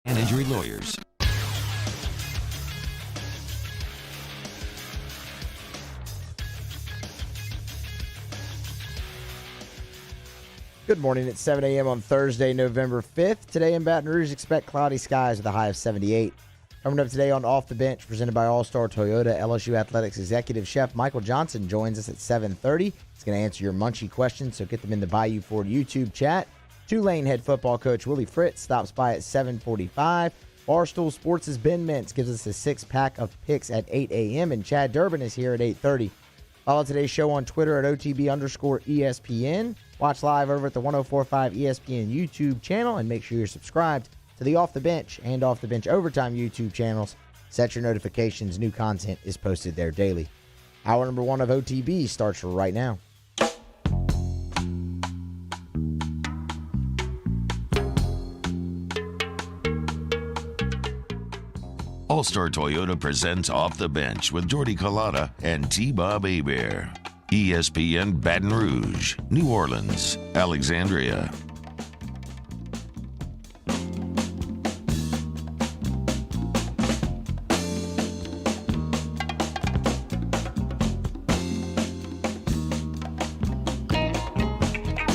and injury lawyers. Good morning. It's 7 a.m. on Thursday, November 5th. Today in Baton Rouge, expect cloudy skies with a high of 78. Coming up today on Off the Bench, presented by All-Star Toyota, LSU Athletics Executive Chef Michael Johnson joins us at 7:30. He's going to answer your Munchie questions, so get them in the Bayou Ford YouTube chat. Tulane head football coach Willie Fritz stops by at 7:45. Barstool Sports' Ben Mintz gives us a six-pack of picks at 8 a.m., and Chad Durbin is here at 8:30. Follow today's show on Twitter at OTB_ESPN. Watch live over at the 104.5 ESPN YouTube channel, and make sure you're subscribed to the Off the Bench and Off the Bench Overtime YouTube channels. Set your notifications. New content is posted there daily. Hour number 1 of OTB starts right now. All-Star Toyota presents Off the Bench with Jordy Collada and T-Bob Hebert. ESPN Baton Rouge, New Orleans, Alexandria.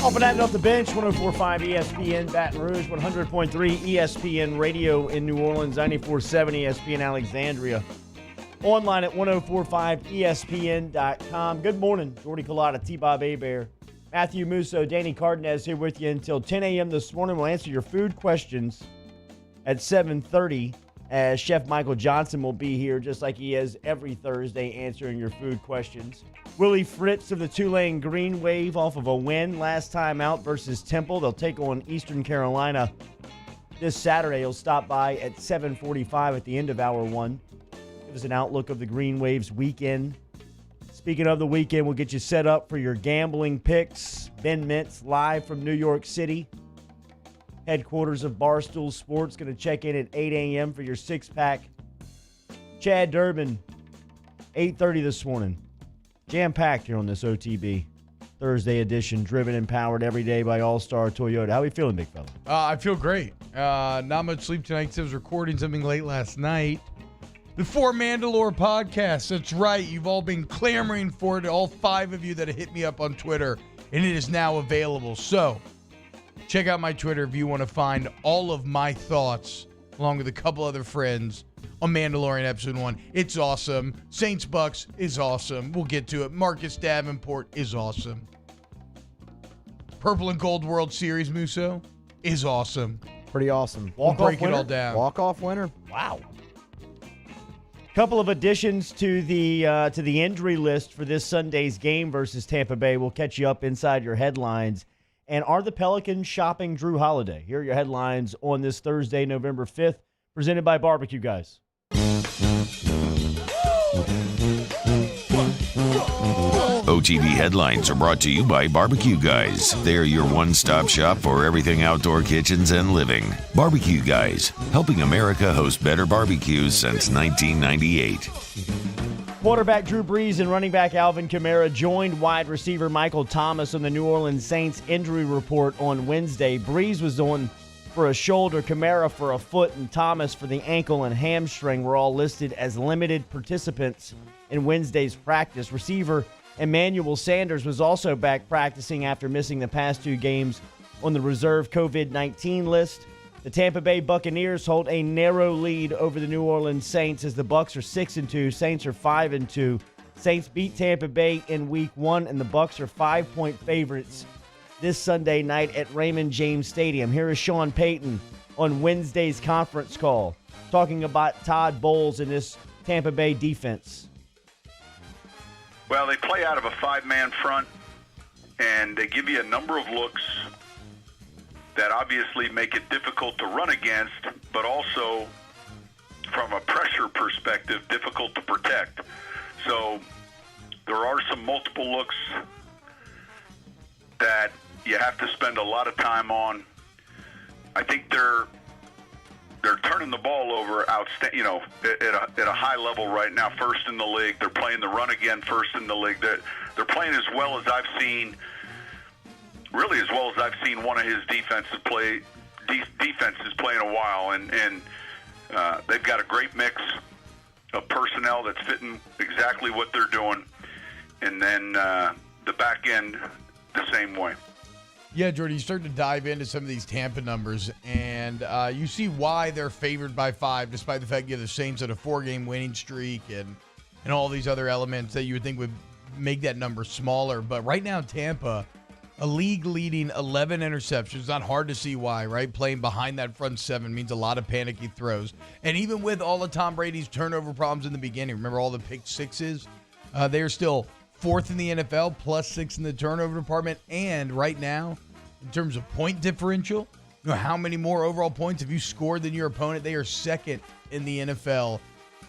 Off and off the bench, 104.5 ESPN Baton Rouge, 100.3 ESPN Radio in New Orleans, 94.7 ESPN Alexandria. Online at 1045ESPN.com. Good morning, Jordy Collada, T-Bob Hebert, Matthew Musso, Danny Cardenas here with you until 10 a.m. this morning. We'll answer your food questions at 7:30 as Chef Michael Johnson will be here just like he is every Thursday answering your food questions. Willie Fritz of the Tulane Green Wave off of a win last time out versus Temple. They'll take on Eastern Carolina this Saturday. He'll stop by at 7:45 at the end of hour 1. Give us an outlook of the Green Wave's weekend. Speaking of the weekend, we'll get you set up for your gambling picks. Ben Mintz live from New York City. Headquarters of Barstool Sports going to check in at 8 a.m. for your six-pack. Chad Durbin, 8:30 this morning. Jam-packed here on this OTB Thursday edition, driven and powered every day by All-Star Toyota. How are we feeling, big fella? I feel great. Not much sleep tonight because I was recording something late last night. The For Mandalore podcast. That's right. You've all been clamoring for it, all 5 of you that have hit me up on Twitter, and it is now available. So check out my Twitter if you want to find all of my thoughts, along with a couple other friends, on Mandalorian Episode 1. It's awesome. Saints Bucs is awesome. We'll get to it. Marcus Davenport is awesome. Purple and Gold World Series, Musso, is awesome. Pretty awesome. We'll break it all down. Walk-off winner. Wow. Couple of additions to the injury list for this Sunday's game versus Tampa Bay. We'll catch you up inside your headlines. And are the Pelicans shopping Drew Holiday? Here are your headlines on this Thursday, November 5th, presented by Barbecue Guys. OTB headlines are brought to you by Barbecue Guys. They're your one-stop shop for everything outdoor kitchens and living. Barbecue Guys, helping America host better barbecues since 1998. Quarterback Drew Brees and running back Alvin Kamara joined wide receiver Michael Thomas on the New Orleans Saints injury report on Wednesday. Brees was on for a shoulder, Kamara for a foot, and Thomas for the ankle and hamstring were all listed as limited participants in Wednesday's practice. Receiver Emmanuel Sanders was also back practicing after missing the past 2 games on the reserve COVID-19 list. The Tampa Bay Buccaneers hold a narrow lead over the New Orleans Saints as the Bucs are 6-2, Saints are 5-2. Saints beat Tampa Bay in Week 1, and the Bucs are 5-point favorites this Sunday night at Raymond James Stadium. Here is Sean Payton on Wednesday's conference call, talking about Todd Bowles and this Tampa Bay defense. Well, they play out of a 5-man front, and they give you a number of looks that obviously make it difficult to run against, but also, from a pressure perspective, difficult to protect. So there are some multiple looks that you have to spend a lot of time on. I think they're turning the ball over at a high level right now, first in the league. They're playing the run again, first in the league. They're playing as well as I've seen, really as well as I've seen one of his defenses play defense is playing a while, and they've got a great mix of personnel that's fitting exactly what they're doing, and then the back end the same way. Yeah, Jordy, you start to dive into some of these Tampa numbers, and you see why they're favored by 5, despite the fact you have the Saints at a 4-game winning streak and all these other elements that you would think would make that number smaller. But right now, Tampa, a league-leading 11 interceptions. Not hard to see why, right? Playing behind that front seven means a lot of panicky throws. And even with all of Tom Brady's turnover problems in the beginning, remember all the pick sixes? They are still 4th in the NFL, plus 6 in the turnover department. And right now, in terms of point differential, you know how many more overall points have you scored than your opponent? They are 2nd in the NFL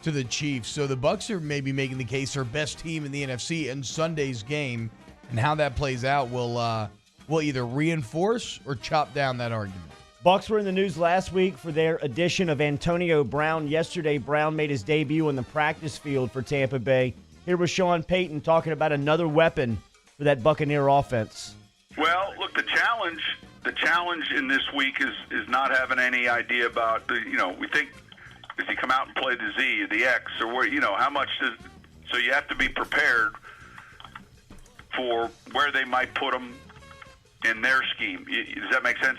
to the Chiefs. So the Bucs are maybe making the case their best team in the NFC, and Sunday's game and how that plays out will either reinforce or chop down that argument. Bucs were in the news last week for their addition of Antonio Brown. Yesterday, Brown made his debut on the practice field for Tampa Bay. Here was Sean Payton talking about another weapon for that Buccaneer offense. Well, look, the challenge in this week is not having any idea about we think, does he come out and play the Z or the X or where, how much so you have to be prepared for where they might put him in their scheme. Does that make sense?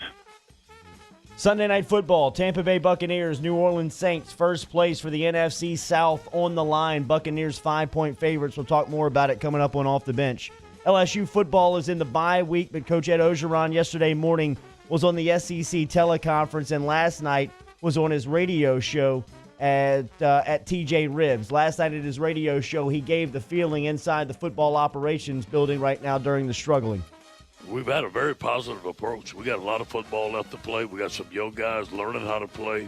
Sunday Night Football, Tampa Bay Buccaneers, New Orleans Saints, first place for the NFC South on the line. Buccaneers 5-point favorites. We'll talk more about it coming up on Off the Bench. LSU football is in the bye week, but Coach Ed Ogeron yesterday morning was on the SEC teleconference, and last night was on his radio show at TJ Ribs. Last night at his radio show, he gave the feeling inside the football operations building right now during the struggling. We've had a very positive approach. We got a lot of football left to play. We got some young guys learning how to play.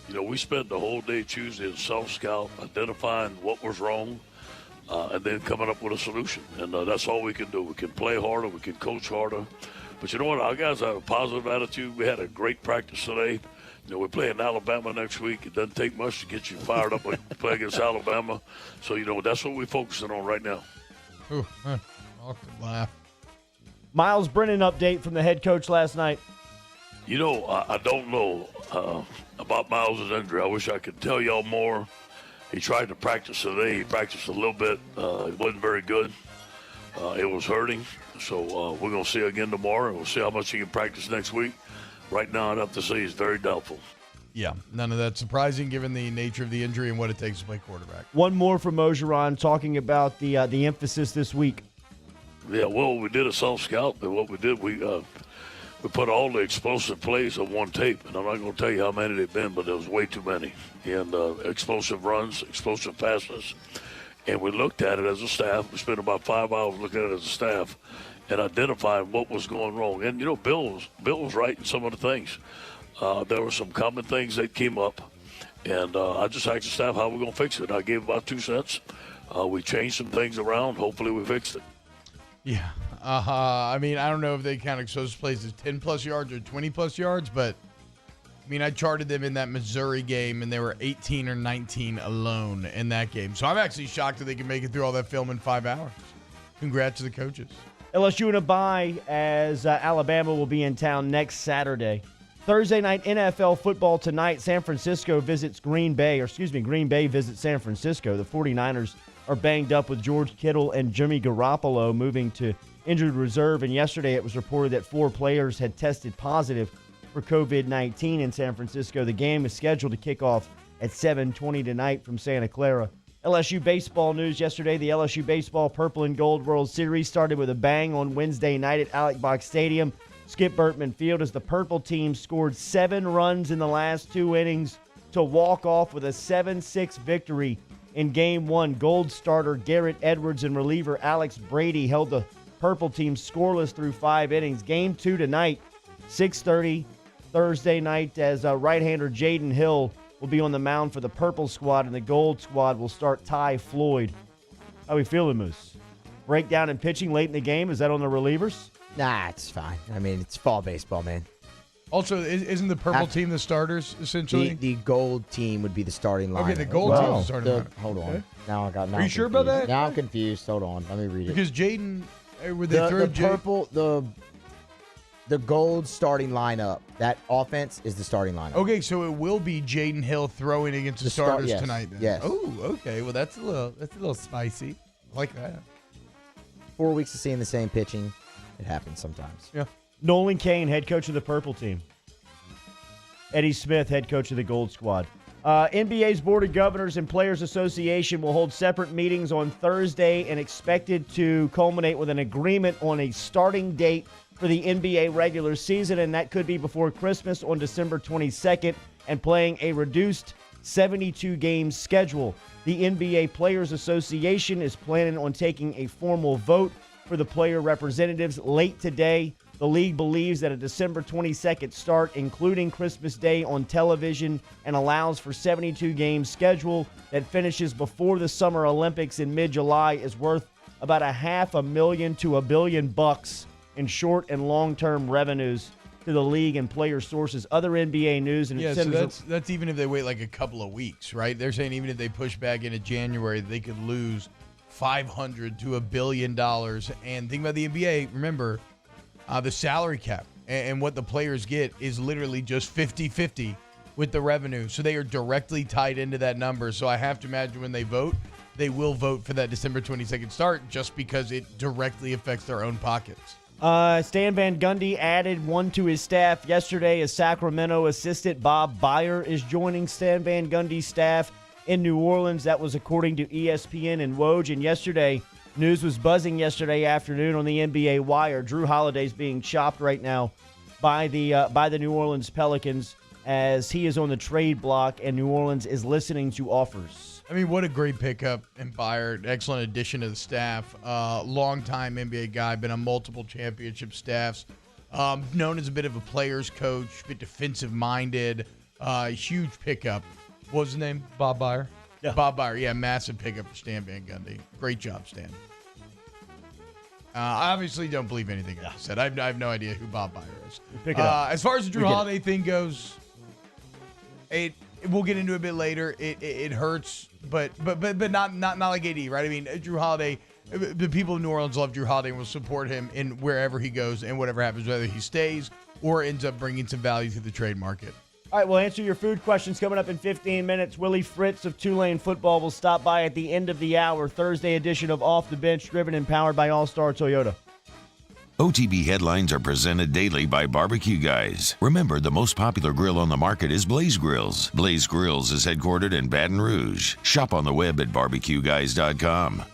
We spent the whole day Tuesday in self-scout, identifying what was wrong, and then coming up with a solution. And that's all we can do. We can play harder. We can coach harder. But you know what? Our guys have a positive attitude. We had a great practice today. We're playing Alabama next week. It doesn't take much to get you fired up when you play against Alabama. So, that's what we're focusing on right now. Ooh, I'll laugh. Miles Brennan update from the head coach last night. I don't know about Miles' injury. I wish I could tell y'all more. He tried to practice today. He practiced a little bit. It wasn't very good. It was hurting. So we're going to see again tomorrow, and we'll see how much he can practice next week. Right now, I'd have to say he's very doubtful. Yeah, none of that surprising given the nature of the injury and what it takes to play quarterback. One more from Ogeron talking about the emphasis this week. Yeah, well, we did a self-scout, and what we did, we put all the explosive plays on one tape, and I'm not going to tell you how many they've been, but there was way too many. And explosive runs, explosive passes. And we looked at it as a staff. We spent about 5 hours looking at it as a staff and identifying what was going wrong. And, Bill was right in some of the things. There were some common things that came up, and I just asked the staff how we're going to fix it. I gave about 2 cents. We changed some things around. Hopefully we fixed it. Yeah. I don't know if they count explosive plays as 10-plus yards or 20-plus yards, but, I charted them in that Missouri game, and they were 18 or 19 alone in that game. So I'm actually shocked that they can make it through all that film in 5 hours. Congrats to the coaches. LSU in a bye as Alabama will be in town next Saturday. Thursday night NFL football tonight. San Francisco visits Green Bay visits San Francisco. The 49ers are banged up with George Kittle and Jimmy Garoppolo moving to injured reserve. And yesterday it was reported that 4 players had tested positive for COVID-19 in San Francisco. The game is scheduled to kick off at 7:20 tonight from Santa Clara. LSU baseball news yesterday. The LSU Baseball Purple and Gold World Series started with a bang on Wednesday night at Alec Box Stadium. Skip Bertman Field as the Purple team scored 7 runs in the last 2 innings to walk off with a 7-6 victory in Game 1. Gold starter Garrett Edwards and reliever Alex Brady held the Purple team scoreless through 5 innings. Game 2 tonight, 6:30 Thursday night, as right-hander Jaden Hill will be on the mound for the Purple squad, and the Gold squad will start Ty Floyd. How we feeling, Moose? Breakdown in pitching late in the game, is that on the relievers? Nah, it's fine. It's fall baseball, man. Also, isn't the Purple team the starters, essentially? The Gold team would be the starting lineup. Okay, the Gold team is the starting lineup. Hold on. Okay. Now Are you sure about that? Now I'm confused. Hold on. Let me read it. Because Jaden, would they throw the Purple, The Gold starting lineup. That offense is the starting lineup. Okay, so it will be Jaden Hill throwing against the starters yes, tonight. Then. Yes. Oh, okay. Well, that's a little spicy. I like that. 4 weeks of seeing the same pitching. It happens sometimes. Yeah. Nolan Cain, head coach of the purple team. Eddie Smith, head coach of the gold squad. NBA's Board of Governors and Players Association will hold separate meetings on Thursday and expected to culminate with an agreement on a starting date for the NBA regular season, and that could be before Christmas on December 22nd, and playing a reduced 72-game schedule. The NBA Players Association is planning on taking a formal vote for the player representatives late today. The league believes that a December 22nd start, including Christmas Day on television, and allows for 72-game schedule that finishes before the Summer Olympics in mid-July is worth about $500,000 to $1 billion in short and long-term revenues to the league and player sources. Other NBA news and so that's even if they wait like a couple of weeks, right? They're saying even if they push back into January, they could lose $500 to $1 billion. And think about the NBA. Remember, the salary cap and what the players get is literally just 50-50 with the revenue. So they are directly tied into that number. So I have to imagine when they vote, they will vote for that December 22nd start just because it directly affects their own pockets. Stan Van Gundy added one to his staff yesterday as Sacramento assistant Bob Byer is joining Stan Van Gundy's staff in New Orleans. That was according to ESPN and Woj. And yesterday, news was buzzing yesterday afternoon on the NBA wire. Drew Holiday's being chopped right now by the New Orleans Pelicans as he is on the trade block, and New Orleans is listening to offers. I mean, what a great pickup and Byer. Excellent addition to the staff. Longtime NBA guy, been on multiple championship staffs. Known as a bit of a player's coach, a bit defensive-minded. Huge pickup. What was his name? Bob Byer? Yeah. Bob Byer, yeah, massive pickup for Stan Van Gundy. Great job, Stan. I obviously don't believe anything I said. I have no idea who Bob Byer is. Pick it up. As far as the Drew Holiday thing goes, we'll get into it a bit later. It hurts, but not like AD, right? I mean, Drew Holiday, the people of New Orleans love Drew Holiday and will support him in wherever he goes and whatever happens, whether he stays or ends up bringing some value to the trade market. All right, we'll answer your food questions coming up in 15 minutes. Willie Fritz of Tulane Football will stop by at the end of the hour. Thursday edition of Off the Bench, driven and powered by All-Star Toyota. OTB headlines are presented daily by Barbecue Guys. Remember, the most popular grill on the market is Blaze Grills. Blaze Grills is headquartered in Baton Rouge. Shop on the web at barbecueguys.com.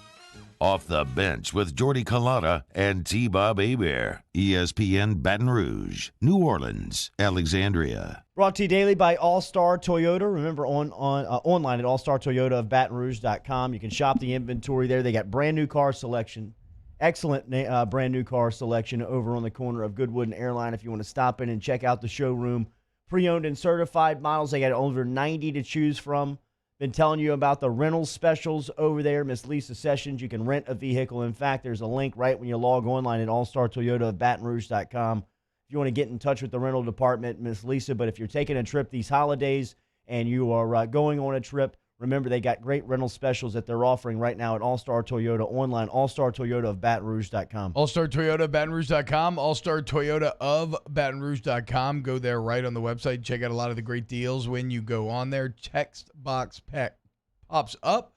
Off the Bench with Jordy Culotta and T-Bob Hebert. ESPN Baton Rouge, New Orleans, Alexandria. Brought to you daily by All-Star Toyota. Remember, online at allstartoyotaofbatonrouge.com. You can shop the inventory there. They got brand new car selection. Excellent brand new car selection over on the corner of Goodwood and Airline if you want to stop in and check out the showroom. Pre-owned and certified models. They got over 90 to choose from. Been telling you about the rental specials over there. Miss Lisa Sessions, you can rent a vehicle. In fact, there's a link right when you log online at allstartoyotaofbatonrouge.com. If you want to get in touch with the rental department, Miss Lisa, but if you're taking a trip these holidays and you are going on a trip, remember, they got great rental specials that they're offering right now at All-Star Toyota online, allstartoyotaofbatonrouge.com. All-Star Toyota of BatonRouge.com, All-Star Toyota of BatonRouge.com. Go there right on the website. Check out a lot of the great deals. When you go on there, text box pops up.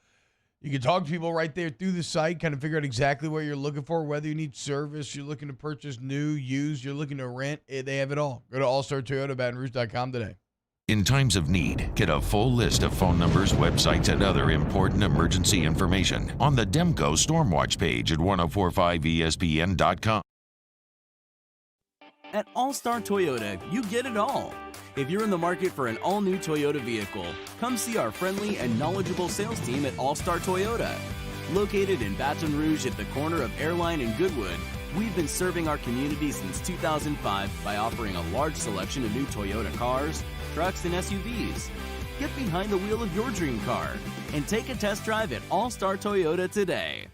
You can talk to people right there through the site, kind of figure out exactly what you're looking for, whether you need service, you're looking to purchase new, used, you're looking to rent. They have it all. Go to All-Star Toyota of BatonRouge.com today. In times of need, get a full list of phone numbers, websites, and other important emergency information on the Demco Stormwatch page at 1045ESPN.com. At All-Star Toyota, you get it all. If you're in the market for an all-new Toyota vehicle, come see our friendly and knowledgeable sales team at All-Star Toyota. Located in Baton Rouge at the corner of Airline and Goodwood, we've been serving our community since 2005 by offering a large selection of new Toyota cars, trucks, and SUVs. Get behind the wheel of your dream car and take a test drive at All-Star Toyota today.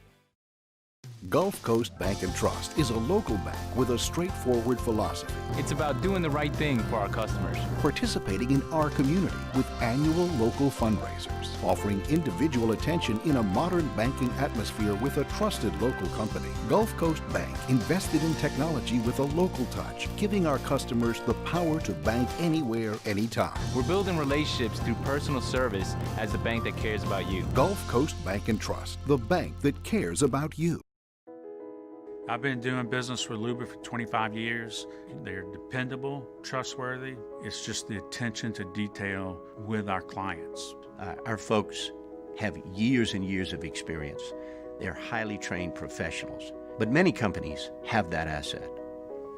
Gulf Coast Bank and Trust is a local bank with a straightforward philosophy, It's about doing the right thing for our customers. participating in our community with annual local fundraisers, offering individual attention in a modern banking atmosphere with a trusted local company. Gulf Coast Bank invested in technology with a local touch, giving our customers the power to bank anywhere, anytime. We're building relationships through personal service as the bank that cares about you. Gulf Coast Bank and Trust, the bank that cares about you. I've been doing business with Luba for 25 years. They're dependable, trustworthy. It's just the attention to detail with our clients. Our folks have years and years of experience. They're highly trained professionals. But many companies have that asset.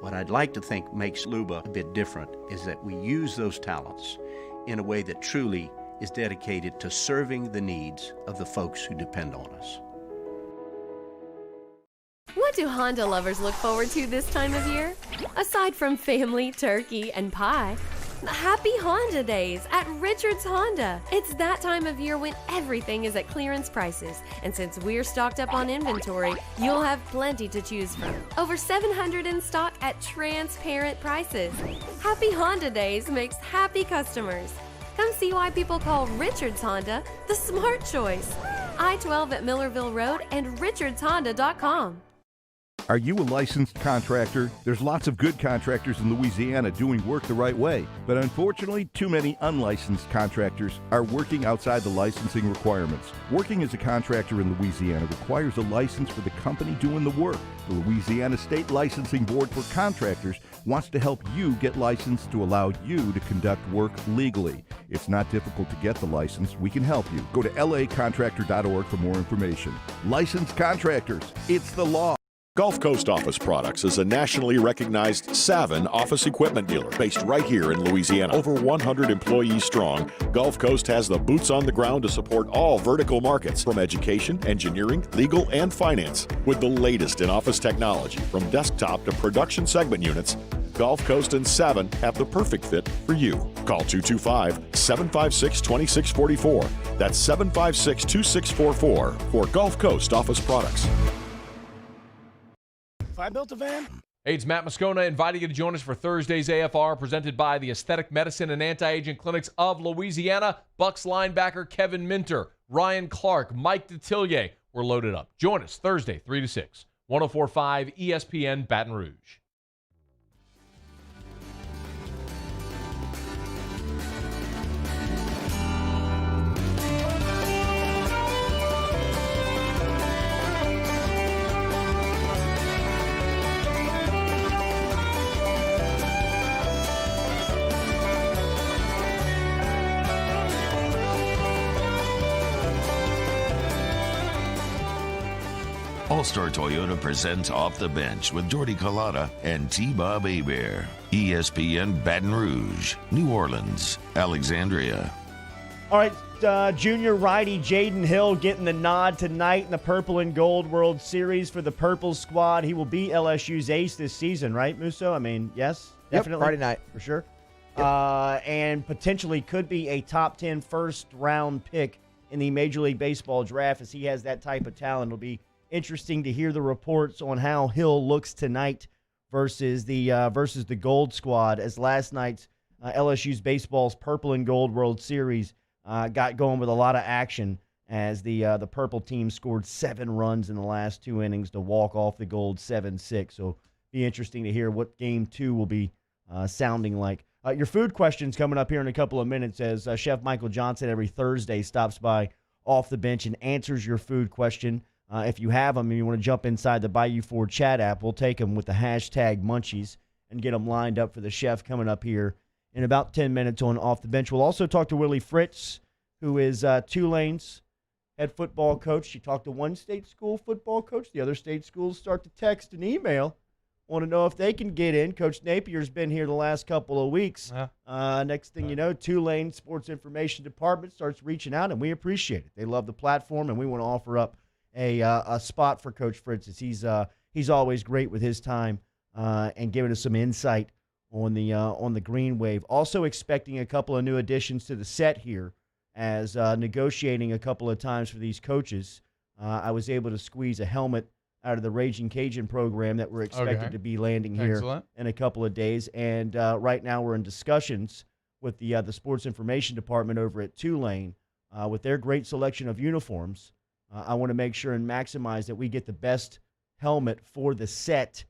What I'd like to think makes Luba a bit different is that we use those talents in a way that truly is dedicated to serving the needs of the folks who depend on us. What do Honda lovers look forward to this time of year? Aside from family, turkey, and pie, happy Honda days at Richard's Honda. It's that time of year when everything is at clearance prices. And since we're stocked up on inventory, you'll have plenty to choose from. Over 700 in stock at transparent prices. Happy Honda days makes happy customers. Come see why people call Richard's Honda the smart choice. I-12 at Millerville Road and richardshonda.com. Are you a licensed contractor? There's lots of good contractors in Louisiana doing work the right way, but unfortunately, too many unlicensed contractors are working outside the licensing requirements. Working as a contractor in Louisiana requires a license for the company doing the work. The Louisiana State Licensing Board for Contractors wants to help you get licensed to allow you to conduct work legally. It's not difficult to get the license. We can help you. Go to lacontractor.org for more information. Licensed contractors, it's the law. Gulf Coast Office Products is a nationally recognized Savin office equipment dealer based right here in Louisiana. Over 100 employees strong, Gulf Coast has the boots on the ground to support all vertical markets, from education, engineering, legal, and finance. With the latest in office technology, from desktop to production segment units, Gulf Coast and Savin have the perfect fit for you. Call 225-756-2644. That's 756-2644 for Gulf Coast Office Products. If I built a van. Hey, it's Matt Moscona inviting you to join us for Thursday's AFR, presented by the Aesthetic Medicine and Anti-Aging Clinics of Louisiana. Bucs linebacker Kevin Minter, Ryan Clark, Mike Detillier. We're loaded up. Join us Thursday, 3 to 6, 104.5 ESPN Baton Rouge. All-Star Toyota presents Off the Bench with Jordy Collada and T-Bob Hebert. ESPN Baton Rouge, New Orleans, Alexandria. All right, junior righty Jaden Hill getting the nod tonight in the Purple and Gold World Series for the Purple squad. He will be LSU's ace this season, right, Musso? I mean, yes, definitely. Friday night. For sure. Yep. And potentially could be a top 10 first-round pick in the Major League Baseball draft, as he has that type of talent. It'll be interesting to hear the reports on how Hill looks tonight versus the Gold squad, as last night's LSU's baseball's Purple and Gold World Series got going with a lot of action, as the Purple team scored 7 runs in the last 2 innings to walk off the Gold 7-6. So be interesting to hear what Game 2 will be sounding like. Your food question's coming up here in a couple of minutes, as Chef Michael Johnson every Thursday stops by Off the Bench and answers your food question. If you have them and you want to jump inside the Bayou Ford chat app, we'll take them with the hashtag Munchies and get them lined up for the chef coming up here in about 10 minutes on Off the Bench. We'll also talk to Willie Fritz, who is Tulane's head football coach. She talked to one state school football coach. The other state schools start to text and email. Want to know if they can get in. Coach Napier's been here the last couple of weeks. Next thing you know, Tulane Sports Information Department starts reaching out, and we appreciate it. They love the platform, and we want to offer up a spot for Coach Fritz, as he's always great with his time and giving us some insight on the Green Wave. Also expecting a couple of new additions to the set here, as negotiating a couple of times for these coaches. I was able to squeeze a helmet out of the Raging Cajun program that we're expected to be landing here in a couple of days. And right now we're in discussions with the sports information department over at Tulane with their great selection of uniforms. I want to make sure and maximize that we get the best helmet for the set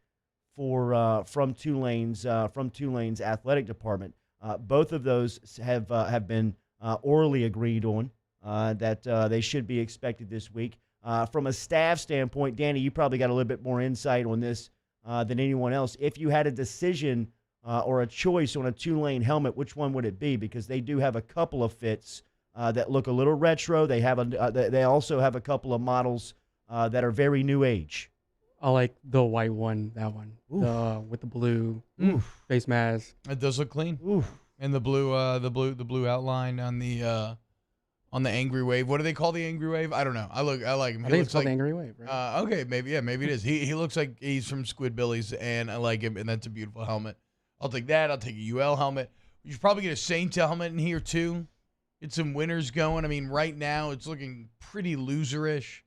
from Tulane's athletic department. Both of those have been orally agreed on that they should be expected this week. From a staff standpoint, Danny, you probably got a little bit more insight on this than anyone else. If you had a decision or a choice on a Tulane helmet, which one would it be? Because they do have a couple of fits that look a little retro. They also have a couple of models that are very new age. I like the white one, that one, with the blue face mask. It does look clean. And the blue outline on the Angry Wave. What do they call the Angry Wave? I don't know. I like him. I think it's called the Angry Wave, right? Okay, maybe it is. He looks like he's from Squidbillies, and I like him, and that's a beautiful helmet. I'll take that. I'll take a UL helmet. You should probably get a Saints helmet in here too. Get some winners going. I mean, right now it's looking pretty loserish.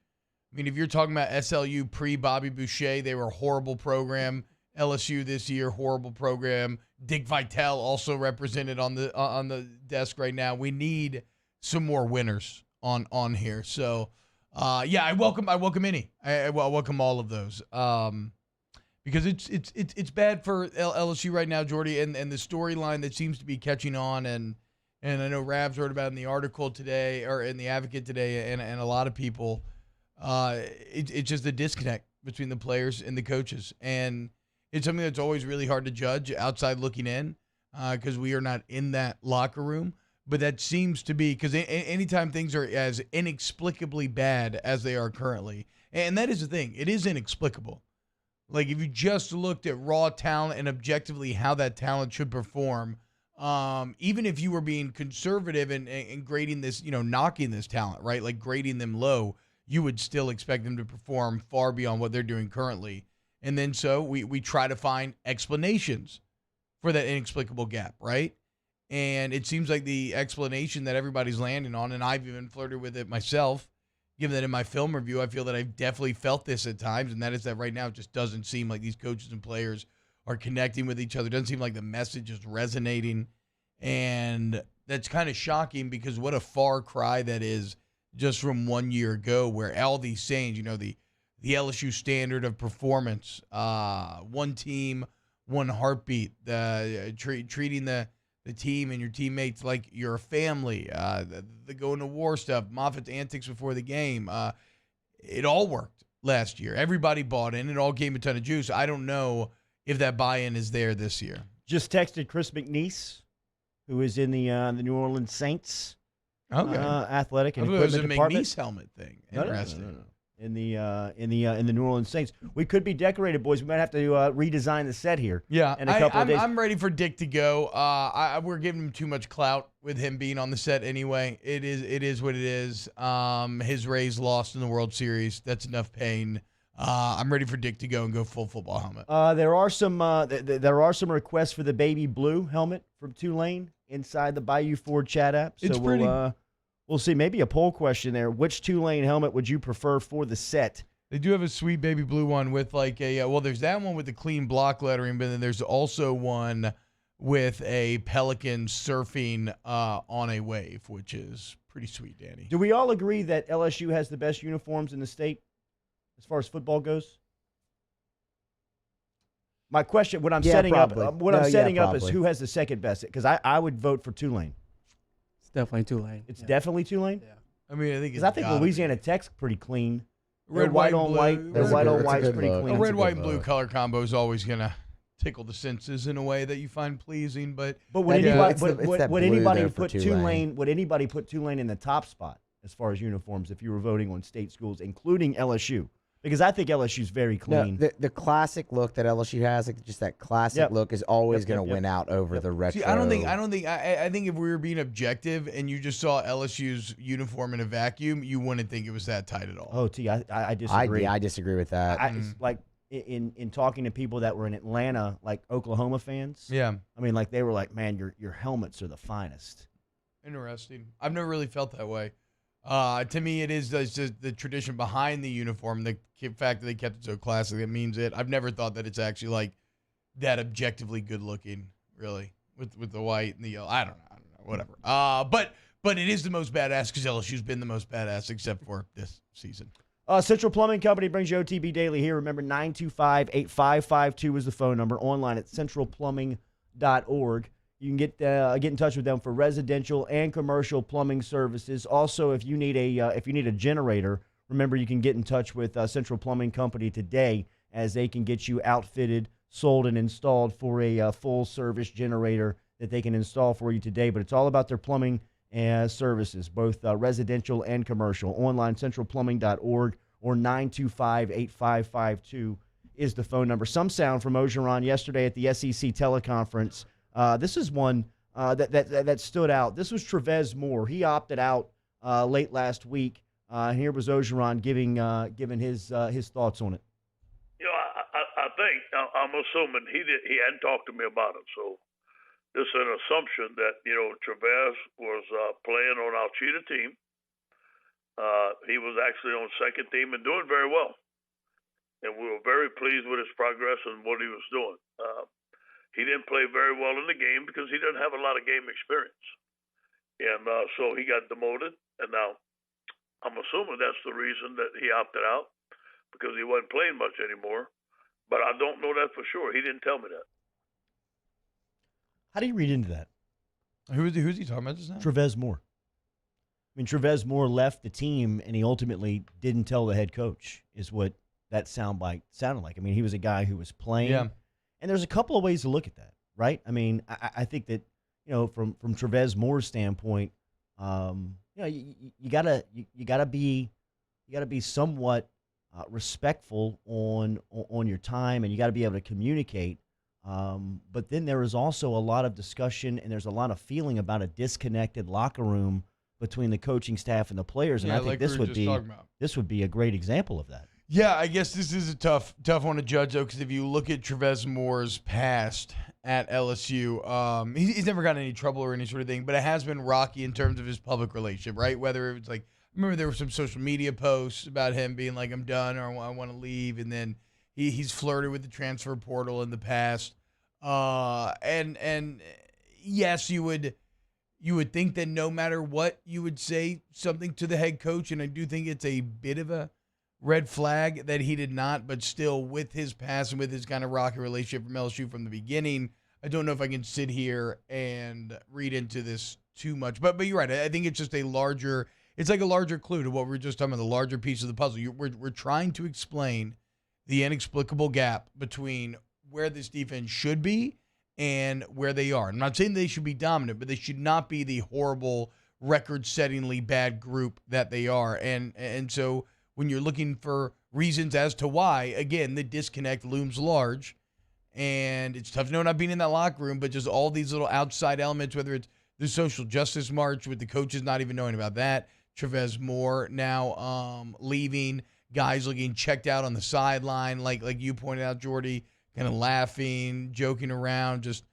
I mean, if you're talking about SLU pre-Bobby Boucher, they were a horrible program. LSU this year, horrible program. Dick Vitale also represented on the desk right now. We need some more winners on here. So, I welcome any. I welcome all of those. Because it's bad for LSU right now, Jordy, and the storyline that seems to be catching on, and I know Rabs wrote about it in the article today, or in the Advocate today, and a lot of people. It's just a disconnect between the players and the coaches, and it's something that's always really hard to judge outside looking in, because we are not in that locker room. But that seems to be, because anytime things are as inexplicably bad as they are currently, and that is the thing, it is inexplicable. Like, if you just looked at raw talent and objectively how that talent should perform, even if you were being conservative and grading this, knocking this talent, right, like grading them low, you would still expect them to perform far beyond what they're doing currently. And then so we try to find explanations for that inexplicable gap, right? And it seems like the explanation that everybody's landing on, and I've even flirted with it myself, given that in my film review, I feel that I've definitely felt this at times, and that is that right now it just doesn't seem like these coaches and players are connecting with each other. It doesn't seem like the message is resonating, and that's kind of shocking, because what a far cry that is just from 1 year ago, where all these sayings, the LSU standard of performance, one team, one heartbeat, treating the team and your teammates like you're a family, the going to war stuff, Moffitt's antics before the game. It all worked last year. Everybody bought in. It all gave a ton of juice. I don't know if that buy-in is there this year. Just texted Chris McNeese, who is in the New Orleans Saints athletic and equipment department. It was a McNeese helmet thing. Interesting. No. In the New Orleans Saints, we could be decorated, boys. We might have to redesign the set here. Yeah, in a couple of days. I'm ready for Dick to go. We're giving him too much clout with him being on the set anyway. It is what it is. His Rays lost in the World Series. That's enough pain. I'm ready for Dick to go and go full football helmet. There are some requests for the baby blue helmet from Tulane inside the Bayou Ford chat app. So it's pretty. We'll see. Maybe a poll question there. Which Tulane helmet would you prefer for the set? They do have a sweet baby blue one with like there's that one with the clean block lettering, but then there's also one with a pelican surfing on a wave, which is pretty sweet, Danny. Do we all agree that LSU has the best uniforms in the state as far as football goes? My question, what I'm setting up is who has the second best, because I would vote for Tulane. Definitely Tulane. It's definitely Tulane? Yeah. I mean, because I think Louisiana Tech's pretty clean. Red, white, on white. Their white on white's pretty clean. A red, white, and blue color combo is always going to tickle the senses in a way that you find pleasing. But would anybody put Tulane in the top spot as far as uniforms if you were voting on state schools, including LSU? Because I think LSU's very clean. No, the classic look that LSU has, like just that classic look, is always going to win out over the retro. See, I think if we were being objective and you just saw LSU's uniform in a vacuum, you wouldn't think it was that tight at all. Oh, I disagree. I disagree with that. Like in talking to people that were in Atlanta, like Oklahoma fans. Yeah. I mean, like they were like, man, your helmets are the finest. Interesting. I've never really felt that way. To me, it is just the tradition behind the uniform, the fact that they kept it so classic. That means it. I've never thought that it's actually like that objectively good looking, really, with the white and the yellow. I don't know, whatever. But it is the most badass because LSU's been the most badass except for this season. Central Plumbing Company brings you OTB Daily here. Remember, 925-8552 is the phone number. Online at centralplumbing.org. You can get in touch with them for residential and commercial plumbing services. Also, if you need a generator, remember you can get in touch with Central Plumbing Company today, as they can get you outfitted, sold, and installed for a full service generator that they can install for you today. But it's all about their plumbing and services, both residential and commercial. Online, centralplumbing.org, or 925-8552 is the phone number. Some sound from Ogeron yesterday at the SEC teleconference. This is one that stood out. This was Trevez Moore. He opted out late last week. Here was Ogeron giving his thoughts on it. I think I'm assuming he hadn't talked to me about it, so this is an assumption that Trevez was playing on our cheetah team. He was actually on second team and doing very well, and we were very pleased with his progress and what he was doing. He didn't play very well in the game because he didn't have a lot of game experience. And so he got demoted. And now I'm assuming that's the reason that he opted out, because he wasn't playing much anymore. But I don't know that for sure. He didn't tell me that. How do you read into that? Who's he talking about just now? Trevez Moore. I mean, Trevez Moore left the team, and he ultimately didn't tell the head coach, is what that soundbite sounded like. I mean, he was a guy who was playing. Yeah. And there's a couple of ways to look at that, right? I mean, I think that, from Trevez Moore's standpoint, you gotta be somewhat respectful on your time, and you got to be able to communicate. But then there is also a lot of discussion, and there's a lot of feeling about a disconnected locker room between the coaching staff and the players. And I think this would be a great example of that. Yeah, I guess this is a tough one to judge, though, because if you look at Trevez Moore's past at LSU, he's never gotten any trouble or any sort of thing, but it has been rocky in terms of his public relationship, right? Whether it was like, I remember there were some social media posts about him being like, I'm done, or I want to leave, and then he's flirted with the transfer portal in the past. And yes, you would think that no matter what, you would say something to the head coach, and I do think it's a bit of a red flag that he did not, but still, with his past and with his kind of rocky relationship from LSU from the beginning, I don't know if I can sit here and read into this too much. But you're right. I think it's just it's like a larger clue to what we were just talking about, the larger piece of the puzzle. We're trying to explain the inexplicable gap between where this defense should be and where they are. I'm not saying they should be dominant, but they should not be the horrible, record-settingly bad group that they are. And so when you're looking for reasons as to why, again, the disconnect looms large, and it's tough to know not being in that locker room, but just all these little outside elements, whether it's the social justice march with the coaches not even knowing about that, Trevez Moore now leaving, guys looking checked out on the sideline, like you pointed out, Jordy, kind of laughing, joking around, just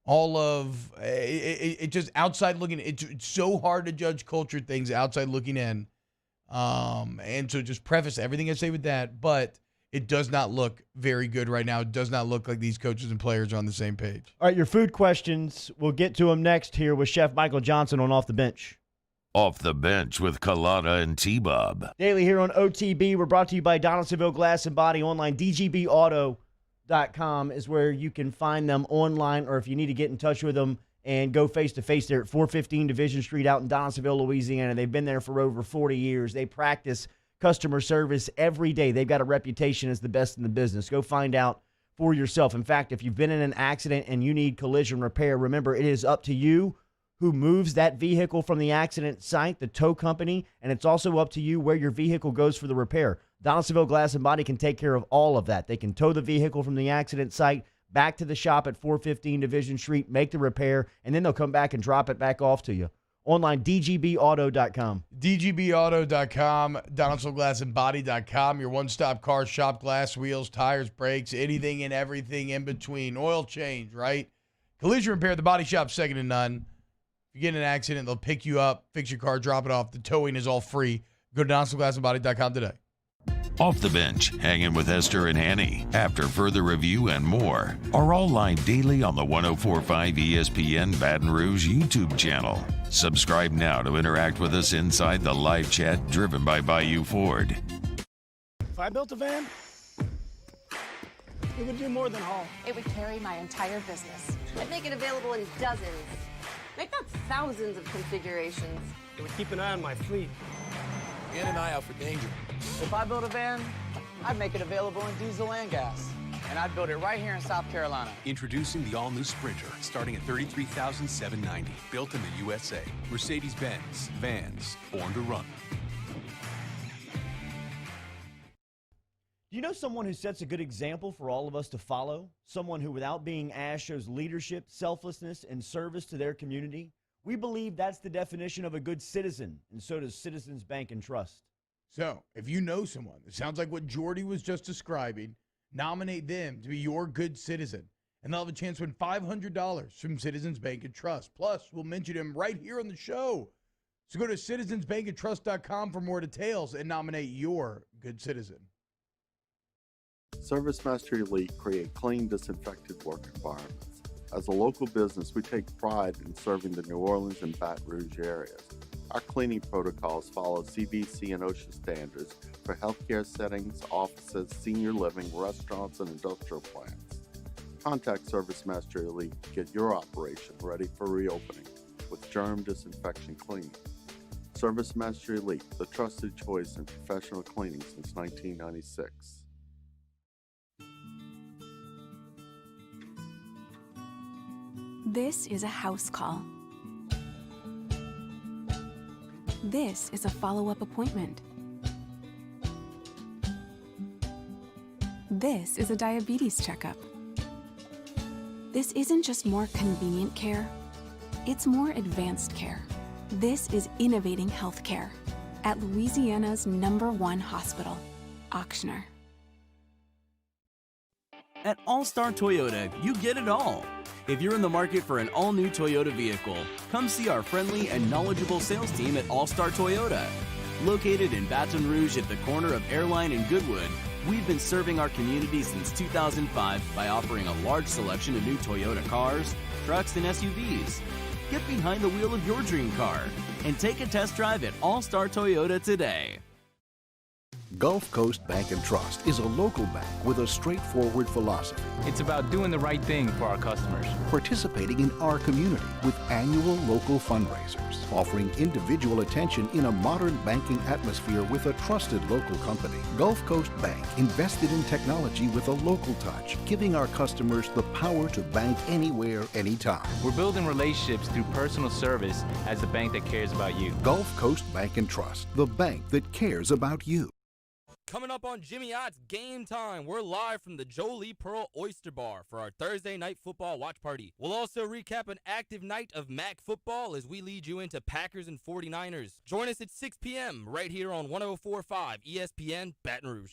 all of it just outside looking. It's so hard to judge culture things outside looking in. And so just preface everything I say with that, but it does not look very good right now. It does not look like these coaches and players are on the same page. All right, your food questions. We'll get to them next here with Chef Michael Johnson on Off the Bench. Off the Bench with Kalata and T-Bob. Daily here on OTB. We're brought to you by Donaldsonville Glass and Body online. DGBauto.com is where you can find them online, or if you need to get in touch with them and go face-to-face there at 415 Division Street out in Donaldsonville, Louisiana. They've been there for over 40 years. They practice customer service every day. They've got a reputation as the best in the business. Go find out for yourself. In fact, if you've been in an accident and you need collision repair, remember, it is up to you who moves that vehicle from the accident site, the tow company, and it's also up to you where your vehicle goes for the repair. Donaldsonville Glass and Body can take care of all of that. They can tow the vehicle from the accident site back to the shop at 415 Division Street, make the repair, and then they'll come back and drop it back off to you. Online, DGBauto.com. DGBauto.com, DonaldsonvilleGlassandBody.com, your one-stop car shop, glass, wheels, tires, brakes, anything and everything in between. Oil change, right? Collision repair, the body shop, second to none. If you get in an accident, they'll pick you up, fix your car, drop it off. The towing is all free. Go to DonaldSonGlassandBody.com today. Off the Bench, hanging with Esther and Annie, after further review and more, are all live daily on the 104.5 ESPN Baton Rouge YouTube channel. Subscribe now to interact with us inside the live chat driven by Bayou Ford. If I built a van, it would do more than haul. It would carry my entire business. I'd make it available in dozens, if not thousands of configurations. It would keep an eye on my fleet. And an eye out for danger. If I built a van, I'd make it available in diesel and gas. And I'd build it right here in South Carolina. Introducing the all-new Sprinter, starting at $33,790. Built in the USA. Mercedes-Benz. Vans. Born to run. Do you know someone who sets a good example for all of us to follow? Someone who, without being asked, shows leadership, selflessness, and service to their community? We believe that's the definition of a good citizen, and so does Citizens Bank and Trust. So, if you know someone that sounds like what Jordy was just describing, nominate them to be your good citizen, and they'll have a chance to win $500 from Citizens Bank and Trust. Plus, we'll mention him right here on the show. So go to citizensbankandtrust.com for more details and nominate your good citizen. ServiceMaster Elite create clean, disinfected work environments. As a local business, we take pride in serving the New Orleans and Baton Rouge areas. Our cleaning protocols follow CDC and OSHA standards for healthcare settings, offices, senior living, restaurants, and industrial plants. Contact ServiceMaster Elite to get your operation ready for reopening with germ disinfection cleaning. ServiceMaster Elite, the trusted choice in professional cleaning since 1996. This is a house call. This is a follow-up appointment. This is a diabetes checkup. This isn't just more convenient care, it's more advanced care. This is innovating healthcare at Louisiana's #1 hospital, Ochsner. At All-Star Toyota, you get it all. If you're in the market for an all-new Toyota vehicle, come see our friendly and knowledgeable sales team at All-Star Toyota. Located in Baton Rouge at the corner of Airline and Goodwood, we've been serving our community since 2005 by offering a large selection of new Toyota cars, trucks, and SUVs. Get behind the wheel of your dream car and take a test drive at All-Star Toyota today. Gulf Coast Bank and Trust is a local bank with a straightforward philosophy. It's about doing the right thing for our customers. Participating in our community with annual local fundraisers. Offering individual attention in a modern banking atmosphere with a trusted local company. Gulf Coast Bank invested in technology with a local touch, giving our customers the power to bank anywhere, anytime. We're building relationships through personal service as the bank that cares about you. Gulf Coast Bank and Trust, the bank that cares about you. Coming up on Jimmy Ott's Game Time, we're live from the Jolie Pearl Oyster Bar for our Thursday night football watch party. We'll also recap an active night of MAC football as we lead you into Packers and 49ers. Join us at 6 p.m. right here on 104.5 ESPN Baton Rouge.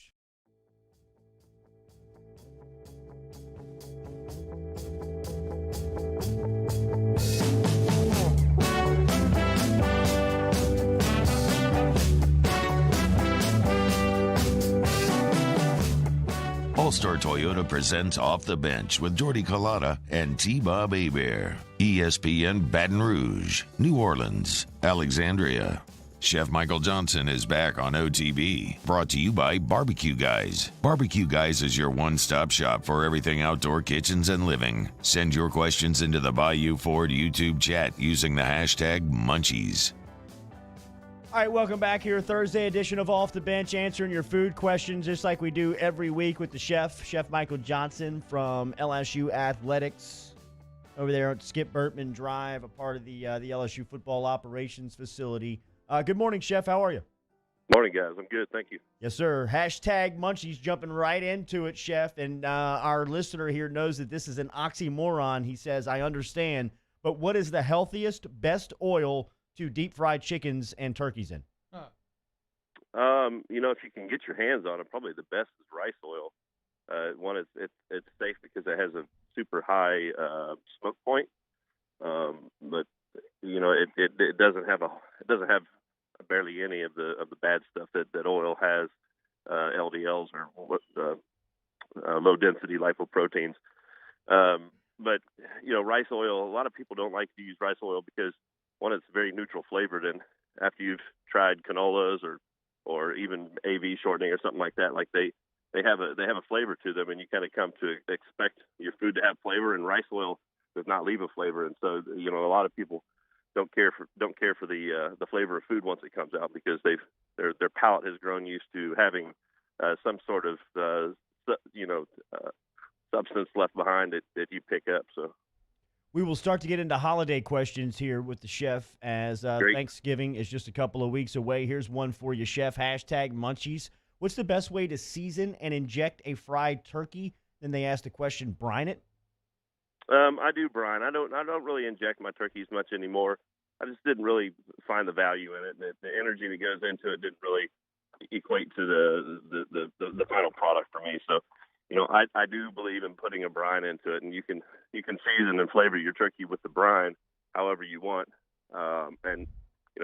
All-Star Toyota presents Off the Bench with Jordy Collada and T-Bob Hebert. ESPN Baton Rouge, New Orleans, Alexandria. Chef Michael Johnson is back on OTB. Brought to you by Barbecue Guys. Barbecue Guys is your one-stop shop for everything outdoor kitchens and living. Send your questions into the Bayou Ford YouTube chat using the hashtag Munchies. All right, welcome back here. Thursday edition of Off the Bench, answering your food questions just like we do every week with the Chef Michael Johnson from LSU Athletics over there at Skip Burtman Drive, a part of the LSU football operations facility. Good morning, Chef. How are you? Morning, guys. I'm good. Thank you. Yes, sir. Hashtag Munchies, jumping right into it, Chef. And our listener here knows that this is an oxymoron. He says, I understand, but what is the healthiest, best oil to deep fried chickens and turkeys in? If you can get your hands on it, probably the best is rice oil. One is it's safe because it has a super high smoke point. But it doesn't have barely any of the bad stuff that oil has, LDLs or low density lipoproteins. But rice oil, a lot of people don't like to use rice oil because, one, it's very neutral flavored, and after you've tried canolas or even AV shortening or something like that, like they have a flavor to them, and you kind of come to expect your food to have flavor, and rice oil does not leave a flavor. And so a lot of people don't care for the flavor of food once it comes out, because their palate has grown used to having some sort of substance left behind that you pick up. So we will start to get into holiday questions here with the chef, as Thanksgiving is just a couple of weeks away. Here's one for you, chef. #Munchies. What's the best way to season and inject a fried turkey? Then they asked the question, brine it. I do brine. I don't really inject my turkeys much anymore. I just didn't really find the value in it. The energy that goes into it didn't really equate to the final product for me. So, I do believe in putting a brine into it, and you can season and flavor your turkey with the brine however you want. And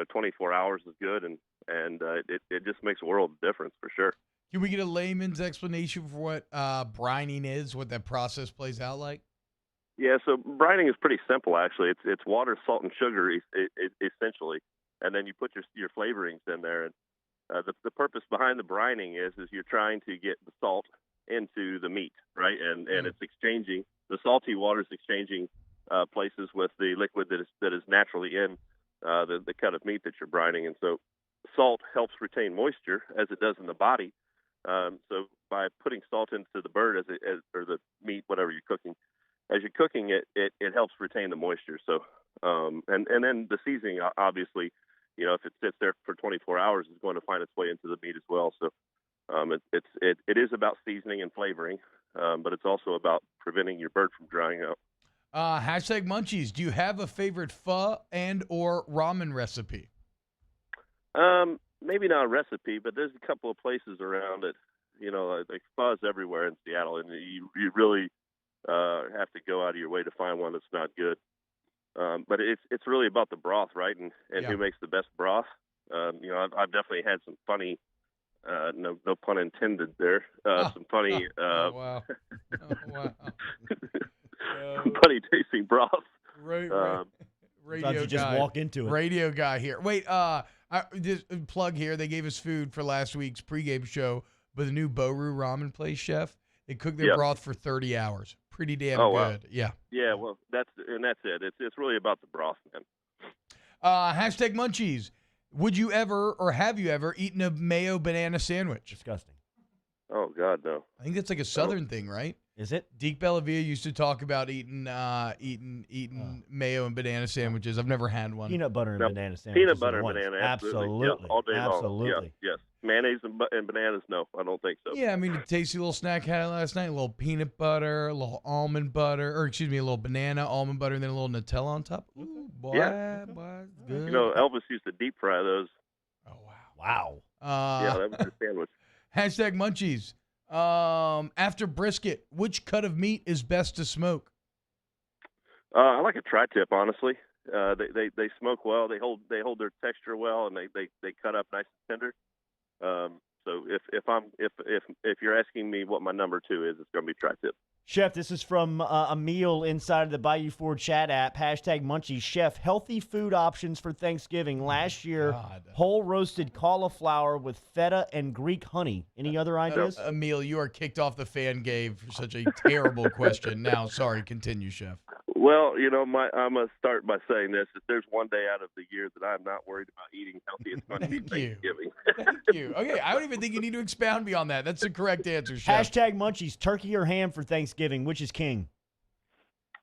24 hours is good, and it just makes a world of difference for sure. Can we get a layman's explanation for what brining is, what that process plays out like? Yeah, so brining is pretty simple, actually. It's water, salt, and sugar, essentially, and then you put your flavorings in there. And the purpose behind the brining is you're trying to get the salt into the meat, right? And it's exchanging, the salty water is exchanging places with the liquid that is naturally in the cut of meat that you're brining. And so salt helps retain moisture, as it does in the body. So by putting salt into the bird or the meat, whatever you're cooking, as you're cooking it, it helps retain the moisture. So and then the seasoning, obviously, if it sits there for 24 hours, is going to find its way into the meat as well. So it is about seasoning and flavoring, but it's also about preventing your bird from drying out. #Munchies. Do you have a favorite pho and or ramen recipe? Maybe not a recipe, but there's a couple of places around it. Like pho's everywhere in Seattle, and you really have to go out of your way to find one that's not good. But it's really about the broth, right? And who makes the best broth? I've definitely had some funny, no pun intended there, some funny, wow. funny tasting broth. Right. Radio just guy. Walk into it. Radio guy here. Wait, just plug here. They gave us food for last week's pregame show, but the new Boru ramen place, chef, they cooked their broth for 30 hours. Pretty damn good. Wow. Yeah. Yeah, well, that's it. It's really about the broth, man. #Munchies. Would you ever, or have you ever, eaten a mayo banana sandwich? Disgusting. Oh, God, no. I think that's like a Southern thing, right? Is it? Deke Bellavia used to talk about eating mayo and banana sandwiches. I've never had one. Peanut butter and banana sandwiches. Peanut butter and banana, absolutely. Yeah, all day absolutely. long. Yes. Mayonnaise and bananas, no, I don't think so. Yeah, I mean, a tasty little snack had it last night. A little peanut butter, a little almond butter, or excuse me, a little banana, almond butter, and then a little Nutella on top. Ooh, boy, boy, good. Elvis used to deep fry those. Oh, wow. Yeah, that was the sandwich. #Munchies. After brisket, which cut of meat is best to smoke? I like a tri-tip, honestly. They smoke well. They hold their texture well, and they cut up nice and tender. So if you're asking me what my number 2 is, it's going to be tri-tip. Chef, this is from Emil inside of the Bayou Ford chat app. #Munchies. Chef, healthy food options for Thanksgiving. Last year, whole roasted cauliflower with feta and Greek honey. Any other ideas? Emil, you are kicked off the fan game for such a terrible question. Now, sorry, continue, Chef. Well, I'm going to start by saying this. If there's one day out of the year that I'm not worried about eating healthy, it's going to be Thanksgiving. Thank you. Okay, I don't even think you need to expound beyond that. That's the correct answer, Chef. #Munchies. Turkey or ham for Thanksgiving? Which is king?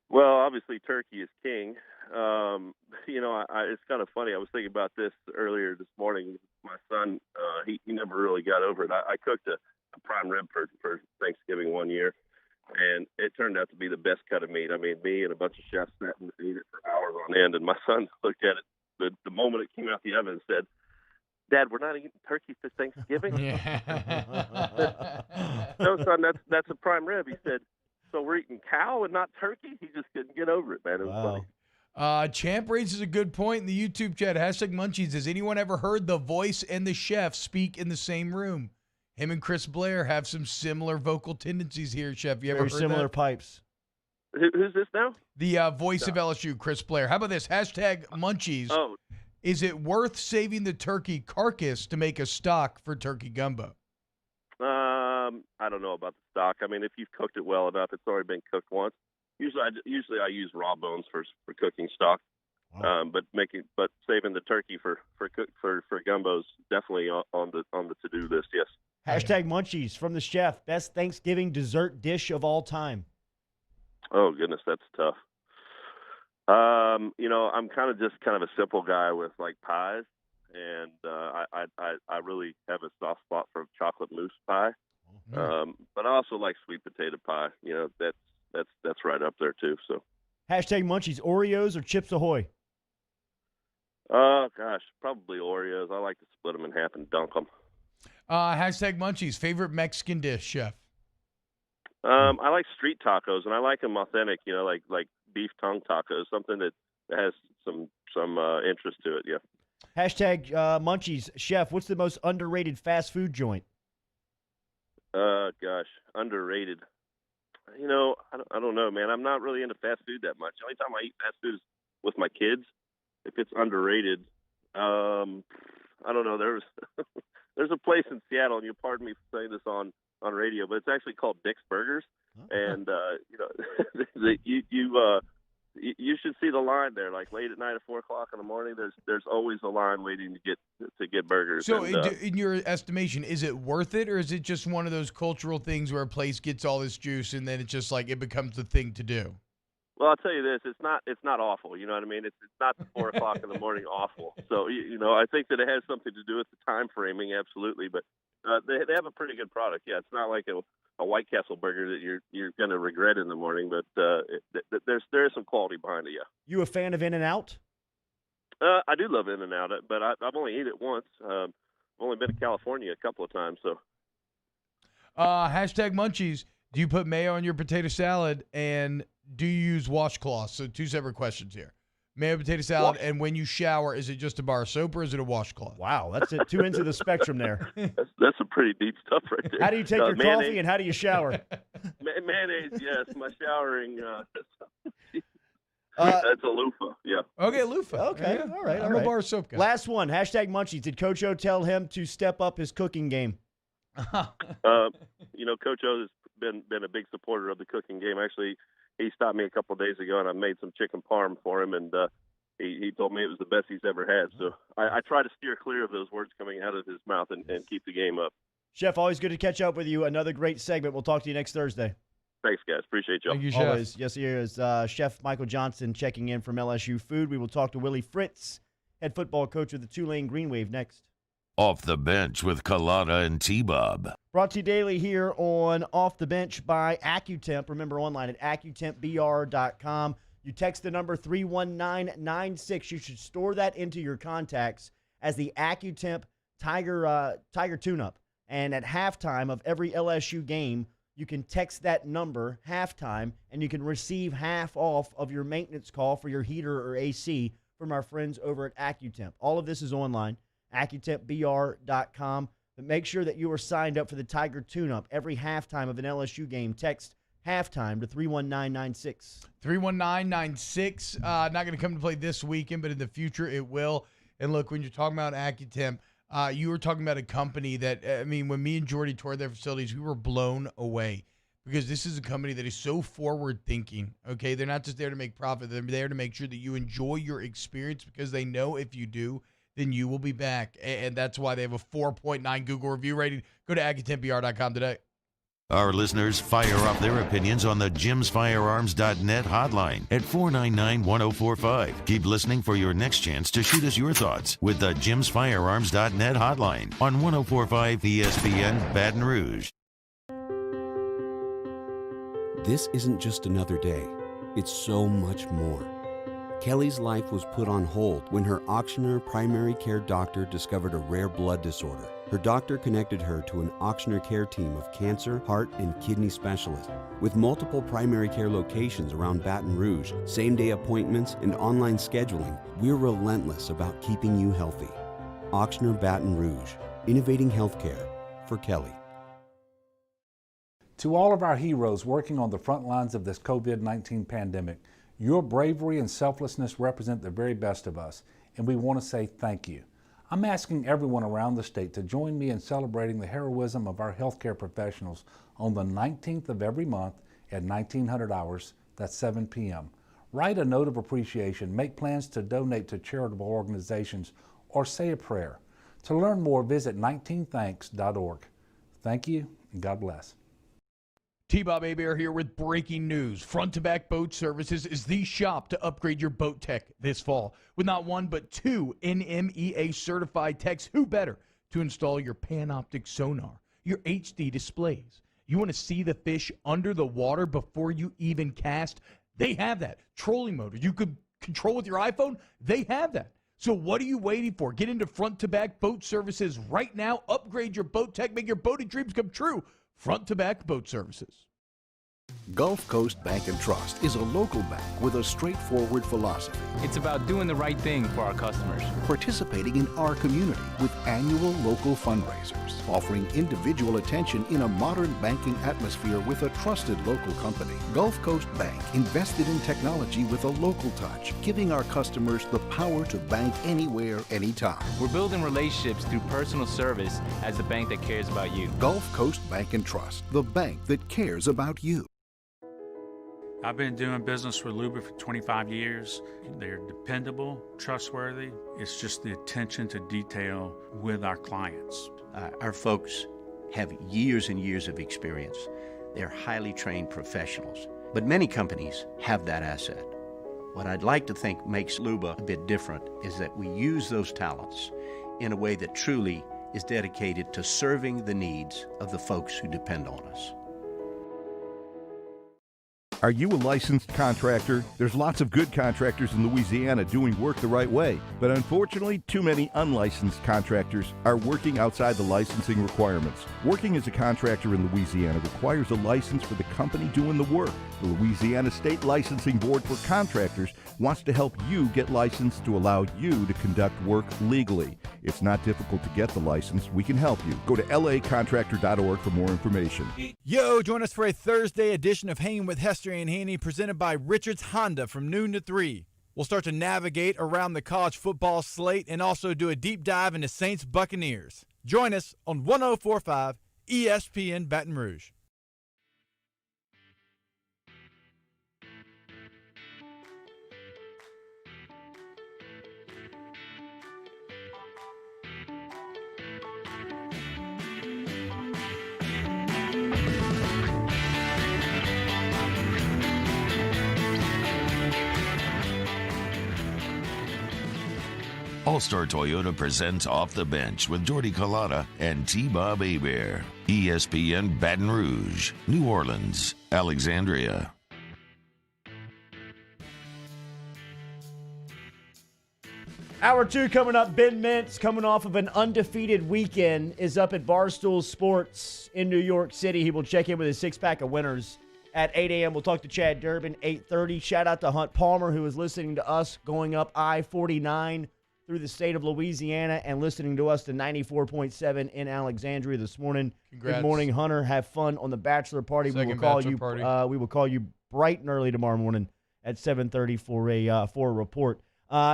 Well, obviously turkey is king. It's kind of funny. I was thinking about this earlier this morning. My son, he never really got over it. I cooked a prime rib for Thanksgiving one year, and it turned out to be the best cut of meat. I mean, me and a bunch of chefs sat and ate it for hours on end, and my son looked at it the moment it came out the oven and said, "Dad, we're not eating turkey for Thanksgiving." No, son, that's a prime rib. He said, "So we're eating cow and not turkey?" He just couldn't get over it, man. It was funny. Champ raises a good point in the YouTube chat. Hashtag Munchies. Has anyone ever heard the voice and the chef speak in the same room? Him and Chris Blair have some similar vocal tendencies here, Chef. You ever Very heard similar that? pipes. Who's this now? The voice of LSU, Chris Blair. How about this? Hashtag Munchies. Oh. Is it worth saving the turkey carcass to make a stock for turkey gumbo? I don't know about the stock. I mean, if you've cooked it well enough, it's already been cooked once. Usually I use raw bones for cooking stock. Wow. But saving the turkey for gumbo's definitely on the to-do list. Yes. Hashtag Munchies from the chef. Best Thanksgiving dessert dish of all time. Oh goodness, that's tough. I'm kind of a simple guy with like pies, and I really have a soft spot for chocolate mousse pie. But I also like sweet potato pie. That's right up there too. So. Hashtag Munchies. Oreos or Chips Ahoy? Oh gosh, probably Oreos. I like to split them in half and dunk them. Hashtag Munchies. Favorite Mexican dish, Chef? I like street tacos, and I like them authentic. Like beef tongue tacos, something that has some interest to it. Yeah. Hashtag Munchies. Chef, what's the most underrated fast food joint? Gosh, underrated. I don't know, man. I'm not really into fast food that much. The only time I eat fast food is with my kids. If it's underrated, I don't know. There's a place in Seattle, and you'll pardon me for saying this on radio, but it's actually called Dick's Burgers, and you should see the line there. Like late at night at 4:00 in the morning, there's always a line waiting to get burgers. So, in your estimation, is it worth it, or is it just one of those cultural things where a place gets all this juice and then it's just like it becomes the thing to do? Well, I'll tell you this: it's not awful. You know what I mean? It's not 4:00 in the morning awful. So I think that it has something to do with the time framing, absolutely. But they have a pretty good product. Yeah, it's not like a White Castle burger that you're going to regret in the morning, but there is some quality behind it. Yeah. You a fan of In-N-Out? I do love In-N-Out, but I've only eaten it once. I've only been to California a couple of times. So. Hashtag Munchies. Do you put mayo on your potato salad, and do you use washcloths? So two separate questions here. Mayo potato salad, and when you shower, is it just a bar of soap or is it a washcloth? Wow, that's it. Two ends of the spectrum there. That's some pretty deep stuff right there. How do you take your coffee and how do you shower? Mayonnaise, yes. My showering, that's a loofah, yeah. Okay, loofah. Okay, yeah. all right. I'm a bar of soap guy. Last one, hashtag Munchies. Did Coach O tell him to step up his cooking game? Coach O has been a big supporter of the cooking game. Actually, he stopped me a couple of days ago, and I made some chicken parm for him, and he told me it was the best he's ever had. So I try to steer clear of those words coming out of his mouth and keep the game up. Chef, always good to catch up with you. Another great segment. We'll talk to you next Thursday. Thanks, guys. Appreciate y'all. Thank you, Chef. Always. Yes, here is Chef Michael Johnson checking in from LSU Food. We will talk to Willie Fritz, head football coach of the Tulane Green Wave, next. Off the Bench with Kalata and T-Bob. Brought to you daily here on Off the Bench by AccuTemp. Remember, online at AccuTempBR.com. You text the number 31996. You should store that into your contacts as the AccuTemp Tiger Tune-Up. And at halftime of every LSU game, you can text that number, halftime, and you can receive half off of your maintenance call for your heater or AC from our friends over at AccuTemp. All of this is online. AccuTempBR.com. But make sure that you are signed up for the Tiger Tune-Up every halftime of an LSU game. Text halftime to 31996. 31996. Not going to come to play this weekend, but in the future it will. And look, when you're talking about AccuTemp, you were talking about a company that, when me and Jordy toured their facilities, we were blown away because this is a company that is so forward-thinking, okay? They're not just there to make profit. They're there to make sure that you enjoy your experience because they know if you do, then you will be back. And that's why they have a 4.9 Google review rating. Go to AccuTempBR.com today. Our listeners fire off their opinions on the JimsFirearms.net hotline at 499-1045. Keep listening for your next chance to shoot us your thoughts with the JimsFirearms.net hotline on 1045 ESPN Baton Rouge. This isn't just another day. It's so much more. Kelly's life was put on hold when her auctioneer primary care doctor discovered a rare blood disorder. Her doctor connected her to an Ochsner Care team of cancer, heart, and kidney specialists. With multiple primary care locations around Baton Rouge, same-day appointments, and online scheduling, we're relentless about keeping you healthy. Ochsner Baton Rouge, innovating healthcare for Kelly. To all of our heroes working on the front lines of this COVID-19 pandemic, your bravery and selflessness represent the very best of us, and we want to say thank you. I'm asking everyone around the state to join me in celebrating the heroism of our healthcare professionals on the 19th of every month at 1900 hours, that's 7 p.m. Write a note of appreciation, make plans to donate to charitable organizations, or say a prayer. To learn more, visit 19thanks.org. Thank you, and God bless. T-Bob Hebert here with breaking news. Front to Back Boat Services is the shop to upgrade your boat tech this fall. With not one but two NMEA certified techs, who better to install your Panoptic sonar, your HD displays. You want to see the fish under the water before you even cast? They have that. Trolling motor you could control with your iPhone? They have that. So what are you waiting for? Get into Front to Back Boat Services right now. Upgrade your boat tech. Make your boating dreams come true. Front to Back Boat Services. Gulf Coast Bank and Trust is a local bank with a straightforward philosophy. It's about doing the right thing for our customers. Participating in our community with annual local fundraisers. Offering individual attention in a modern banking atmosphere with a trusted local company. Gulf Coast Bank invested in technology with a local touch, giving our customers the power to bank anywhere, anytime. We're building relationships through personal service as the bank that cares about you. Gulf Coast Bank and Trust, the bank that cares about you. I've been doing business with Luba for 25 years. They're dependable, trustworthy. It's just the attention to detail with our clients. Our folks have years and years of experience. They're highly trained professionals. But many companies have that asset. What I'd like to think makes Luba a bit different is that we use those talents in a way that truly is dedicated to serving the needs of the folks who depend on us. Are you a licensed contractor? There's lots of good contractors in Louisiana doing work the right way, but unfortunately, too many unlicensed contractors are working outside the licensing requirements. Working as a contractor in Louisiana requires a license for the company doing the work. The Louisiana State Licensing Board for Contractors wants to help you get licensed to allow you to conduct work legally. It's not difficult to get the license. We can help you. Go to lacontractor.org for more information. Yo, join us for a Thursday edition of Hanging with Hester and Haney, presented by Richards Honda from noon to 3. We'll start to navigate around the college football slate and also do a deep dive into Saints Buccaneers. Join us on 104.5 ESPN Baton Rouge. All-Star Toyota presents Off the Bench with Jordy Collada and T-Bob Hebert. ESPN Baton Rouge, New Orleans, Alexandria. Hour 2 coming up. Ben Mintz, coming off of an undefeated weekend, is up at Barstool Sports in New York City. He will check in with his six-pack of winners at 8 a.m. We'll talk to Chad Durbin, 8:30. Shout out to Hunt Palmer, who is listening to us going up I-49 through the state of Louisiana and listening to us to 94.7 in Alexandria this morning. Congrats. Good morning, Hunter. Have fun on the bachelor party. Second we will call bachelor you. party. We will call you bright and early tomorrow morning at 7:30 for a report.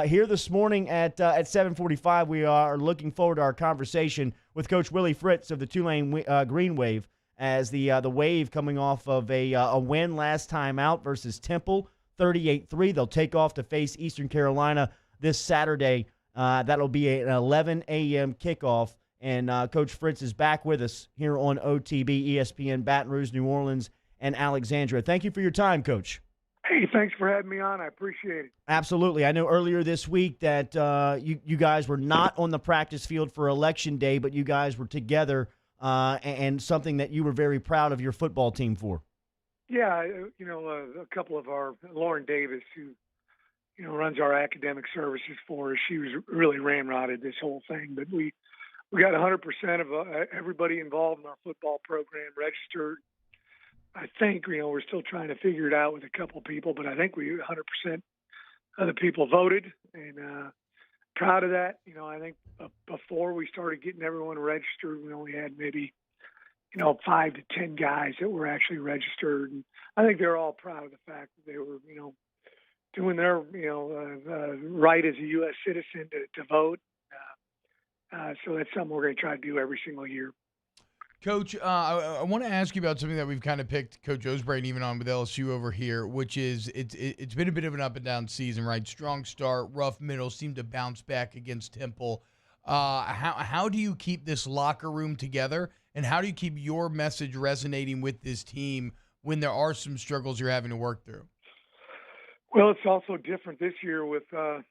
Here this morning at 7:45, we are looking forward to our conversation with Coach Willie Fritz of the Tulane Green Wave, as the Wave coming off of a win last time out versus Temple, 38-3. They'll take off to face Eastern Carolina this Saturday. That'll be an 11 a.m. kickoff, and Coach Fritz is back with us here on OTB, ESPN, Baton Rouge, New Orleans, and Alexandria. Thank you for your time, Coach. Hey, thanks for having me on. I appreciate it. Absolutely. I know earlier this week that you guys were not on the practice field for Election Day, but you guys were together, and something that you were very proud of your football team for. Yeah, a couple of our, Lauren Davis, who runs our academic services for us. She was really ramrodded this whole thing, but we we got 100% of everybody involved in our football program registered. I think, we're still trying to figure it out with a couple people, but I think 100% of the people voted, and proud of that. I think before we started getting everyone registered, we only had maybe, 5 to 10 guys that were actually registered. And I think they're all proud of the fact that they were, doing their, right as a U.S. citizen to vote. So that's something we're going to try to do every single year. Coach, I want to ask you about something that we've kind of picked Coach O's brain even on with LSU over here, which is it's been a bit of an up and down season, right? Strong start, rough middle, seemed to bounce back against Temple. How do you keep this locker room together, and how do you keep your message resonating with this team when there are some struggles you're having to work through? Well, it's also different this year with with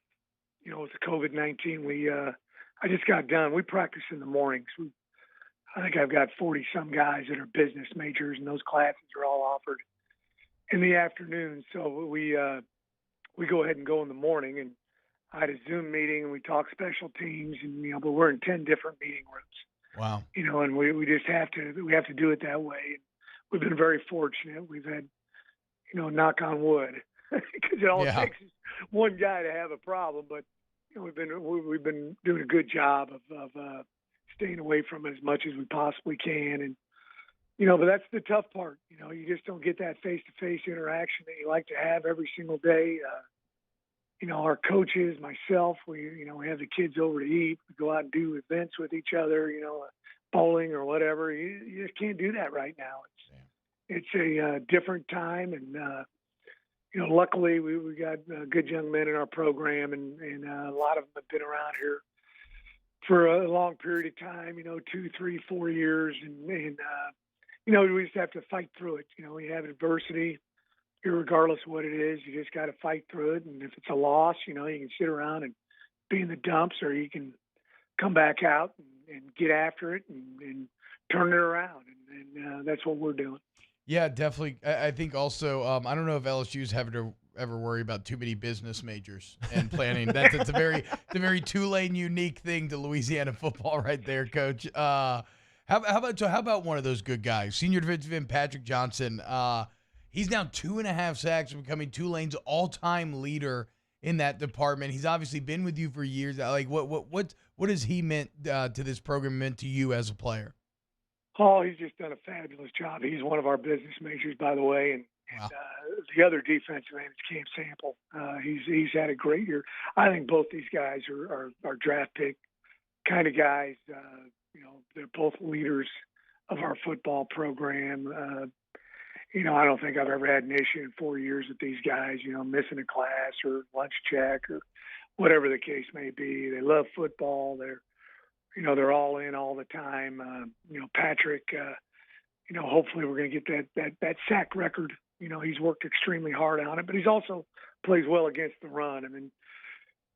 the COVID-19. I just got done. We practice in the mornings. I think I've got 40-some guys that are business majors, and those classes are all offered in the afternoon. So we go ahead and go in the morning, and I had a Zoom meeting, and we talk special teams, and but we're in 10 different meeting rooms. Wow. And we just have to do it that way. And we've been very fortunate. We've had, knock on wood, because it all takes one guy to have a problem, but we've been doing a good job of staying away from it as much as we possibly can. And, but that's the tough part. You just don't get that face-to-face interaction that you like to have every single day. Our coaches, myself, we have the kids over to eat. We go out and do events with each other, bowling or whatever. You just can't do that right now. It's a different time. And, luckily we got good young men in our program, and a lot of them have been around here for a long period of time, 2, 3, 4 years. And we just have to fight through it. We have adversity, regardless of what it is. You just got to fight through it. And if it's a loss, you can sit around and be in the dumps, or you can come back out and get after it and turn it around. And that's what we're doing. Yeah, definitely. I think also, I don't know if LSU's having to ever worry about too many business majors and planning. It's a very Tulane unique thing to Louisiana football right there, Coach. How about one of those good guys, senior defensive end Patrick Johnson? He's now 2.5 sacks, becoming Tulane's all-time leader in that department. He's obviously been with you for years. Like, what has he meant to this program, meant to you as a player? Oh, he's just done a fabulous job. He's one of our business majors, by the way, and the other defensive end is Cam Sample. He's had a great year. I think both these guys are draft pick kind of guys. They're both leaders of our football program. I don't think I've ever had an issue in 4 years with these guys, missing a class or lunch check or whatever the case may be. They love football. They're all in all the time. Patrick, hopefully we're going to get that sack record. He's worked extremely hard on it, but he's also plays well against the run. I mean,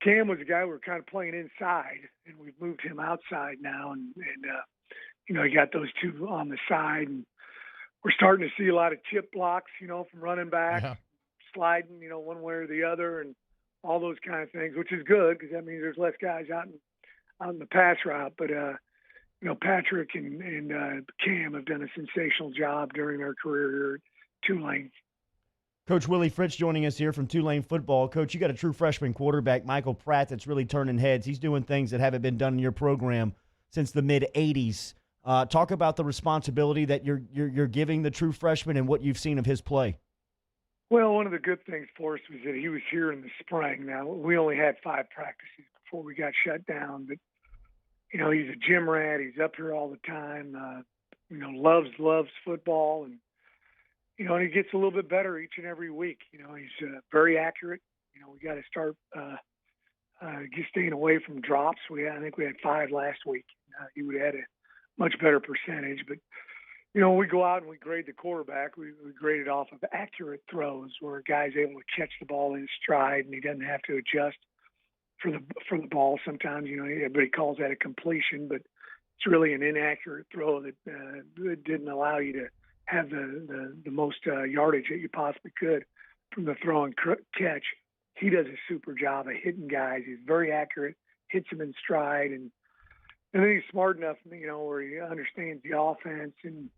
Cam was a guy we were kind of playing inside, and we've moved him outside now. And he got those two on the side, and we're starting to see a lot of chip blocks, from running back, sliding, one way or the other, and all those kind of things, which is good because that means there's less guys out on the pass route. But, Patrick and Cam have done a sensational job during their career here at Tulane. Coach Willie Fritz joining us here from Tulane football. Coach, you got a true freshman quarterback, Michael Pratt, that's really turning heads. He's doing things that haven't been done in your program since the mid-'80s. Talk about the responsibility that you're giving the true freshman and what you've seen of his play. Well, one of the good things for us was that he was here in the spring. Now, we only had 5 practices before we got shut down, but, he's a gym rat. He's up here all the time, loves football, and and he gets a little bit better each and every week. He's very accurate. We got to start staying away from drops. I think we had 5 last week. He would have had a much better percentage. But, we go out and we grade the quarterback. We grade it off of accurate throws where a guy's able to catch the ball in stride and he doesn't have to adjust for the ball. Sometimes, everybody calls that a completion, but it's really an inaccurate throw that didn't allow you to have the most yardage that you possibly could from the throw and catch. He does a super job of hitting guys. He's very accurate, hits them in stride, and And then he's smart enough, where he understands the offense and,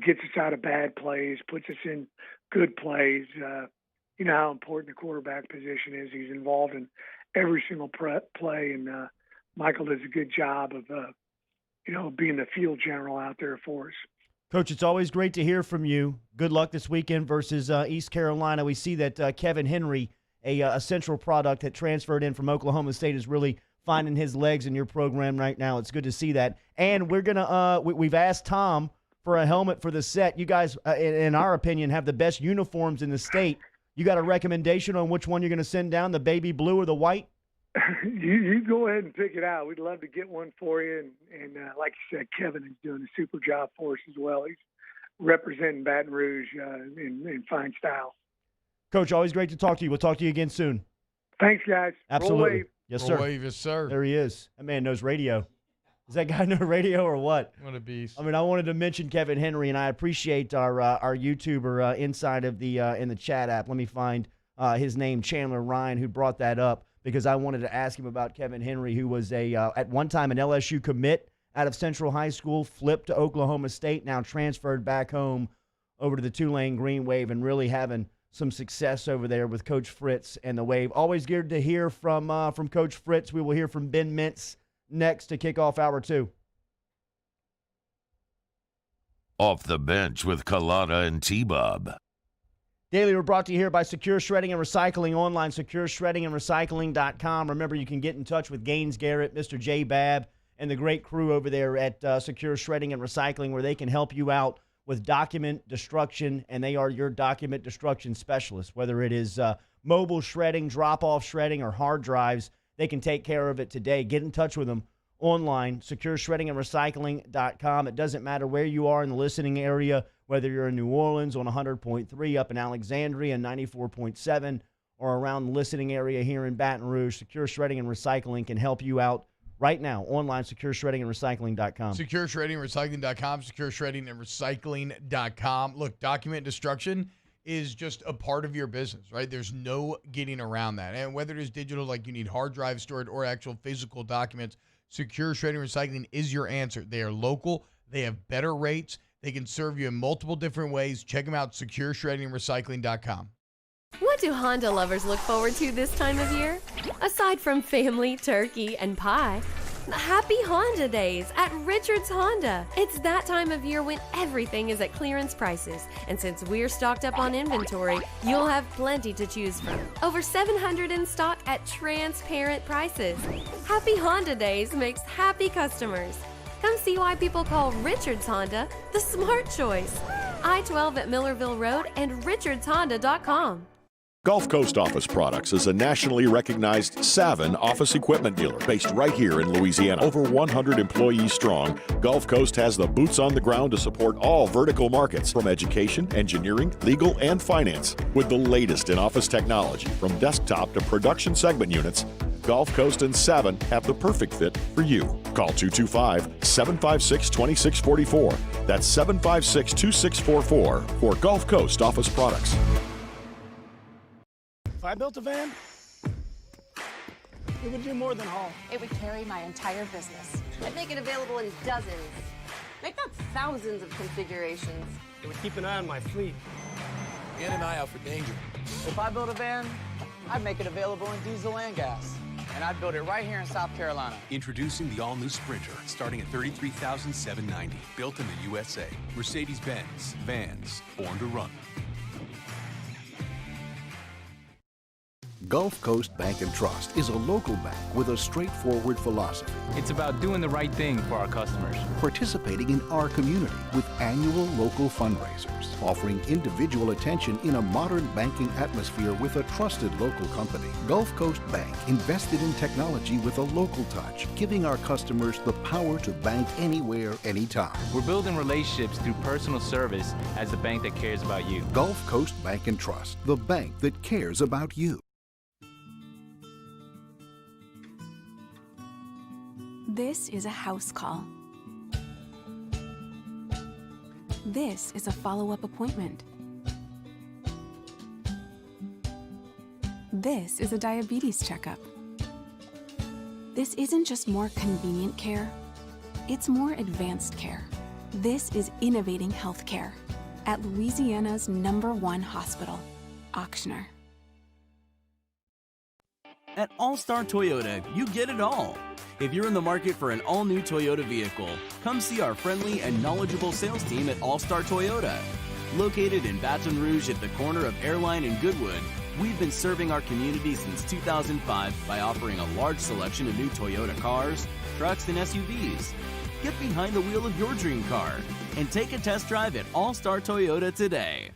gets us out of bad plays, puts us in good plays. You know how important the quarterback position is. He's involved in every single play, and Michael does a good job of, being the field general out there for us. Coach, it's always great to hear from you. Good luck this weekend versus East Carolina. We see that Kevin Henry, a Central product that transferred in from Oklahoma State, is really finding his legs in your program right now. It's good to see that. And we're going to we've asked Tom for a helmet for the set. You guys, in our opinion, have the best uniforms in the state. You got a recommendation on which one you're going to send down, the baby blue or the white? You go ahead and pick it out. We'd love to get one for you. And like you said, Kevin is doing a super job for us as well. He's representing Baton Rouge in fine style. Coach, always great to talk to you. We'll talk to you again soon. Thanks, guys. Absolutely. Roll wave. Yes, Roll sir. wave, yes, sir. There he is. That man knows radio. Does that guy know radio or what? What a beast. I mean, I wanted to mention Kevin Henry, and I appreciate our YouTuber inside of the in the chat app. Let me find his name, Chandler Ryan, who brought that up, because I wanted to ask him about Kevin Henry, who was at one time an LSU commit out of Central High School, flipped to Oklahoma State, now transferred back home over to the Tulane Green Wave, and really having some success over there with Coach Fritz and the Wave. Always good to hear from Coach Fritz. We will hear from Ben Mintz next to kick off hour 2. Off the bench with Collada and T-Bob. Daily, we're brought to you here by Secure Shredding and Recycling online, secureshreddingandrecycling.com. Remember, you can get in touch with Gaines Garrett, Mr. J. Babb, and the great crew over there at Secure Shredding and Recycling, where they can help you out with document destruction, and they are your document destruction specialists. Whether it is mobile shredding, drop-off shredding, or hard drives, they can take care of it today. Get in touch with them online, secureshreddingandrecycling.com. It doesn't matter where you are in the listening area, whether you're in New Orleans on 100.3, up in Alexandria 94.7, or around the listening area here in Baton Rouge. Secure Shredding and Recycling can help you out right now. Online, secureshreddingandrecycling.com. Secureshreddingandrecycling.com, secureshreddingandrecycling.com. Look, document destruction is just a part of your business, right? There's no getting around that. And whether it is digital, like you need hard drives stored, or actual physical documents, Secure Shredding and Recycling is your answer. They are local. They have better rates. They can serve you in multiple different ways. Check them out, secureshreddingandrecycling.com. What do Honda lovers look forward to this time of year? Aside from family, turkey, and pie, happy Honda Days at Richard's Honda. It's that time of year when everything is at clearance prices. And since we're stocked up on inventory, you'll have plenty to choose from. Over 700 in stock at transparent prices. Happy Honda Days makes happy customers. Come see why people call Richard's Honda the smart choice. I-12 at Millerville Road and richardshonda.com. Gulf Coast Office Products is a nationally recognized Savin office equipment dealer based right here in Louisiana. Over 100 employees strong, Gulf Coast has the boots on the ground to support all vertical markets, from education, engineering, legal, and finance. With the latest in office technology, from desktop to production segment units, Gulf Coast and Savin have the perfect fit for you. Call 225-756-2644. That's 756-2644 for Gulf Coast Office Products. If I built a van, it would do more than haul. It would carry my entire business. I'd make it available in dozens, if not thousands of configurations. It would keep an eye on my fleet. And an eye out for danger. If I built a van, I'd make it available in diesel and gas. And I'd build it right here in South Carolina. Introducing the all-new Sprinter, starting at $33,790. Built in the USA. Mercedes-Benz. Vans. Born to run. Gulf Coast Bank and Trust is a local bank with a straightforward philosophy. It's about doing the right thing for our customers. Participating in our community with annual local fundraisers. Offering individual attention in a modern banking atmosphere with a trusted local company. Gulf Coast Bank invested in technology with a local touch, giving our customers the power to bank anywhere, anytime. We're building relationships through personal service as the bank that cares about you. Gulf Coast Bank and Trust, the bank that cares about you. This is a house call. This is a follow-up appointment. This is a diabetes checkup. This isn't just more convenient care. It's more advanced care. This is innovating healthcare at Louisiana's #1 hospital, Ochsner. At All-Star Toyota, you get it all. If you're in the market for an all-new Toyota vehicle, come see our friendly and knowledgeable sales team at All-Star Toyota. Located in Baton Rouge at the corner of Airline and Goodwood, we've been serving our community since 2005 by offering a large selection of new Toyota cars, trucks, and SUVs. Get behind the wheel of your dream car and take a test drive at All-Star Toyota today.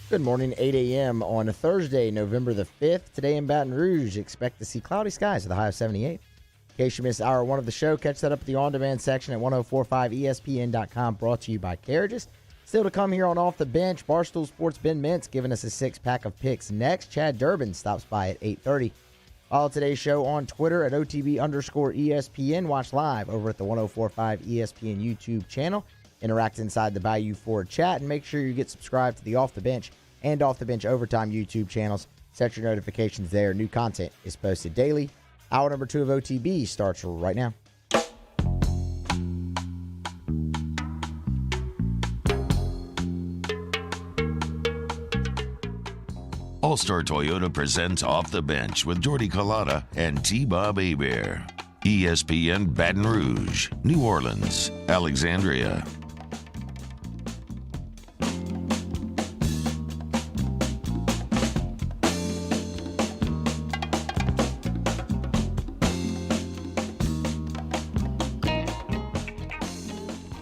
Good morning, 8 a.m. on a Thursday, November the 5th. Today in Baton Rouge, expect to see cloudy skies with a high of 78. In case you missed hour one of the show, catch that up at the on-demand section at 1045ESPN.com, brought to you by Carriages. Still to come here on Off the Bench, Barstool Sports' Ben Mintz giving us a six-pack of picks. Next, Chad Durbin stops by at 8:30. Follow today's show on Twitter at OTB_ESPN. Watch live over at the 1045 ESPN YouTube channel. Interact inside the Bayou Ford chat, and make sure you get subscribed to the Off the Bench and Off the Bench Overtime YouTube channels. Set your notifications there. New content is posted daily. Hour number 2 of OTB starts right now. All-Star Toyota presents Off the Bench with Jordy Collada and T-Bob Hebert. ESPN Baton Rouge, New Orleans, Alexandria.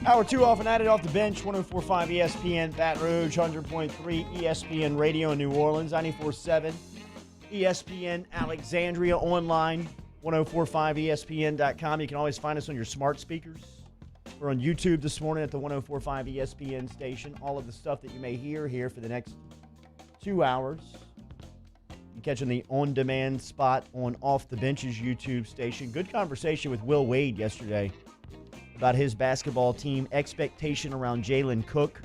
Hour 2 off and at it off the bench, 104.5 ESPN Baton Rouge, 100.3 ESPN Radio in New Orleans, 94.7 ESPN Alexandria, online, 1045ESPN.com. You can always find us on your smart speakers. We're on YouTube this morning at the 1045 ESPN station. All of the stuff that you may hear here for the next 2 hours. You catching the on-demand spot on Off the Bench's YouTube station. Good conversation with Will Wade yesterday about his basketball team, expectation around Jalen Cook,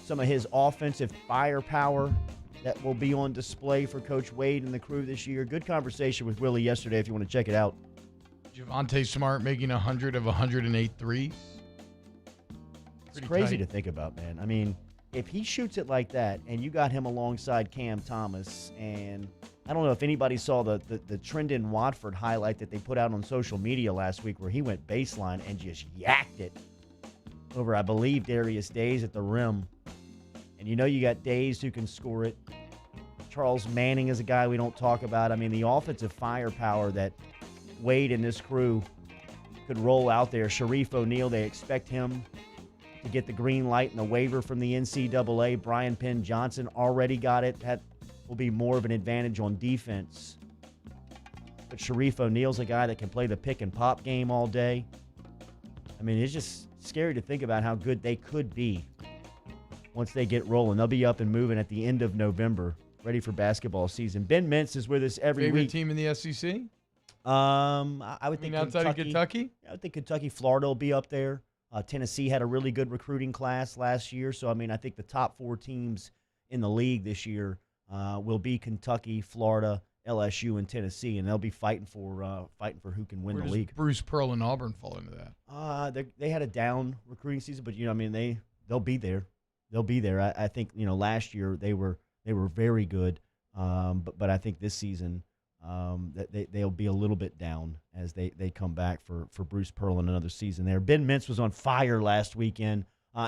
some of his offensive firepower that will be on display for Coach Wade and the crew this year. Good conversation with Willie yesterday if you want to check it out. Javonte Smart making 100 of 108 threes. It's crazy to think about, man. I mean, if he shoots it like that and you got him alongside Cam Thomas, and I don't know if anybody saw the Trendon Watford highlight that they put out on social media last week where he went baseline and just yacked it over, I believe, Darius Days at the rim. And you know you got Days who can score it. Charles Manning is a guy we don't talk about. I mean, the offensive firepower that Wade and this crew could roll out there. Sharif O'Neal, they expect him to get the green light and the waiver from the NCAA. Brian Penn Johnson already got it. That will be more of an advantage on defense. But Sharif O'Neal's a guy that can play the pick and pop game all day. I mean, it's just scary to think about how good they could be once they get rolling. They'll be up and moving at the end of November, ready for basketball season. Ben Mintz is with us every Favorite week. team in the SEC? I would think outside of Kentucky? I would think Kentucky, Florida will be up there. Tennessee had a really good recruiting class last year. So, I mean, I think the top 4 teams in the league this year will be Kentucky, Florida, LSU, and Tennessee, and they'll be fighting for who can win Where the does league. Bruce Pearl and Auburn fall into that? They had a down recruiting season, but I mean they'll be there. They'll be there. I think last year they were very good, but I think this season that they'll be a little bit down as they come back for Bruce Pearl in another season there. Ben Mintz was on fire last weekend.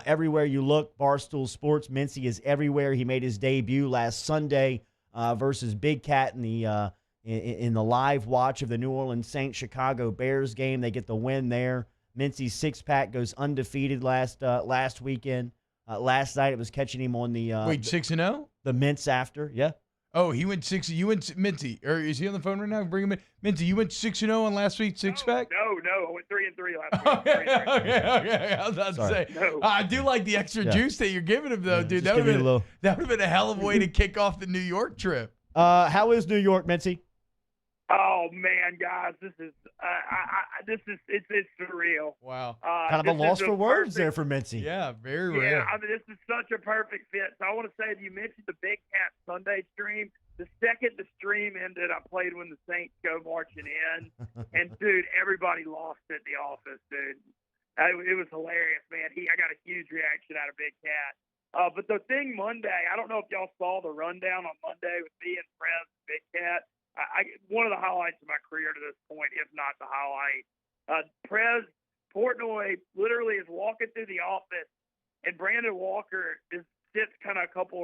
Everywhere you look, Barstool Sports, Mincy is everywhere. He made his debut last Sunday versus Big Cat in the live watch of the New Orleans Saints Chicago Bears game. They get the win there. Mincy's six-pack goes undefeated last weekend. Last night it was catching him on the Wait, 6-0? The Mintz after, yeah. Oh, he went 6. You went Minty, or is he on the phone right now? Bring him in. Minty, you went 6-0 on last week's six-pack? No, I went 3-3 last week. Okay. I was about to say. No. I do like the extra juice that you're giving him, though, dude. That would have been a hell of a way to kick off the New York trip. How is New York, Minty? Oh man, guys, this is it's surreal. Wow. Kind of a loss for words there for Mincy. Yeah, very rare. Yeah, I mean, this is such a perfect fit. So I want to say, you mentioned the Big Cat Sunday stream. The second the stream ended, I played When the Saints Go Marching In, and dude, everybody lost at the office, dude. It was hilarious, man. I got a huge reaction out of Big Cat. But the thing Monday, I don't know if y'all saw the rundown on Monday with me and Prez, Big Cat. One of the highlights of my career to this point, if not the highlight. Prez Portnoy literally is walking through the office, and Brandon Walker sits kind of a couple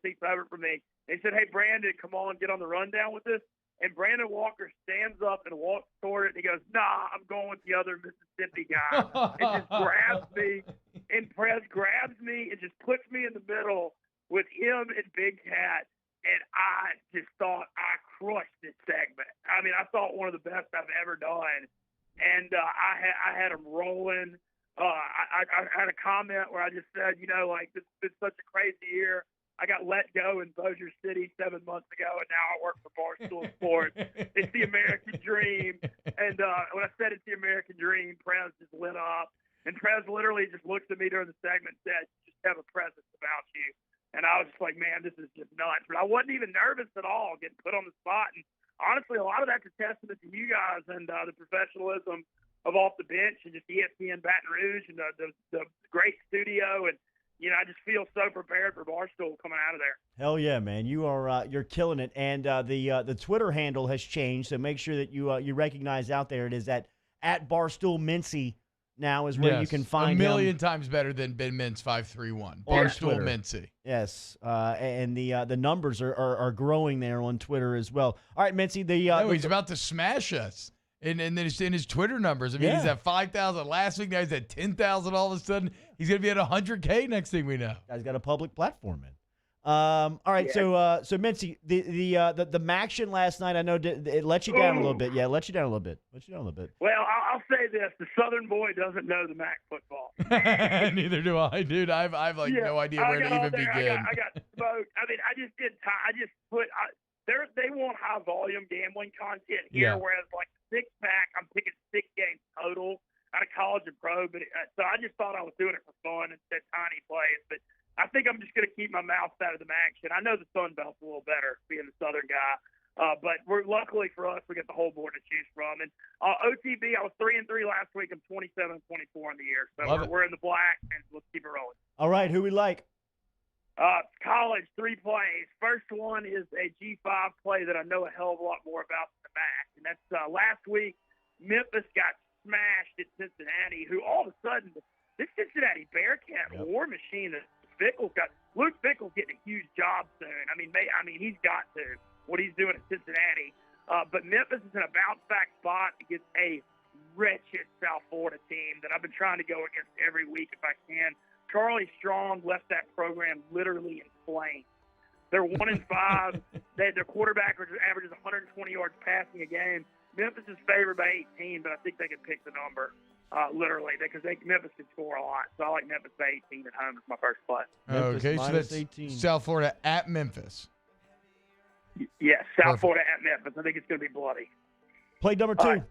seats over from me. They said, "Hey, Brandon, come on, get on the rundown with us." And Brandon Walker stands up and walks toward it, and he goes, "Nah, I'm going with the other Mississippi guy." And just grabs me, and Prez grabs me and just puts me in the middle with him and Big Cat. And I just thought I crushed this segment. I mean, I thought one of the best I've ever done. And I had him rolling. I had a comment where I just said, this has been such a crazy year. I got let go in Bossier City 7 months ago, and now I work for Barstool Sports. It's the American dream. And when I said it's the American dream, Prez just lit up. And Prez literally just looked at me during the segment and said, "You just have a presence about you." And I was just like, man, this is just nuts. But I wasn't even nervous at all getting put on the spot. And honestly, a lot of that's a testament to you guys and the professionalism of Off the Bench and just ESPN Baton Rouge and the great studio. And, I just feel so prepared for Barstool coming out of there. Hell yeah, man. You are you're killing it. And the Twitter handle has changed, so make sure that you recognize out there it is at Barstool Mincy. Now is where you can find a million times better than Ben Mintz 531. Barstool Mincy. Yes, and the numbers are growing there on Twitter as well. All right, Mincy. He's about to smash us in his Twitter numbers. I mean, he's at 5,000 last week. Now he's at 10,000 all of a sudden. He's going to be at 100K next thing we know. Guy's got a public platform, man. All right, so Mincy, the Maction last night, I know it let you down a little bit. Yeah, it let you down a little bit. Well, I'll say this: the Southern boy doesn't know the MAC football. Neither do I, dude. I've no idea where to even begin. I got smoked. I mean, I just did. They want high volume gambling content here, whereas like 6-pack, I'm picking 6 games total out of college and pro. But so I just thought I was doing it for fun and said tiny plays, but. I think I'm just going to keep my mouth out of the action. I know the Sun Belt's a little better, being the Southern guy. But luckily for us, we got the whole board to choose from. And OTB, I was 3-3 last week. I'm 27-24 in the year. So we're in the black, and let's keep it rolling. All right, who we like? College, 3 plays. First one is a G5 play that I know a hell of a lot more about than the MAC. And that's last week, Memphis got smashed at Cincinnati, who all of a sudden, this Cincinnati Bearcat war machine that Luke Fickell's getting a huge job soon. I mean, he's got to what he's doing at Cincinnati. But Memphis is in a bounce back spot against a wretched South Florida team that I've been trying to go against every week if I can. Charlie Strong left that program literally in flames. They're 1-5. Their quarterback averages 120 yards passing a game. Memphis is favored by 18, but I think they can pick the number. Literally, because Memphis can score a lot. So I like Memphis by 18 at home as my first play. Okay, so that's 18. South Florida at Memphis. Yes, South Florida at Memphis. I think it's going to be bloody. Play number 2.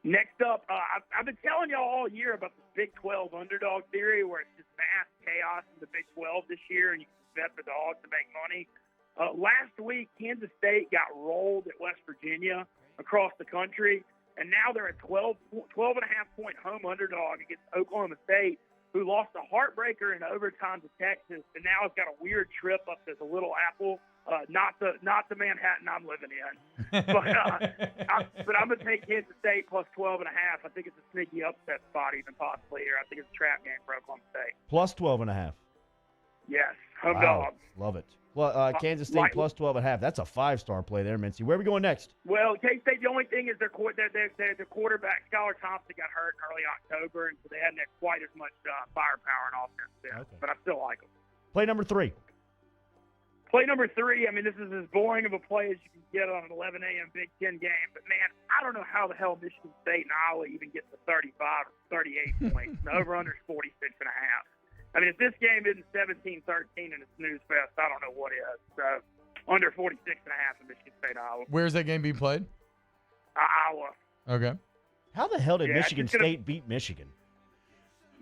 Next up, I've been telling y'all all year about the Big 12 underdog theory where it's just mass chaos in the Big 12 this year, and you can bet the dogs to make money. Last week, Kansas State got rolled at West Virginia across the country. And now they're a 12.5-point home underdog against Oklahoma State, who lost a heartbreaker in overtime to Texas, and now has got a weird trip up to the Little Apple, not the Manhattan I'm living in. But I'm going to take Kansas State plus 12.5. I think it's a sneaky upset spot even possibly here. I think it's a trap game for Oklahoma State. Plus 12.5. Yes, home dogs. Love it. Well, Kansas State plus 12.5. That's a 5-star play there, Mincy. Where are we going next? Well, K-State, the only thing is their quarterback, Skylar Thompson, got hurt in early October, and so they hadn't had quite as much firepower and offense there. Okay. But I still like them. Play number 3. Play number 3, I mean, this is as boring of a play as you can get on an 11 a.m. Big Ten game. But, man, I don't know how the hell Michigan State and Iowa even get to 35 or 38 points. The over-under is 46.5. I mean, if this game isn't 17-13 and a snooze fest, I don't know what is. So, under 46.5 in Michigan State, Iowa. Where's that game being played? Iowa. Okay. How the hell did Yeah, Michigan it's gonna- State beat Michigan?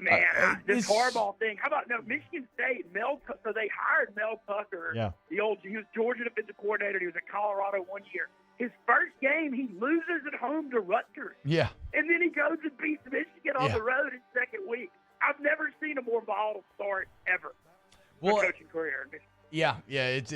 Man, this Harbaugh thing. How about Michigan State? So they hired Mel Tucker. Yeah. He was Georgia defensive coordinator. He was at Colorado 1 year. His first game, he loses at home to Rutgers. Yeah. And then he goes and beats Michigan on the road in second week. I've never seen a more volatile start ever. Well, in my coaching career in Michigan. Yeah. It's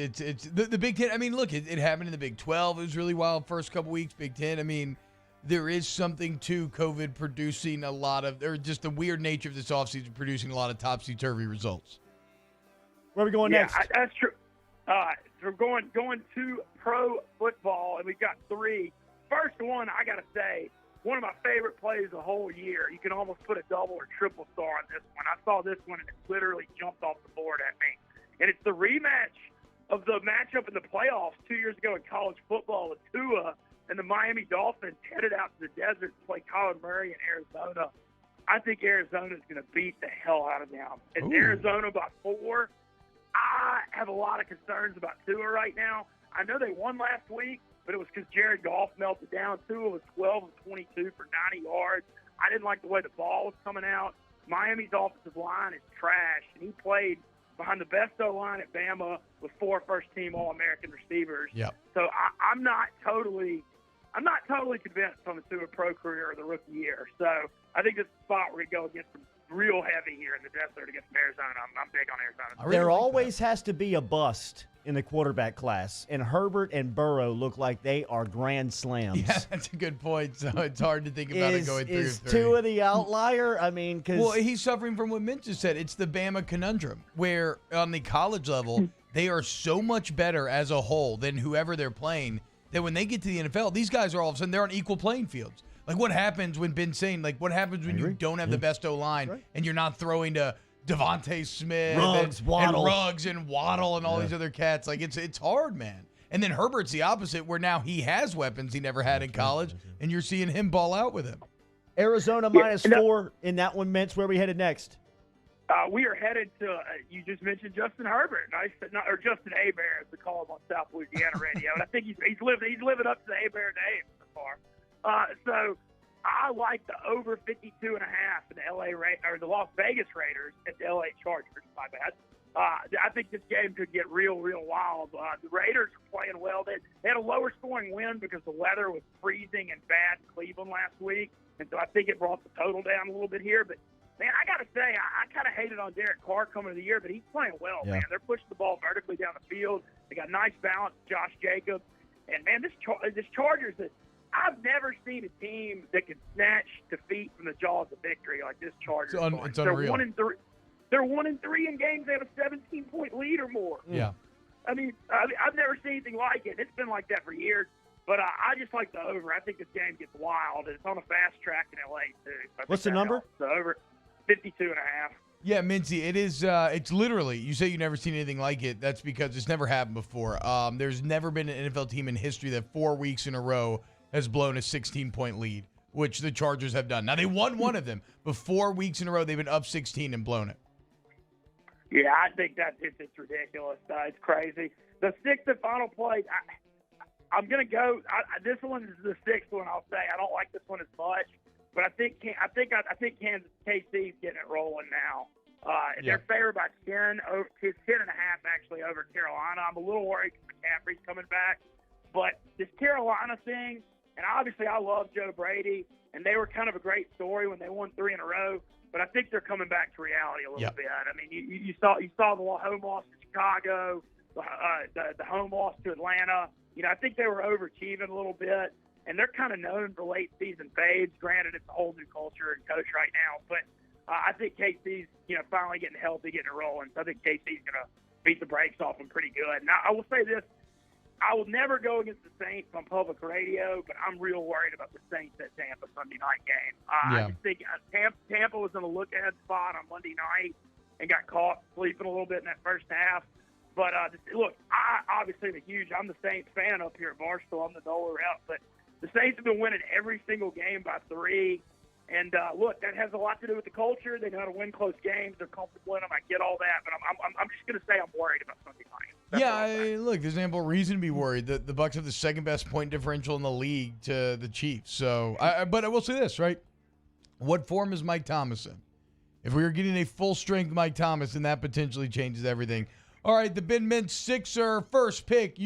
the Big Ten. I mean, look, it happened in the Big 12. It was really wild first couple weeks. Big Ten. I mean, there is something to COVID producing a lot of, or just the weird nature of this offseason producing a lot of topsy-turvy results. Where are we going next? Yeah, that's true. We're going to pro football, and we've got 3. First one, I got to say, one of my favorite plays the whole year. You can almost put a double or triple star on this one. I saw this one, and it literally jumped off the board at me. And it's the rematch of the matchup in the playoffs 2 years ago in college football with Tua and the Miami Dolphins headed out to the desert to play Kyler Murray in Arizona. I think Arizona's going to beat the hell out of them. It's Arizona by 4. I have a lot of concerns about Tua right now. I know they won last week, but it was because Jared Goff melted down. Tua was 12 of 22 for 90 yards. I didn't like the way the ball was coming out. Miami's offensive line is trash, and he played behind the best O-line at Bama with 4 first-team All-American receivers. Yep. So I'm not totally convinced on the Tua pro career or the rookie year. So I think this is the spot where we go against them real heavy here in the desert against Arizona. I'm big on Arizona. There always has to be a bust in the quarterback class, and Herbert and Burrow look like they are grand slams. Yeah, that's a good point. So it's hard to think about it going 3 Is of 3. Tua the outlier? I mean, because Well, he's suffering from what Mintz just said. It's the Bama conundrum, where on the college level, they are so much better as a whole than whoever they're playing that when they get to the NFL, these guys are all of a sudden, they're on equal playing fields. Like what happens when Ben's saying, like what happens when you don't have the best O-line and you're not throwing to Devontae Smith and Ruggs and Waddle and all these other cats. Like it's hard, man. And then Herbert's the opposite, where now he has weapons he never had in college, and you're seeing him ball out with him. Arizona minus 4 in that one. Mintz, where are we headed next? We are headed to, you just mentioned Justin Herbert, or Justin Hebert, as we call him on South Louisiana radio. And I think he's living up to the Hebert name so far. So I like the over 52.5 in the Las Vegas Raiders at the LA Chargers. My bad. I think this game could get real wild. The Raiders are playing well. They had a lower scoring win because the weather was freezing and bad in Cleveland last week, and so I think it brought the total down a little bit here. But man, I got to say, I kind of hated on Derek Carr coming to the year, but he's playing well, man. They're pushing the ball vertically down the field. They got nice balance, Josh Jacobs. And, man, this Chargers, I've never seen a team that can snatch defeat from the jaws of victory like this Chargers. It's unreal. They're 1-3 in games they have a 17-point lead or more. Yeah. I mean, I've never seen anything like it. It's been like that for years. But I just like the over. I think this game gets wild. And it's on a fast track in L.A., too. So What's the number? The over 52.5. Yeah, Mincy, it is. It's literally, you say you've never seen anything like it. That's because it's never happened before. There's never been an NFL team in history that 4 weeks in a row has blown a 16-point lead, which the Chargers have done. Now, they won one of them, but 4 weeks in a row, they've been up 16 and blown it. Yeah, I think it's ridiculous. It's crazy. The 6th and final play, I'm going to go. This one is the 6th one, I'll say. I don't like this one as much. But I think Kansas KC's getting it rolling now. They're favored by 10.5 actually over Carolina. I'm a little worried because McCaffrey's coming back. But this Carolina thing, and obviously I love Joe Brady, and they were kind of a great story when they won 3 in a row. But I think they're coming back to reality a little bit. I mean, you saw the home loss to Chicago, the home loss to Atlanta. I think they were overachieving a little bit. And they're kind of known for late season fades. Granted, it's a whole new culture and coach right now. But I think KC's, finally getting healthy, getting it rolling. So I think KC's going to beat the brakes off them pretty good. Now, I will say this. I will never go against the Saints on public radio, but I'm real worried about the Saints at Tampa Sunday night game. I just think Tampa was in a look-ahead spot on Monday night and got caught sleeping a little bit in that first half. But look, I'm the Saints fan up here at Barstool. I'm the Dollar route, but the Saints have been winning every single game by 3. And look, that has a lot to do with the culture. They know how to win close games. They're comfortable in them. I get all that, but I'm just going to say I'm worried about Sunday night. Look, there's ample reason to be worried. The Bucs have the second best point differential in the league to the Chiefs. So, but I will say this, right? What form is Mike Thomas in? If we were getting a full-strength Mike Thomas, then that potentially changes everything. All right, the Ben Mintz Sixer first pick.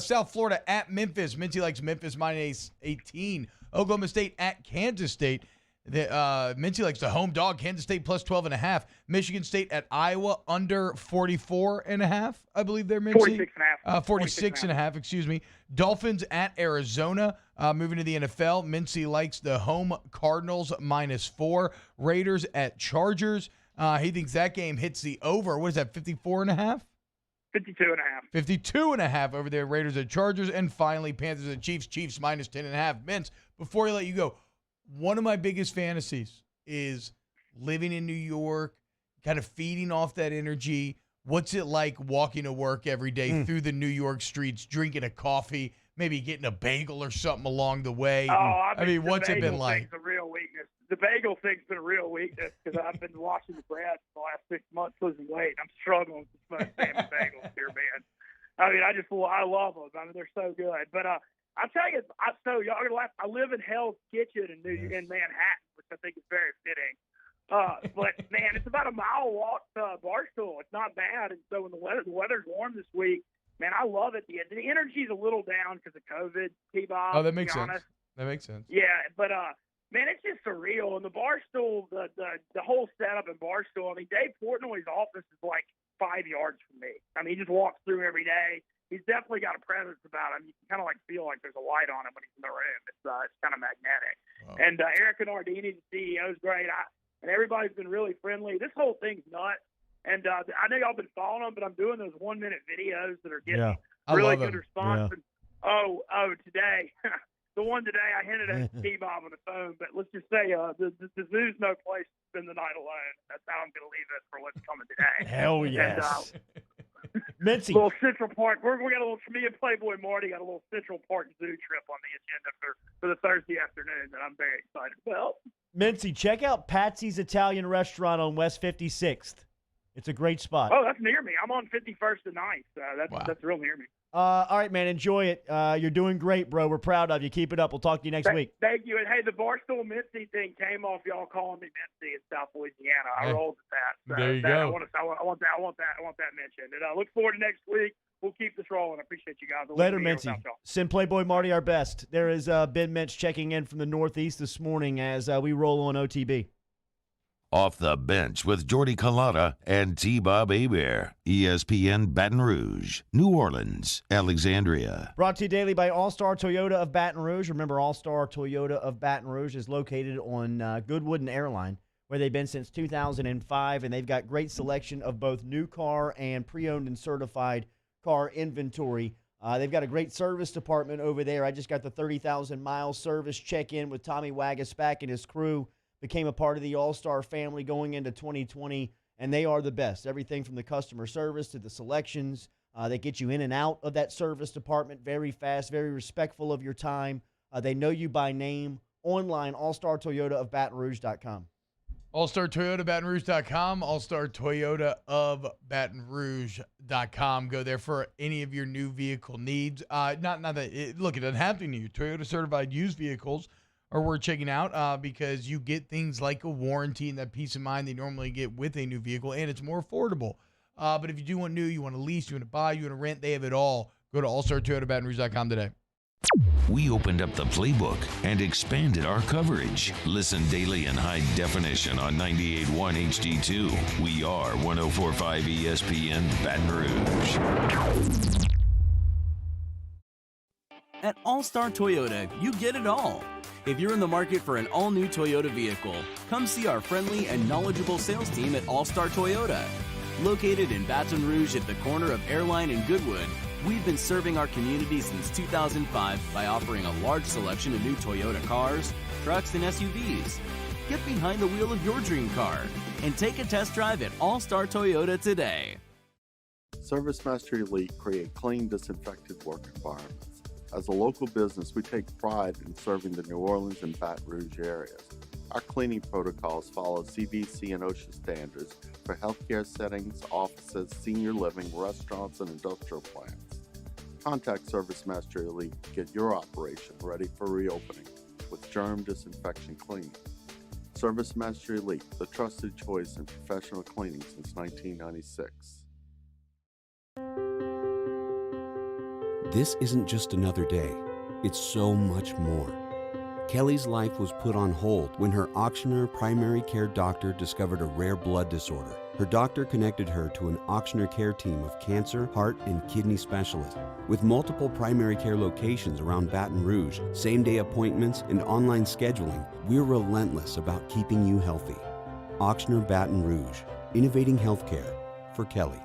South Florida at Memphis. Mincy likes Memphis minus 18. Oklahoma State at Kansas State. Mincy likes the home dog. Kansas State plus 12.5. Michigan State at Iowa under 44.5. I believe they're Mincy. 46.5. 46.5. Excuse me. Dolphins at Arizona. Moving to the NFL. Mincy likes the home Cardinals minus 4. Raiders at Chargers. He thinks that game hits the over. What is that? 54.5. 52.5 over there. Raiders at Chargers. And finally, Panthers at Chiefs. Chiefs minus 10.5. Mintz, before I let you go, one of my biggest fantasies is living in New York, kind of feeding off that energy. What's it like walking to work every day through the New York streets, drinking a coffee, maybe getting a bagel or something along the way? I mean what's it been like? The real weakness. The bagel thing's been a real weakness because I've been watching the Brad for the last 6 months losing weight. I'm struggling with the famous bagels here, man. I mean, I love them. I mean, they're so good. But I'll tell you, y'all are gonna laugh. I live in Hell's Kitchen in Manhattan, which I think is very fitting. But man, it's about a mile walk to Barstool. It's not bad. And so when the weather's warm this week, man, I love it. The energy's a little down because of COVID. T-Bob. Oh, that makes sense. That makes sense. Yeah, but man, it's just surreal. And the Barstool, the whole setup in Barstool. I mean, Dave Portnoy's office is like 5 yards from me. I mean, he just walks through every day. He's definitely got a presence about him. You can kind of like feel like there's a light on him when he's in the room. It's kind of magnetic. Wow. And Eric Nardini, the CEO, is great. And everybody's been really friendly. This whole thing's nuts. And I know y'all been following them, but I'm doing those 1-minute videos that are getting really good response. Yeah. And, today, the one today I hinted at T-Bob on the phone, but let's just say the zoo's no place to spend the night alone. That's how I'm going to leave it for what's coming today. Hell yes. Mincy. Little Central Park. We got a little, me and Playboy Marty got a little Central Park zoo trip on the agenda for the Thursday afternoon that I'm very excited about. Mincy, check out Patsy's Italian Restaurant on West 56th. It's a great spot. Oh, that's near me. I'm on 51st and 9th. That's real near me. All right, man. Enjoy it. You're doing great, bro. We're proud of you. Keep it up. We'll talk to you next week. Thank you. And, hey, the Barstool Mincy thing came off y'all calling me Mincy in South Louisiana. I rolled with that. There you go. I want that mentioned. And I look forward to next week. We'll keep this rolling. I appreciate you guys. Later, Mincy. Send Playboy Marty our best. There is Ben Mintz checking in from the Northeast this morning as we roll on OTB. Off the Bench with Jordy Culotta and T-Bob Hebert. ESPN Baton Rouge, New Orleans, Alexandria. Brought to you daily by All-Star Toyota of Baton Rouge. Remember, All-Star Toyota of Baton Rouge is located on Goodwood and Airline, where they've been since 2005, and they've got great selection of both new car and pre-owned and certified car inventory. They've got a great service department over there. I just got the 30,000-mile service check-in with Tommy Wagaspack and his crew. Became a part of the All-Star family going into 2020, and they are the best. Everything from the customer service to the selections. They get you in and out of that service department very fast, very respectful of your time. They know you by name. Online, allstartoyotaofbatonrouge.com. allstartoyotaofbatonrouge.com, allstartoyotaofbatonrouge.com. Go there for any of your new vehicle needs. Look, it doesn't have to be new. Toyota certified used vehicles are worth checking out because you get things like a warranty and that peace of mind they normally get with a new vehicle, and it's more affordable. But if you do want new, you want to lease, you want to buy, you want to rent, they have it all. Go to allstartoyotaofbatonrouge.com today. We opened up the playbook and expanded our coverage. Listen daily in high definition on 98.1 HD2. We are 104.5 ESPN Baton Rouge. At All-Star Toyota, you get it all. If you're in the market for an all-new Toyota vehicle, come see our friendly and knowledgeable sales team at All-Star Toyota. Located in Baton Rouge at the corner of Airline and Goodwood, we've been serving our community since 2005 by offering a large selection of new Toyota cars, trucks, and SUVs. Get behind the wheel of your dream car and take a test drive at All-Star Toyota today. ServiceMaster Elite create clean, disinfected work environments. As a local business, we take pride in serving the New Orleans and Baton Rouge areas. Our cleaning protocols follow CDC and OSHA standards for healthcare settings, offices, senior living, restaurants, and industrial plants. Contact ServiceMaster Elite to get your operation ready for reopening with germ disinfection cleaning. ServiceMaster Elite, the trusted choice in professional cleaning since 1996. This isn't just another day. It's so much more. Kelly's life was put on hold when her auctioneer primary care doctor discovered a rare blood disorder. Her doctor connected her to an auctioneer care team of cancer, heart, and kidney specialists. With multiple primary care locations around Baton Rouge, same-day appointments, and online scheduling, we're relentless about keeping you healthy. Auctioneer Baton Rouge, innovating healthcare for Kelly.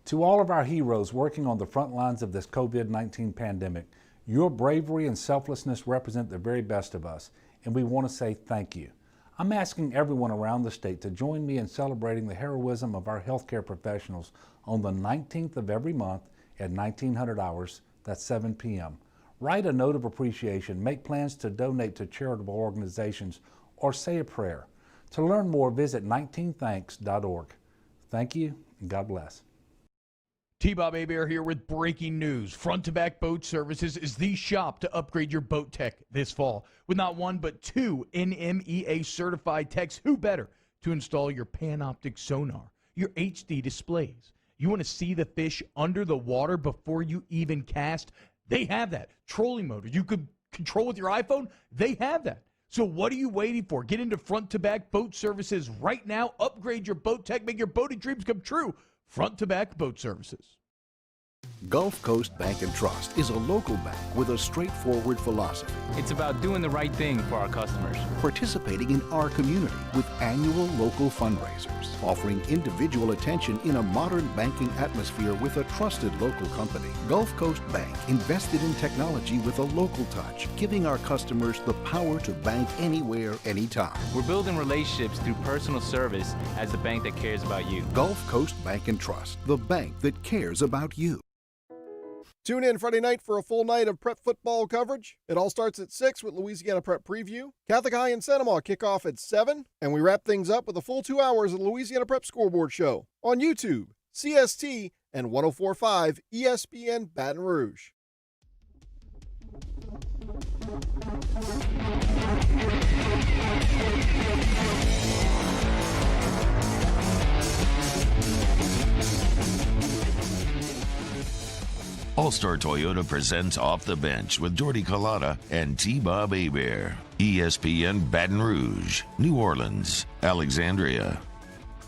To all of our heroes working on the front lines of this COVID-19 pandemic, your bravery and selflessness represent the very best of us, and we want to say thank you. I'm asking everyone around the state to join me in celebrating the heroism of our healthcare professionals on the 19th of every month at 1900 hours, that's 7 p.m. Write a note of appreciation, make plans to donate to charitable organizations, or say a prayer. To learn more, visit 19thanks.org. Thank you, and God bless. T-Bob Hebert here with breaking news. Front to Back Boat Services is the shop to upgrade your boat tech this fall. With not one but two NMEA certified techs, who better to install your Panoptic sonar, your HD displays. You want to see the fish under the water before you even cast? They have that. Trolling motor you could control with your iPhone? They have that. So what are you waiting for? Get into Front to Back Boat Services right now. Upgrade your boat tech. Make your boating dreams come true. Front to Back Boat Services. Gulf Coast Bank and Trust is a local bank with a straightforward philosophy. It's about doing the right thing for our customers. Participating in our community with annual local fundraisers. Offering individual attention in a modern banking atmosphere with a trusted local company. Gulf Coast Bank invested in technology with a local touch, giving our customers the power to bank anywhere, anytime. We're building relationships through personal service as the bank that cares about you. Gulf Coast Bank and Trust, the bank that cares about you. Tune in Friday night for a full night of prep football coverage. It all starts at 6 with Louisiana Prep Preview. Catholic High and Cinema kick off at 7, and we wrap things up with a full 2 hours of the Louisiana Prep Scoreboard Show on YouTube, CST, and 104.5 ESPN Baton Rouge. All-Star Toyota presents Off the Bench with Jordy Collada and T-Bob Hebert. ESPN Baton Rouge, New Orleans, Alexandria.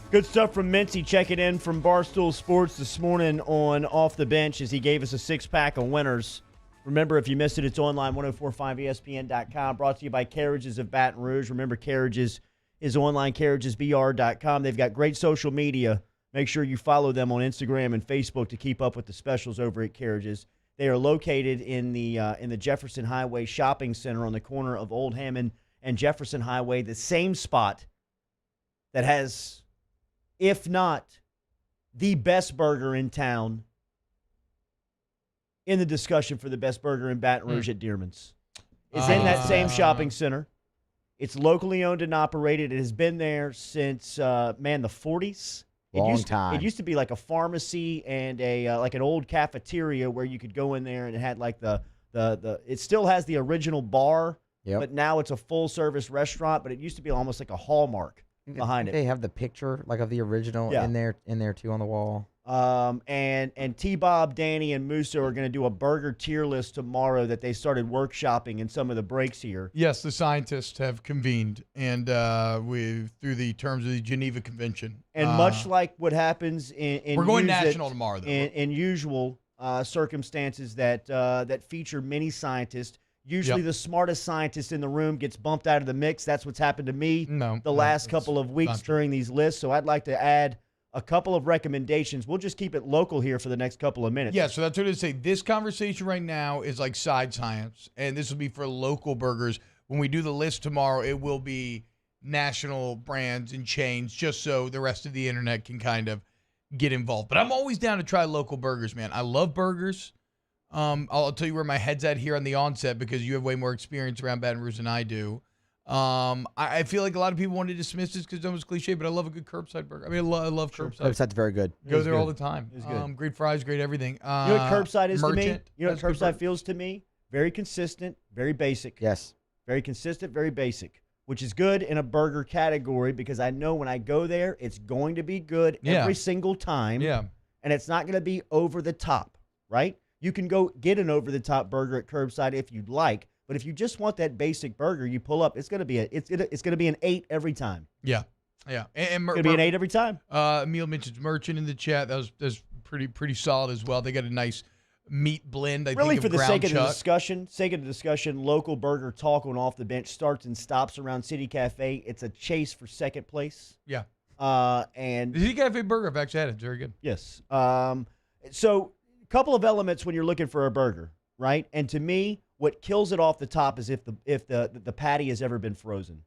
Good stuff from Mintz. Checking in from Barstool Sports this morning on Off the Bench as he gave us a six-pack of winners. Remember, if you missed it, it's online, 1045ESPN.com. Brought to you by Carriages of Baton Rouge. Remember, Carriages is online, carriagesbr.com. They've got great social media. Make sure you follow them on Instagram and Facebook to keep up with the specials over at Carriages. They are located in the Jefferson Highway Shopping Center on the corner of Old Hammond and Jefferson Highway, the same spot that has, if not the best burger in town, in the discussion for the best burger in Baton Rouge at Dearman's. It's in that same shopping center. It's locally owned and operated. It has been there since, the 40s. Time. It used to be like a pharmacy and a like an old cafeteria where you could go in there and it had like the it still has the original bar, but now it's a full service restaurant. But it used to be almost like a Hallmark behind it. They have the picture like of the original in there too on the wall. And T-Bob, Danny, and Musso are going to do a burger tier list tomorrow that they started workshopping in some of the breaks here. Yes, the scientists have convened, and through the terms of the Geneva Convention. And much like what happens in we're going national tomorrow, though. In usual circumstances that feature many scientists, usually the smartest scientist in the room gets bumped out of the mix. That's what's happened to me the last couple of weeks during these lists. So I'd like to add a couple of recommendations. We'll just keep it local here for the next couple of minutes. Yeah, so that's what I say. This conversation right now is like side science, and this will be for local burgers. When we do the list tomorrow, it will be national brands and chains, just so the rest of the internet can kind of get involved. But I'm always down to try local burgers, man. I love burgers. I'll tell you where my head's at here on the onset because you have way more experience around Baton Rouge than I do. I feel like a lot of people want to dismiss this because it's almost cliche, but I love a good curbside burger. I mean, I love curbside. Curbside's very good. Go there all the time. It's good. Great fries, great everything. You know what curbside is to me? Merchant. You know what curbside feels to me? Very consistent, very basic. Yes. Very consistent, very basic, which is good in a burger category because I know when I go there, it's going to be good every single time. Yeah. And it's not going to be over the top, right? You can go get an over-the-top burger at curbside if you'd like, but if you just want that basic burger, you pull up. It's going to be an 8 every time. Yeah, yeah, and it's going to be an 8 every time. Emil mentions Merchant in the chat. That's pretty solid as well. They got a nice meat blend. I Really, think for of the ground sake of chuck. the discussion, local burger talk on Off the Bench starts and stops around City Cafe. It's a chase for second place. Yeah. And the City Cafe burger, I've actually had it. It's very good. Yes. So a couple of elements when you're looking for a burger, right? And to me, what kills it off the top is if the patty has ever been frozen.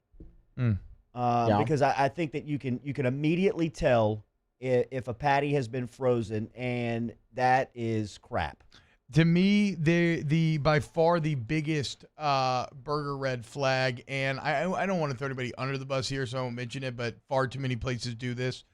Because I think that you can immediately tell if a patty has been frozen, and that is crap. To me, the by far the biggest burger red flag, and I don't want to throw anybody under the bus here, so I won't mention it, but far too many places do this.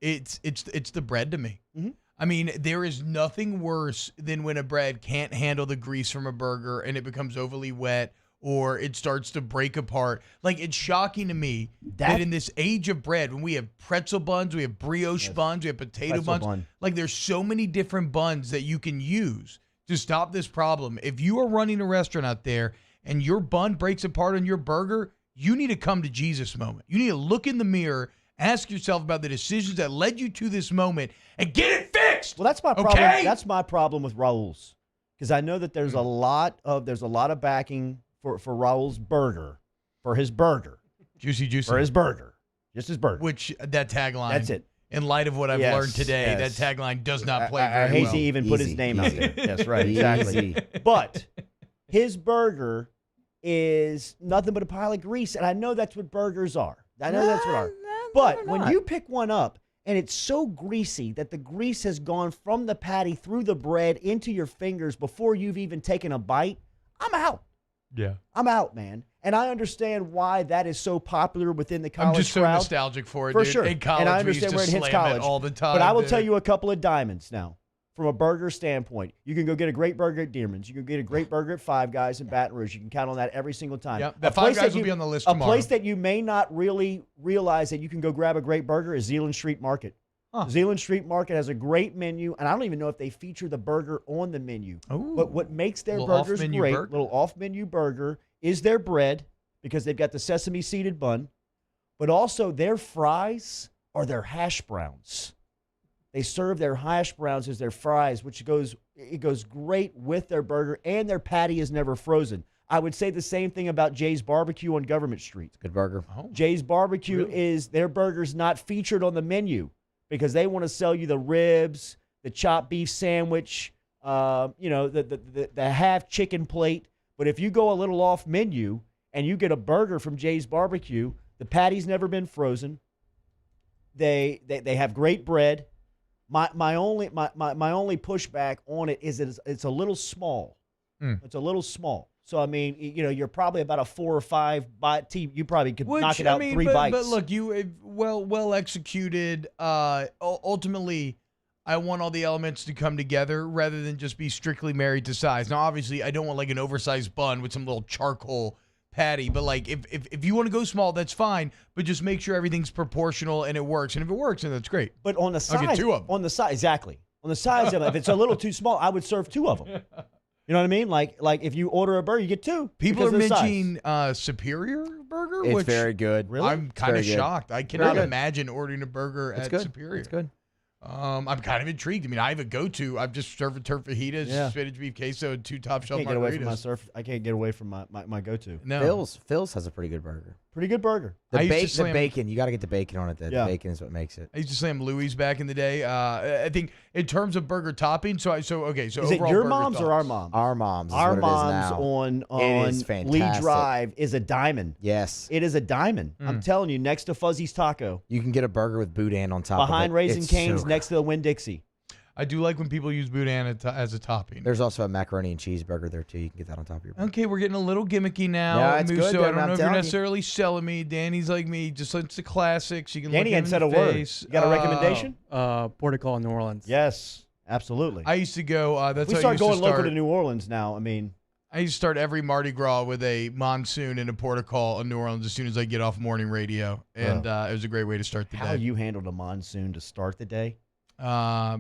It's the bread to me. Mm-hmm. I mean, there is nothing worse than when a bread can't handle the grease from a burger and it becomes overly wet or it starts to break apart. Like, it's shocking to me that in this age of bread, when we have pretzel buns, we have brioche buns, we have potato buns, like there's so many different buns that you can use to stop this problem. If you are running a restaurant out there and your bun breaks apart on your burger, you need to come to Jesus moment. You need to look in the mirror, ask yourself about the decisions that led you to this moment, and get it fixed. Well, that's my problem. Okay? That's my problem with Raul's, because I know that there's a lot of backing for Raul's burger, for his burger, juicy, for his burger, just his burger. Which that tagline. That's it. In light of what I've learned today, that tagline does not play very well. I hate to even put his name out there. Yes, right, exactly. But his burger is nothing but a pile of grease, and I know that's what burgers are. I know that's what are. But when you pick one up and it's so greasy that the grease has gone from the patty through the bread into your fingers before you've even taken a bite, I'm out. Yeah. I'm out, man. And I understand why that is so popular within the college I'm just so crowd. nostalgic for it, For dude. sure. In college, and I we understand used where to it hits slam college it all the time. But I will dude. tell you a couple of diamonds now. From a burger standpoint, you can go get a great burger at Dearman's. You can get a great burger at Five Guys in Baton Rouge. You can count on that every single time. Yep, the Five Guys will be on the list A tomorrow. place that you may not really realize that you can go grab a great burger is Zeeland Street Market. Zeeland Street Market has a great menu, and I don't even know if they feature the burger on the menu. But what makes their burgers great, little off-menu burger, is their bread, because they've got the sesame seeded bun, but also their fries are their hash browns. They serve their hash browns as their fries, which goes great with their burger, and their patty is never frozen. I would say the same thing about Jay's Barbecue on Government Street. Good burger. Jay's Barbecue is their burger's not featured on the menu because they want to sell you the ribs, the chopped beef sandwich, the half chicken plate. But if you go a little off menu and you get a burger from Jay's Barbecue, the patty's never been frozen. They have great bread. My only pushback on it is it's a little small. It's a little small. So I mean, you're probably about a 4 or 5 bite. You probably could knock it out 3 bites. But look, you well executed. Ultimately, I want all the elements to come together rather than just be strictly married to size. Now, obviously, I don't want like an oversized bun with some little charcoal patty, but like if you want to go small, that's fine, but just make sure everything's proportional and it works. And if it works, then that's great. But on the size, I'll get 2 of them. On the size, exactly. On the size of it, if it's a little too small, I would serve 2 of them. You know what I mean? Like if you order a burger, you get 2. People are mentioning Superior Burger, It's which very good. Really? I'm kind of shocked. I cannot imagine ordering a burger It's at good. Superior. It's good. I'm kind of intrigued. I mean, I have a go-to. I've just served a turf fajitas, spinach beef queso, and 2 top shelf margaritas. I can't get away from my go-to. No. Phil's has a pretty good burger. Pretty good burger. The bacon. You got to get the bacon on it. The bacon is what makes it. I used to slam Louis back in the day. I think in terms of burger topping, so is overall it your mom's or our mom's? Our mom's. Our what mom's it is on Lee Drive is a diamond. Yes. It is a diamond. I'm telling you, next to Fuzzy's Taco. You can get a burger with boudin on top of it. Behind Raising Cane's, next to the Winn-Dixie. I do like when people use boudin as a topping. There's also a macaroni and cheeseburger there, too. You can get that on top of your burger. Okay, we're getting a little gimmicky now. No, it's Musso, good, I don't know if you're you. necessarily selling me. Danny's like me. Just like the classics. You can Danny look hadn't said in a the word. face. You got a recommendation? Portico in New Orleans. Yes, absolutely. I used to go. That's we how start I used going to start. local to New Orleans now. I mean, I used to start every Mardi Gras with a monsoon and a portico in New Orleans as soon as I get off morning radio, and it was a great way to start the day. How you handled a monsoon to start the day?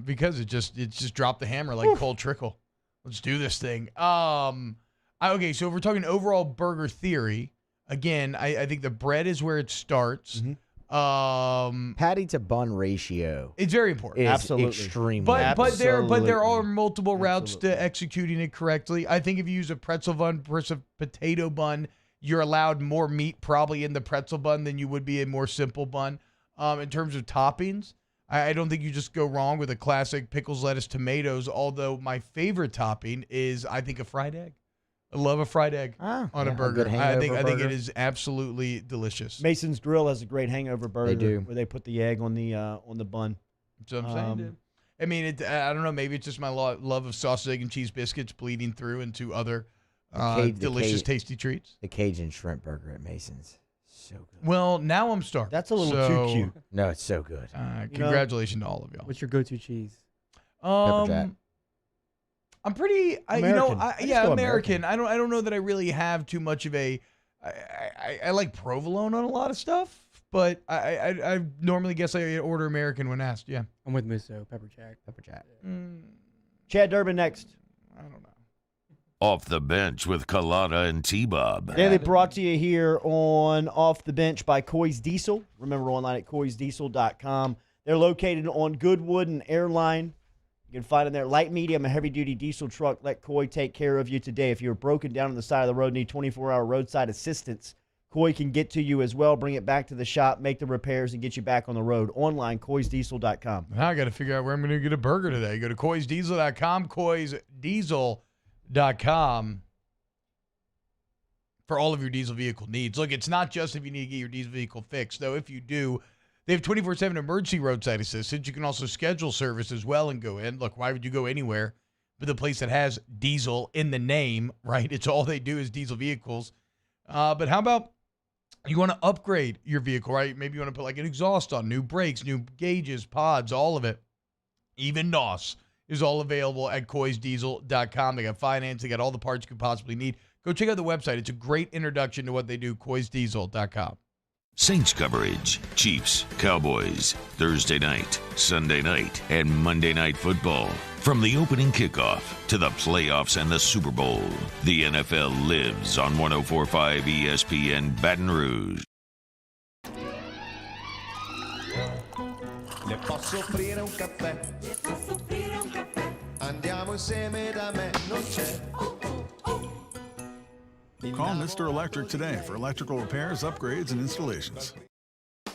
Because it just dropped the hammer like cold trickle. Let's do this thing. Okay, so if we're talking overall burger theory, again, I think the bread is where it starts. Patty to bun ratio. It's very important. Absolutely. Extremely. But there are multiple routes to executing it correctly. I think if you use a pretzel bun versus a potato bun, you're allowed more meat probably in the pretzel bun than you would be a more simple bun. In terms of toppings, I don't think you just go wrong with a classic pickles, lettuce, tomatoes, although my favorite topping is, I think, a fried egg. I love a fried egg on a burger. I think it is absolutely delicious. Mason's Grill has a great hangover burger. They do. Where they put the egg on the bun. That's what I'm saying, dude. I mean, I don't know. Maybe it's just my love of sausage, egg, and cheese biscuits bleeding through into other delicious, tasty treats. The Cajun shrimp burger at Mason's. So good. Well, now I'm starving. That's a little too cute. No, it's so good. Congratulations to all of y'all. What's your go-to cheese? Pepper jack. I'm pretty, American. American. I don't know that I really have too much of a. I like provolone on a lot of stuff, but I normally guess I order American when asked. Yeah, I'm with Musso. Pepper jack. Pepper jack. Chad Durbin next. I don't know. Off the Bench with Colada and T-Bob. Daily brought to you here on Off the Bench by Coy's Diesel. Remember, online at coysdiesel.com. They're located on Goodwood and Airline. You can find them there. Light, medium, and heavy-duty diesel truck. Let Coy take care of you today. If you're broken down on the side of the road, need 24-hour roadside assistance, Coy can get to you as well. Bring it back to the shop, make the repairs, and get you back on the road. Online, coysdiesel.com. Now I got to figure out where I'm going to get a burger today. Go to coysdiesel.com, coysdiesel.com for all of your diesel vehicle needs. Look, it's not just if you need to get your diesel vehicle fixed, though. If you do, they have 24/7 emergency roadside assistance. You can also schedule service as well and go in. Look, why would you go anywhere but the place that has diesel in the name, right? It's all they do is diesel vehicles. But how about you want to upgrade your vehicle, right? Maybe you want to put like an exhaust on, new brakes, new gauges, pods, all of it. Even NOS is all available at coysdiesel.com. They got finance. They got all the parts you could possibly need. Go check out the website. It's a great introduction to what they do, coysdiesel.com. Saints coverage, Chiefs, Cowboys, Thursday night, Sunday night, and Monday Night Football. From the opening kickoff to the playoffs and the Super Bowl, the NFL lives on 104.5 ESPN Baton Rouge. Le posso offrire un caffè? Le posso offrire un caffè? Andiamo insieme da me, non c'è. Call Mr. Electric today for electrical repairs, upgrades, and installations.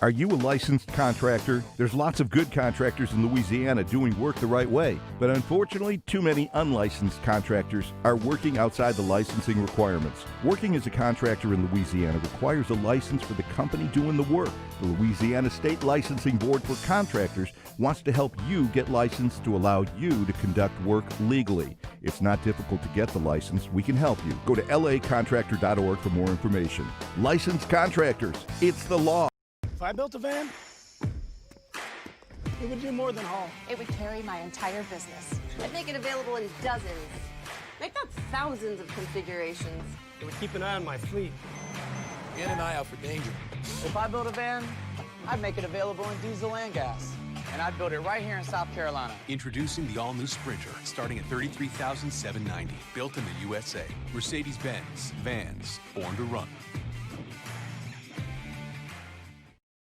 Are you a licensed contractor? There's lots of good contractors in Louisiana doing work the right way, but unfortunately, too many unlicensed contractors are working outside the licensing requirements. Working as a contractor in Louisiana requires a license for the company doing the work. The Louisiana State Licensing Board for Contractors wants to help you get licensed to allow you to conduct work legally. It's not difficult to get the license. We can help you. Go to lacontractor.org for more information. Licensed contractors, it's the law. If I built a van, it would do more than haul. It would carry my entire business. I'd make it available in dozens. Make that thousands of configurations. It would keep an eye on my fleet. And an eye out for danger. If I built a van, I'd make it available in diesel and gas. And I'd build it right here in South Carolina. Introducing the all-new Sprinter, starting at $33,790. Built in the USA. Mercedes-Benz. Vans. Born to run.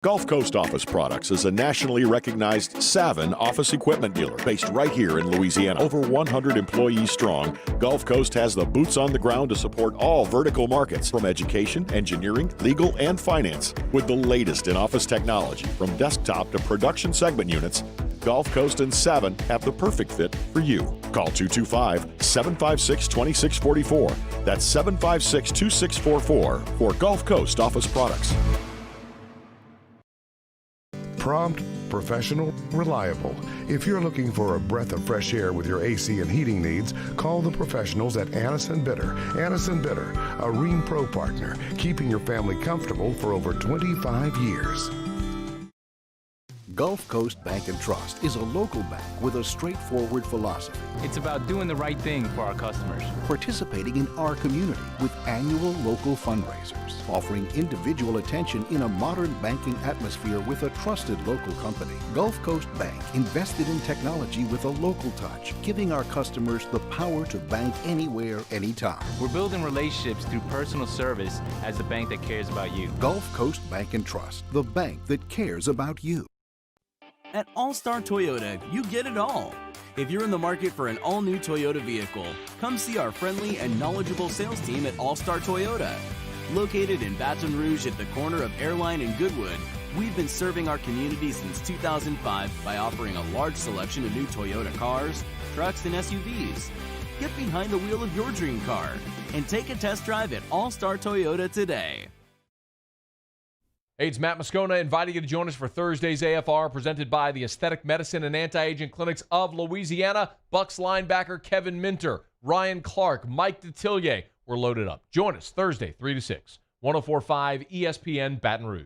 Gulf Coast Office Products is a nationally recognized Savin office equipment dealer based right here in Louisiana. Over 100 employees strong, Gulf Coast has the boots on the ground to support all vertical markets from education, engineering, legal, and finance. With the latest in office technology from desktop to production segment units, Gulf Coast and Savin have the perfect fit for you. Call 225-756-2644. That's 756-2644 for Gulf Coast Office Products. Prompt, professional, reliable. If you're looking for a breath of fresh air with your AC and heating needs, call the professionals at Anison Bitter. Anison Bitter, a Rheem Pro partner, keeping your family comfortable for over 25 years. Gulf Coast Bank and Trust is a local bank with a straightforward philosophy. It's about doing the right thing for our customers. Participating in our community with annual local fundraisers, offering individual attention in a modern banking atmosphere with a trusted local company. Gulf Coast Bank invested in technology with a local touch, giving our customers the power to bank anywhere, anytime. We're building relationships through personal service as the bank that cares about you. Gulf Coast Bank and Trust, the bank that cares about you. At All Star Toyota, you get it all. If you're in the market for an all-new Toyota vehicle, come see our friendly and knowledgeable sales team at All Star Toyota. Located in Baton Rouge at the corner of Airline and Goodwood, we've been serving our community since 2005 by offering a large selection of new Toyota cars, trucks, and SUVs. Get behind the wheel of your dream car and take a test drive at All Star Toyota today. Hey, it's Matt Moscona inviting you to join us for Thursday's AFR, presented by the Aesthetic Medicine and Anti-Aging Clinics of Louisiana. Bucs linebacker Kevin Minter, Ryan Clark, Mike Detillier. We're loaded up. Join us Thursday, 3 to 6, 104.5 ESPN Baton Rouge.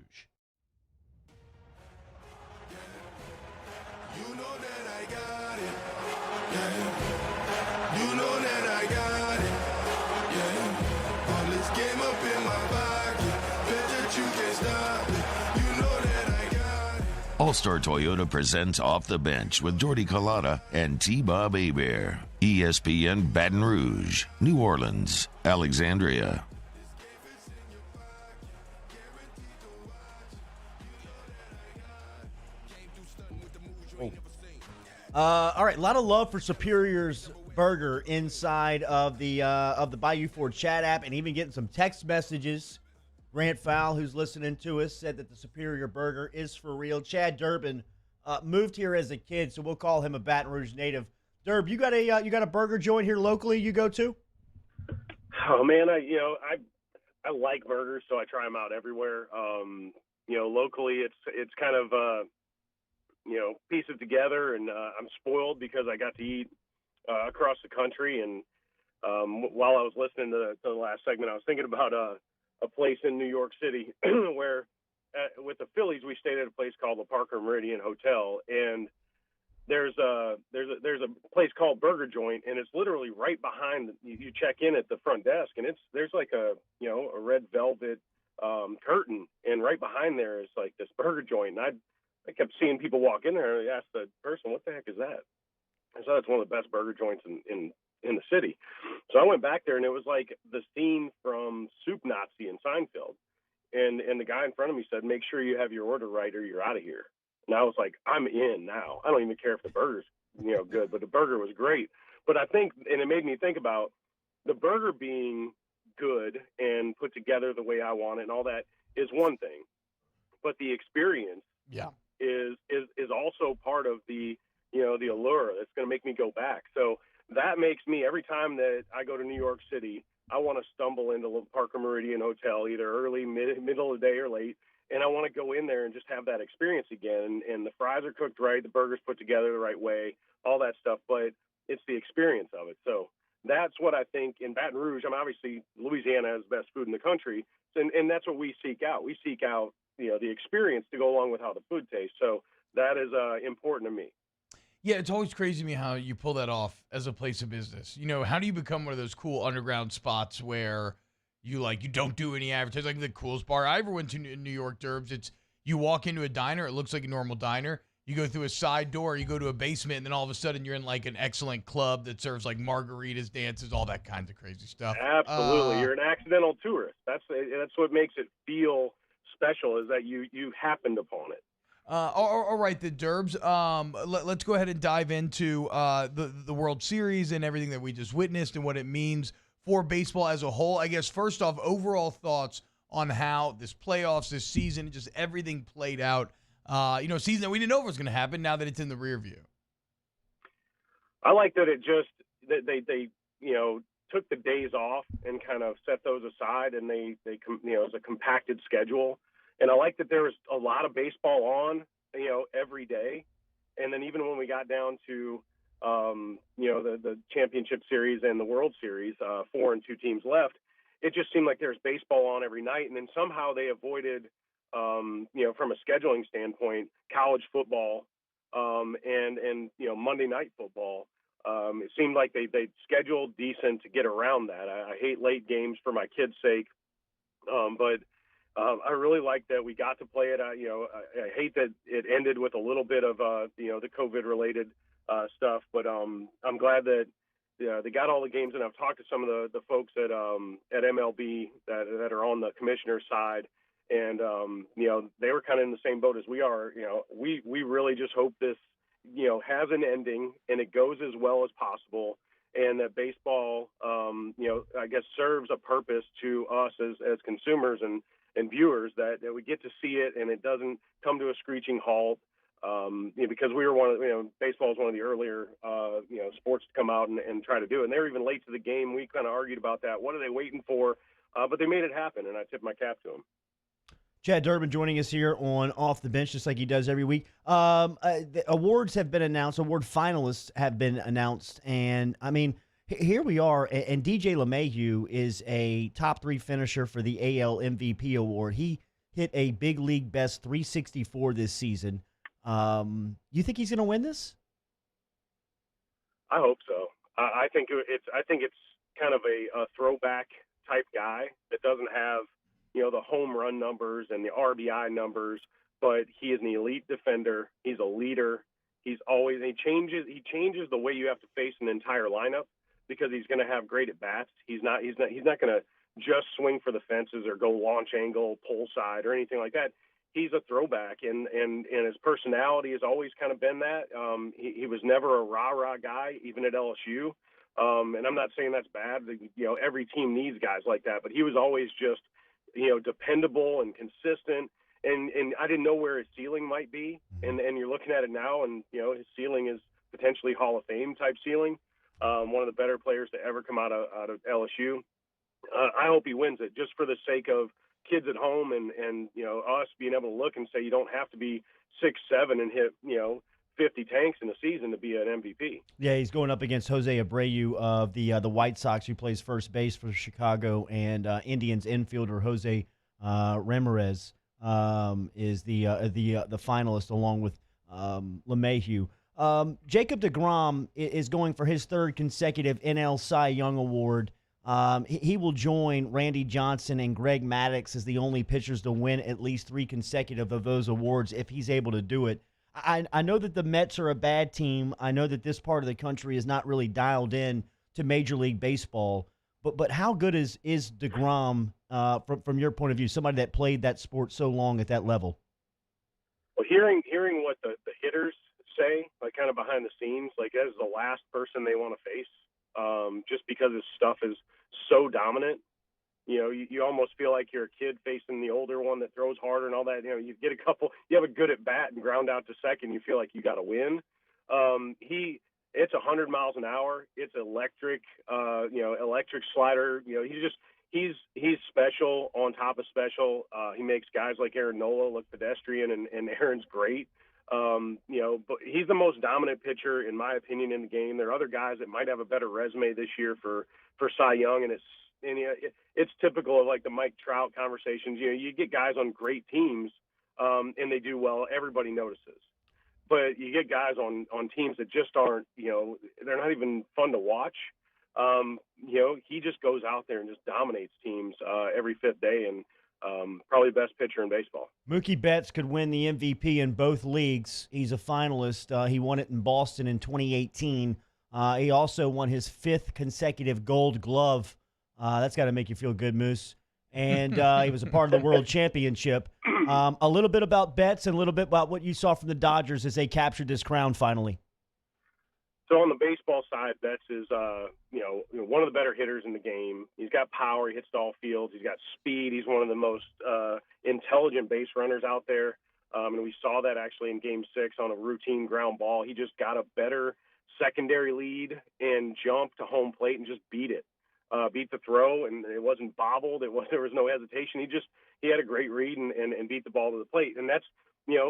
All-Star Toyota presents Off the Bench with Jordy Collada and T-Bob Hebert. ESPN Baton Rouge, New Orleans, Alexandria. All right, a lot of love for Superior's Burger inside of the Bayou Ford chat app, and even getting some text messages. Grant Fowle, who's listening to us, said that the Superior Burger is for real. Chad Durbin moved here as a kid, so we'll call him a Baton Rouge native. Durb, you got a burger joint here locally you go to? Oh man, I like burgers, so I try them out everywhere. Locally, it's kind of piece it together, and I'm spoiled because I got to eat across the country. And while I was listening to the last segment, I was thinking about a place in New York City where with the Phillies, we stayed at a place called the Parker Meridian Hotel, and there's a place called Burger Joint, and it's literally right behind you check in at the front desk, and there's like a red velvet curtain, and right behind there is like this Burger Joint, and I kept seeing people walk in there, and I asked the person, what the heck is that? I said, it's one of the best burger joints in the city. So I went back there, and it was like the scene from Soup Nazi in Seinfeld. And the guy in front of me said, make sure you have your order right or you're out of here. And I was like, I'm in now. I don't even care if the burger's good, but the burger was great. But I think, and it made me think about the burger being good and put together the way I want it and all that is one thing. But the experience is also part of the allure that's going to make me go back. So that makes me, every time that I go to New York City, I want to stumble into the Parker Meridian Hotel, either early, middle of the day or late, and I want to go in there and just have that experience again. And the fries are cooked right, the burger's put together the right way, all that stuff, but it's the experience of it. So that's what I think in Baton Rouge. I mean, obviously, Louisiana has the best food in the country, and that's what we seek out. We seek out, the experience to go along with how the food tastes. So that is important to me. Yeah, it's always crazy to me how you pull that off as a place of business. How do you become one of those cool underground spots where you don't do any advertising? Like the coolest bar I ever went to in New York, Derbs, it's you walk into a diner, it looks like a normal diner. You go through a side door, you go to a basement, and then all of a sudden you're in like an excellent club that serves like margaritas, dances, all that kinds of crazy stuff. Absolutely. You're an accidental tourist. That's what makes it feel special is that you happened upon it. All right, the Derbs. Let's go ahead and dive into the World Series and everything that we just witnessed and what it means for baseball as a whole. I guess first off, overall thoughts on how this playoffs, this season, just everything played out. A season that we didn't know was going to happen. Now that it's in the rear view. I like that they took the days off and kind of set those aside, and they it was a compacted schedule. And I like that there was a lot of baseball on, every day. And then even when we got down to, the championship series and the World Series, 4 and 2 teams left, it just seemed like there was baseball on every night. And then somehow they avoided, from a scheduling standpoint, college football, and Monday night football. It seemed like they scheduled decent to get around that. I hate late games for my kids' sake. But I really like that we got to play it. I hate that it ended with a little bit of, the COVID-related stuff, but I'm glad that they got all the games. And I've talked to some of the folks at MLB that are on the commissioner's side, and they were kind of in the same boat as we are. We really just hope this has an ending and it goes as well as possible, and that baseball I guess serves a purpose to us as consumers and viewers, that we get to see it and it doesn't come to a screeching halt. Because we were baseball is one of the earlier sports to come out and try to do it, and they were even late to the game. We kind of argued about that. What are they waiting for? But they made it happen, and I tip my cap to them. Chad Durbin joining us here on Off the Bench, just like he does every week. The awards have been announced. Award finalists have been announced. And, here we are. And DJ LeMahieu is a top 3 finisher for the AL MVP award. He hit a big league best 364 this season. You think he's going to win this? I hope so. I think it's kind of a throwback type guy that doesn't have the home run numbers and the RBI numbers, but he is an elite defender. He's a leader. He changes the way you have to face an entire lineup, because he's going to have great at bats. He's not going to just swing for the fences or go launch angle, pull side, or anything like that. He's a throwback, and his personality has always kind of been that. He was never a rah-rah guy, even at LSU. And I'm not saying that's bad. Every team needs guys like that, but he was always just dependable and consistent, and I didn't know where his ceiling might be, and you're looking at it now, and his ceiling is potentially Hall of Fame type ceiling, one of the better players to ever come out of LSU. I hope he wins it, just for the sake of kids at home and us being able to look and say you don't have to be 6'7" and hit 50 tanks in a season to be an MVP. Yeah, he's going up against Jose Abreu of the White Sox, who plays first base for Chicago, and Indians infielder Jose Ramirez is the finalist, along with LeMahieu. Jacob deGrom is going for his 3rd consecutive NL Cy Young Award. He will join Randy Johnson and Greg Maddux as the only pitchers to win at least 3 consecutive of those awards if he's able to do it. I know that the Mets are a bad team. I know that this part of the country is not really dialed in to Major League Baseball. But how good is deGrom from your point of view, somebody that played that sport so long at that level? Well, hearing what the hitters say, like kind of behind the scenes, like that is the last person they want to face, just because his stuff is so dominant. You almost feel like you're a kid facing the older one that throws harder and all that. You get you have a good at bat and ground out to second, you feel like you got to win. It's 100 miles an hour. It's electric, electric slider. He's special on top of special. He makes guys like Aaron Nola look pedestrian, and Aaron's great. But he's the most dominant pitcher, in my opinion, in the game. There are other guys that might have a better resume this year for Cy Young, and it's typical of like the Mike Trout conversations. You get guys on great teams, and they do well. Everybody notices. But you get guys on teams that just aren't, they're not even fun to watch. He just goes out there and just dominates teams every 5th day, and probably the best pitcher in baseball. Mookie Betts could win the MVP in both leagues. He's a finalist. He won it in Boston in 2018. He also won his 5th consecutive Gold Glove. That's got to make you feel good, Moose. and he was a part of the World Championship. A little bit about Betts and a little bit about what you saw from the Dodgers as they captured this crown finally. So on the baseball side, Betts is, one of the better hitters in the game. He's got power. He hits to all fields. He's got speed. He's one of the most intelligent base runners out there. And we saw that actually in Game 6 on a routine ground ball. He just got a better secondary lead and jumped to home plate and just beat it. Beat the throw, and it wasn't bobbled. There was no hesitation. He had a great read and beat the ball to the plate. And that's,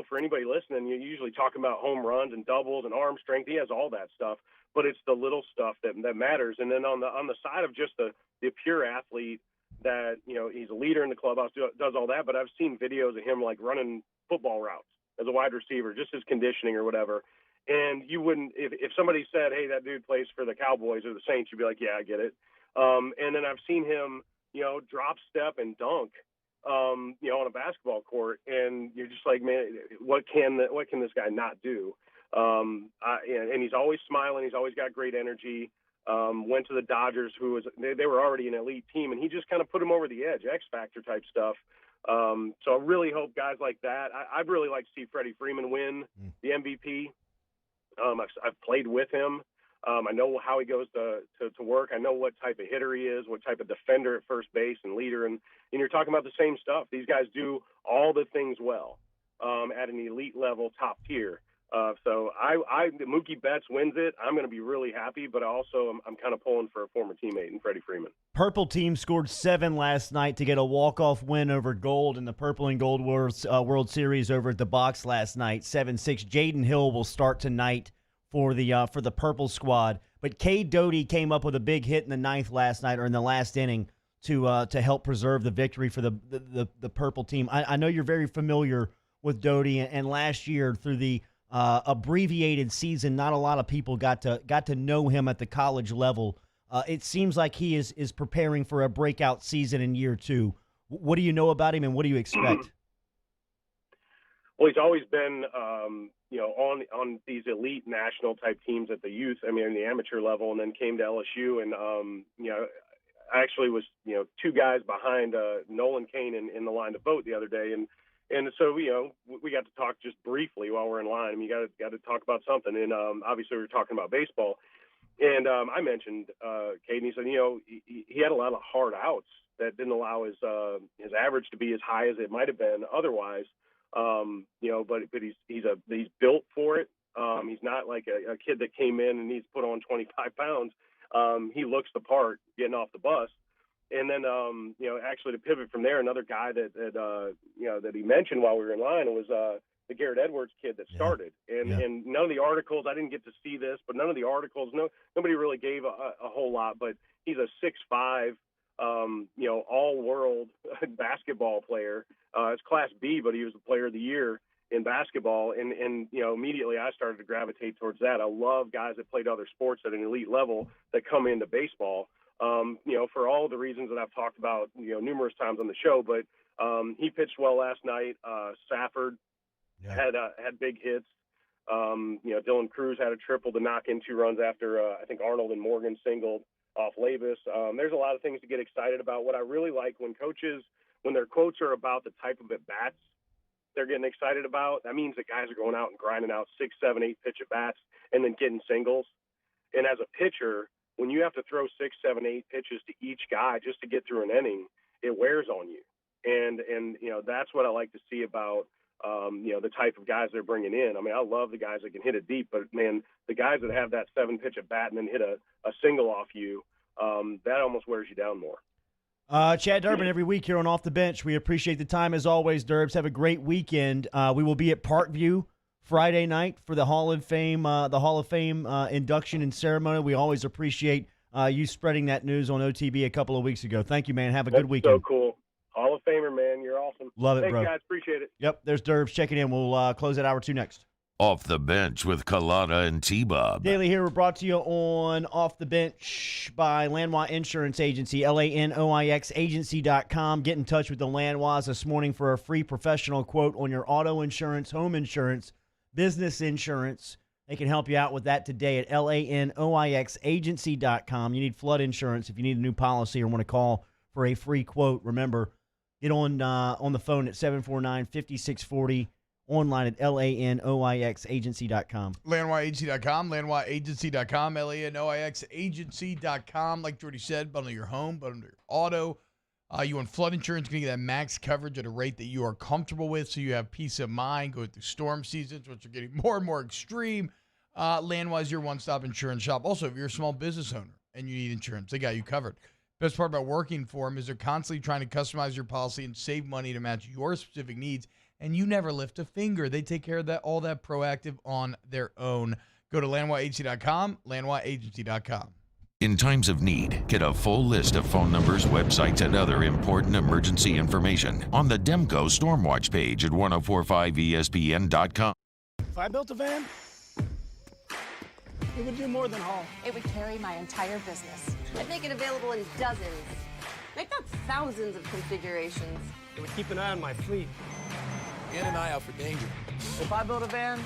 for anybody listening, you're usually talking about home runs and doubles and arm strength. He has all that stuff, but it's the little stuff that matters. And then on the side of just the pure athlete that, he's a leader in the clubhouse, does all that. But I've seen videos of him like running football routes as a wide receiver, just his conditioning or whatever. And you wouldn't, if somebody said, hey, that dude plays for the Cowboys or the Saints, you'd be like, yeah, I get it. And then I've seen him, drop step and dunk, on a basketball court, and you're just like, man, what can this guy not do? And he's always smiling. He's always got great energy. Went to the Dodgers, they were already an elite team, and he just kind of put him over the edge, X Factor type stuff. So I really hope guys like that. I'd really like to see Freddie Freeman win the MVP. I've played with him. I know how he goes to work. I know what type of hitter he is, what type of defender at first base and leader. And you're talking about the same stuff. These guys do all the things well at an elite level, top tier. So Mookie Betts wins it. I'm going to be really happy, but also I'm kind of pulling for a former teammate in Freddie Freeman. Purple team scored 7 last night to get a walk-off win over Gold in the Purple and Gold World Series over at the Bucs last night, 7-6. Jaden Hill will start tonight for the Purple squad. But Cade Doty came up with a big hit in the ninth last night, or in the last inning, to help preserve the victory for the Purple team. I know you're very familiar with Doty, and last year through the abbreviated season, not a lot of people got to know him at the college level. It seems like he is preparing for a breakout season in year 2. What do you know about him, and what do you expect? Well, he's always been, on these elite national type teams at the youth, in the amateur level, and then came to LSU. And, I actually was, 2 guys behind Nolan Kane in the line to vote the other day. And so, we got to talk just briefly while we're in line. You got to talk about something. And obviously we were talking about baseball. And I mentioned Cade, and he said, he had a lot of hard outs that didn't allow his average to be as high as it might have been otherwise. But he's built for it. He's not like a kid that came in and needs to put on 25 pounds. He looks the part getting off the bus. And then, actually to pivot from there, another guy that he mentioned while we were in line was the Garrett Edwards kid that started. And none of the articles, I didn't get to see this, but none of the articles, nobody really gave a whole lot. But he's a 6'5", all-world basketball player. It's Class B, but he was the player of the year in basketball. And immediately I started to gravitate towards that. I love guys that played other sports at an elite level that come into baseball, for all the reasons that I've talked about, numerous times on the show. But he pitched well last night. Safford had big hits. Dylan Cruz had a triple to knock in 2 runs after I think Arnold and Morgan singled off Labus. There's a lot of things to get excited about. What I really like when coaches, when their quotes are about the type of at-bats they're getting excited about, that means that guys are going out and grinding out 6, 7, 8 pitch at-bats and then getting singles. And as a pitcher, when you have to throw 6, 7, 8 pitches to each guy just to get through an inning, it wears on you. And that's what I like to see about, the type of guys they're bringing in. I love the guys that can hit it deep, but, man, the guys that have that 7-pitch at-bat and then hit a single off you, that almost wears you down more. Chad Durbin every week here on Off the Bench. We appreciate the time as always, Durbs. Have a great weekend. We will be at Parkview Friday night for the Hall of Fame induction and ceremony. We always appreciate you spreading that news on OTB a couple of weeks ago. Thank you, man. Have a good weekend. So cool. Hall of Famer, man. You're awesome. Love it, Thanks, bro. Guys. Appreciate it. Yep, there's Durbs checking in. We'll close at hour 2 next. Off the Bench with Kalana and T-Bob. Daily here, we're brought to you on Off the Bench by Lanois Insurance Agency, LANOIX agency.com. Get in touch with the Lanois this morning for a free professional quote on your auto insurance, home insurance, business insurance. They can help you out with that today at LANOIX agency.com. You need flood insurance if you need a new policy or want to call for a free quote. Remember, get on the phone at 749-5640, online at lanoixagency.com. LanoixAgency.com, LanoixAgency.com, LanoixAgency.com. Like Jordy said, bundle your home, bundle your auto. You want flood insurance, going to get that max coverage at a rate that you are comfortable with so you have peace of mind going through storm seasons, which are getting more and more extreme. Landwise, your one-stop insurance shop. Also, if you're a small business owner and you need insurance, they got you covered. Best part about working for them is they're constantly trying to customize your policy and save money to match your specific needs, and you never lift a finger. They take care of that, all that proactive on their own. Go to LanoixAgency.com, LanoixAgency.com. In times of need, get a full list of phone numbers, websites, and other important emergency information on the Demco Stormwatch page at 1045ESPN.com. If I built a van, it would do more than haul. It would carry my entire business. I'd make it available in dozens. Make that thousands of configurations. It would keep an eye on my fleet. And an eye out for danger. If I built a van,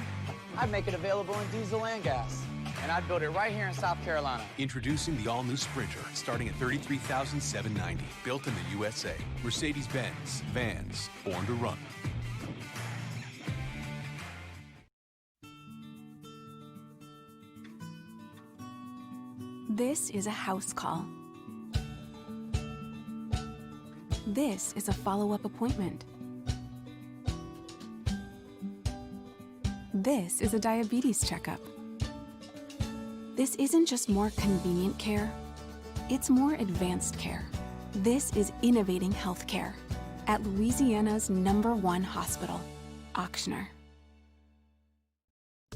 I'd make it available in diesel and gas. And I'd build it right here in South Carolina. Introducing the all-new Sprinter, starting at $33,790. Built in the USA. Mercedes-Benz. Vans. Born to run. This is a house call. This is a follow-up appointment. This is a diabetes checkup. This isn't just more convenient care, it's more advanced care. This is innovating healthcare at Louisiana's #1 hospital, Ochsner.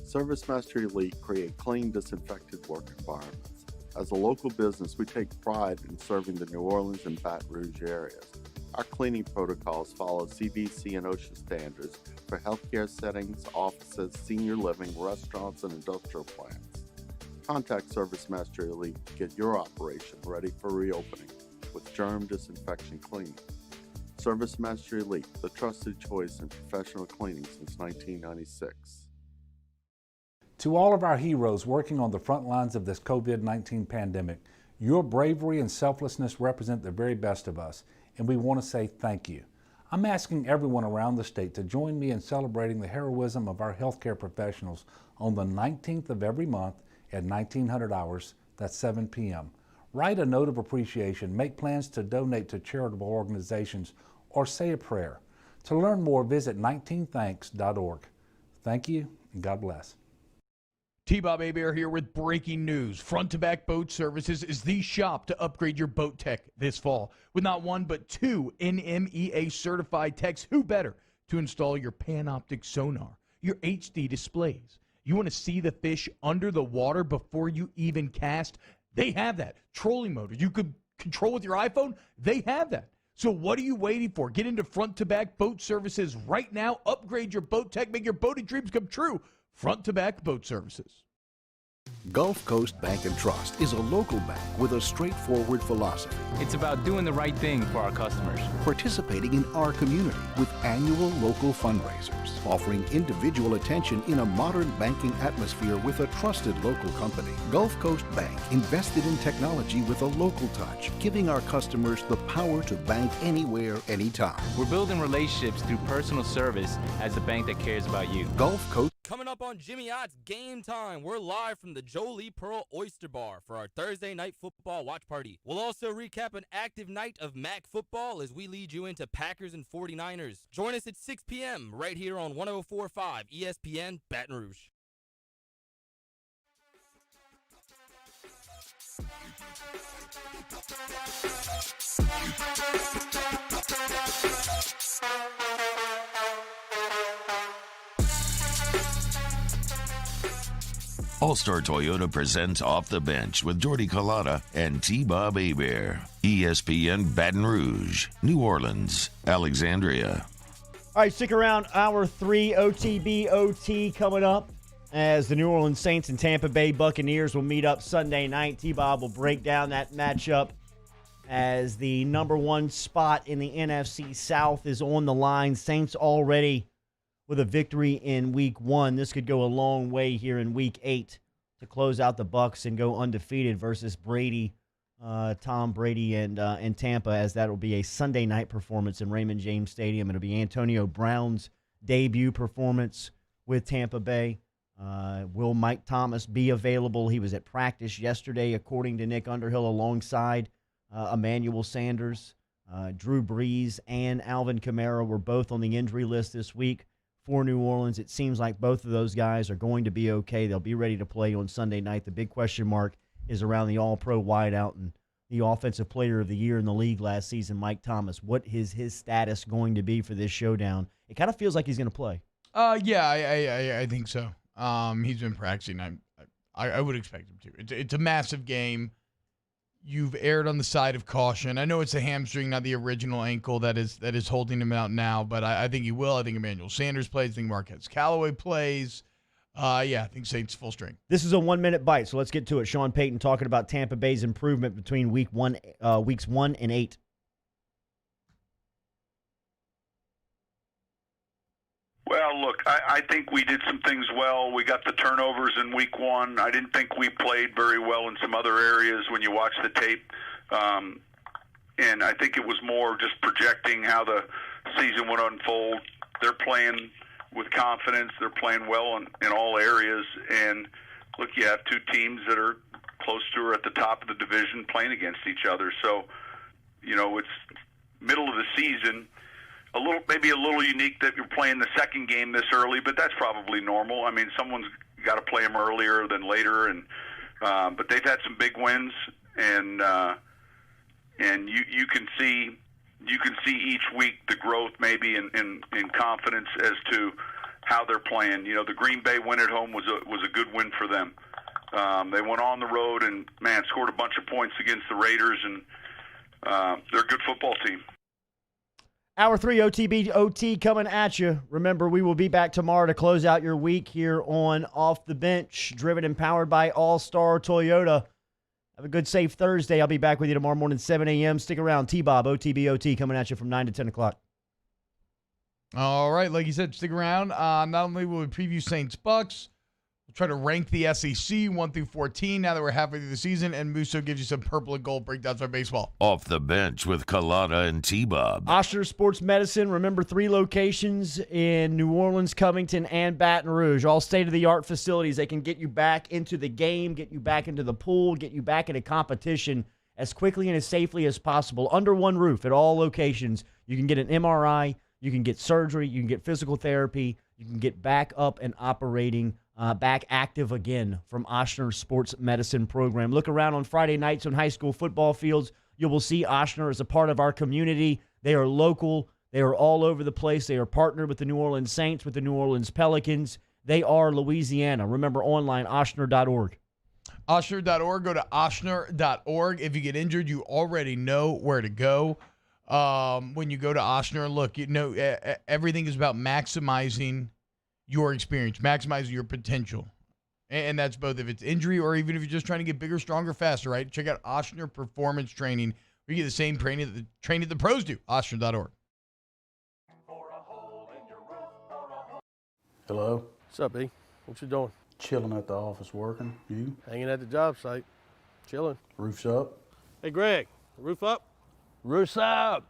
ServiceMaster Elite create clean, disinfected work environments. As a local business, we take pride in serving the New Orleans and Baton Rouge areas. Our cleaning protocols follow CDC and OSHA standards for healthcare settings, offices, senior living, restaurants, and industrial plants. Contact ServiceMaster Elite to get your operation ready for reopening with germ disinfection cleaning. ServiceMaster Elite, the trusted choice in professional cleaning since 1996. To all of our heroes working on the front lines of this COVID-19 pandemic, your bravery and selflessness represent the very best of us, and we want to say thank you. I'm asking everyone around the state to join me in celebrating the heroism of our healthcare professionals on the 19th of every month at 1900 hours, that's 7 p.m. Write a note of appreciation, make plans to donate to charitable organizations, or say a prayer. To learn more, visit 19thanks.org. Thank you, and God bless. T-Bob Hebert here with breaking news. Front to Back Boat Services is the shop to upgrade your boat tech this fall. With not one but two NMEA certified techs, who better to install your Panoptic sonar, your HD displays. You want to see the fish under the water before you even cast? They have that. Trolling motor you could control with your iPhone? They have that. So what are you waiting for? Get into Front to Back Boat Services right now. Upgrade your boat tech. Make your boating dreams come true. Front to Back Boat Services. Gulf Coast Bank and Trust is a local bank with a straightforward philosophy. It's about doing the right thing for our customers. Participating in our community with annual local fundraisers. Offering individual attention in a modern banking atmosphere with a trusted local company. Gulf Coast Bank invested in technology with a local touch, giving our customers the power to bank anywhere, anytime. We're building relationships through personal service as a bank that cares about you. Gulf Coast. Coming up on Jimmy Ott's Game Time, we're live from the Jolie Pearl Oyster Bar for our Thursday night football watch party. We'll also recap an active night of MAC football as we lead you into Packers and 49ers. Join us at 6 p.m. right here on 104.5 ESPN Baton Rouge. All-Star Toyota presents Off the Bench with Jordy Collada and T-Bob Hebert. ESPN Baton Rouge, New Orleans, Alexandria. All right, stick around. Hour 3 OTB OT coming up as the New Orleans Saints and Tampa Bay Buccaneers will meet up Sunday night. T-Bob will break down that matchup as the #1 spot in the NFC South is on the line. Saints already with a victory in Week 1. This could go a long way here in Week 8 to close out the Bucs and go undefeated versus Brady Tom Brady and Tampa, as that will be a Sunday night performance in Raymond James Stadium. It'll be Antonio Brown's debut performance with Tampa Bay. Will Mike Thomas be available? He was at practice yesterday, according to Nick Underhill, alongside Emmanuel Sanders. Drew Brees and Alvin Kamara were both on the injury list this week for New Orleans. It seems like both of those guys are going to be okay. They'll be ready to play on Sunday night. The big question mark is around the all-pro wideout and the offensive player of the year in the league last season, Mike Thomas. What is his status going to be for this showdown? It kind of feels like he's going to play. I think so. He's been practicing. I would expect him to. It's a massive game. You've erred on the side of caution. I know it's a hamstring, not the original ankle that is holding him out now, but I think he will. I think Emmanuel Sanders plays. I think Marquez Callaway plays. I think Saints full strength. This is a 1-minute bite, so let's get to it. Sean Payton talking about Tampa Bay's improvement between weeks 1 and 8. Well, look, I think we did some things well. We got the turnovers in week 1. I didn't think we played very well in some other areas when you watch the tape. And I think it was more just projecting how the season would unfold. They're playing with confidence. They're playing well in all areas. And, look, you have two teams that are close to or at the top of the division playing against each other. So, it's middle of the season. Maybe a little unique that you're playing the second game this early, but that's probably normal. I mean, someone's got to play them earlier than later, and but they've had some big wins, and you can see each week the growth maybe in confidence as to how they're playing. The Green Bay win at home was a good win for them. They went on the road and scored a bunch of points against the Raiders, and they're a good football team. Hour 3 OTB OT coming at you. Remember, we will be back tomorrow to close out your week here on Off the Bench, driven and powered by All-Star Toyota. Have a good, safe Thursday. I'll be back with you tomorrow morning, 7 a.m. Stick around. T-Bob, OTB OT, coming at you from 9 to 10 o'clock. All right, like you said, stick around. Not only will we preview Saints Bucs, we'll try to rank the SEC 1 through 14 now that we're halfway through the season, and Musso gives you some purple and gold breakdowns on baseball. Off the Bench with Kalata and T-Bob. Ochsner Sports Medicine, remember 3 locations in New Orleans, Covington, and Baton Rouge. All state-of-the-art facilities. They can get you back into the game, get you back into the pool, get you back into competition as quickly and as safely as possible under one roof at all locations. You can get an MRI, you can get surgery, you can get physical therapy, you can get back up and operating, back active again from Ochsner Sports Medicine program. Look around on Friday nights on high school football fields. You will see Ochsner as a part of our community. They are local. They are all over the place. They are partnered with the New Orleans Saints, with the New Orleans Pelicans. They are Louisiana. Remember, online, ochsner.org. Ochsner.org. Go to ochsner.org. If you get injured, you already know where to go. When you go to Ochsner, look, everything is about maximizing your experience, maximizing your potential. And that's both if it's injury or even if you're just trying to get bigger, stronger, faster, right? Check out Ochsner Performance Training. We get the same training that the pros do. Ochsner.org. Hello? What's up, E? What you doing? Chilling at the office working. You? Hanging at the job site. Chilling. Roof's up? Hey, Greg, roof up? Roof's up.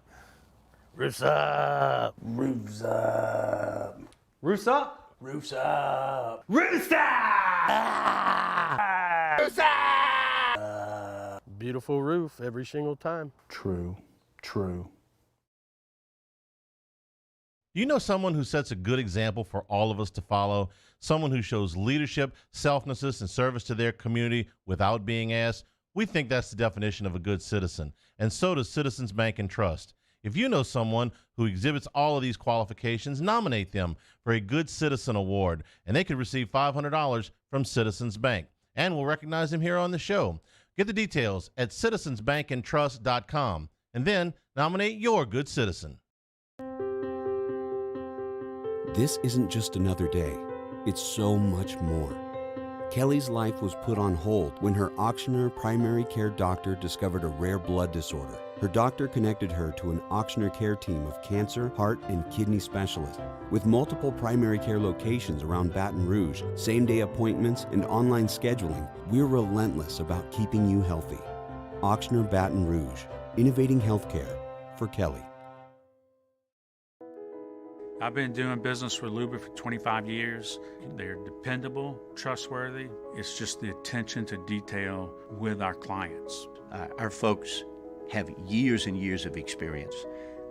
Roof's up. Roof's up. Roof's up? Roof's up. Roof's up! Roof's up! Beautiful roof every single time. True. Do you know someone who sets a good example for all of us to follow? Someone who shows leadership, selflessness, and service to their community without being asked? We think that's the definition of a good citizen, and so does Citizens Bank and Trust. If you know someone who exhibits all of these qualifications, nominate them for a Good Citizen Award, and they could receive $500 from Citizens Bank. And we'll recognize them here on the show. Get the details at citizensbankandtrust.com, and then nominate your good citizen. This isn't just another day. It's so much more. Kelly's life was put on hold when her Ochsner primary care doctor discovered a rare blood disorder. Her doctor connected her to an Ochsner care team of cancer, heart, and kidney specialists. With multiple primary care locations around Baton Rouge, same-day appointments, and online scheduling, we're relentless about keeping you healthy. Auctioner Baton Rouge, innovating healthcare for Kelly. I've been doing business with Luba for 25 years. They're dependable, trustworthy. It's just the attention to detail with our clients. Our folks have years and years of experience.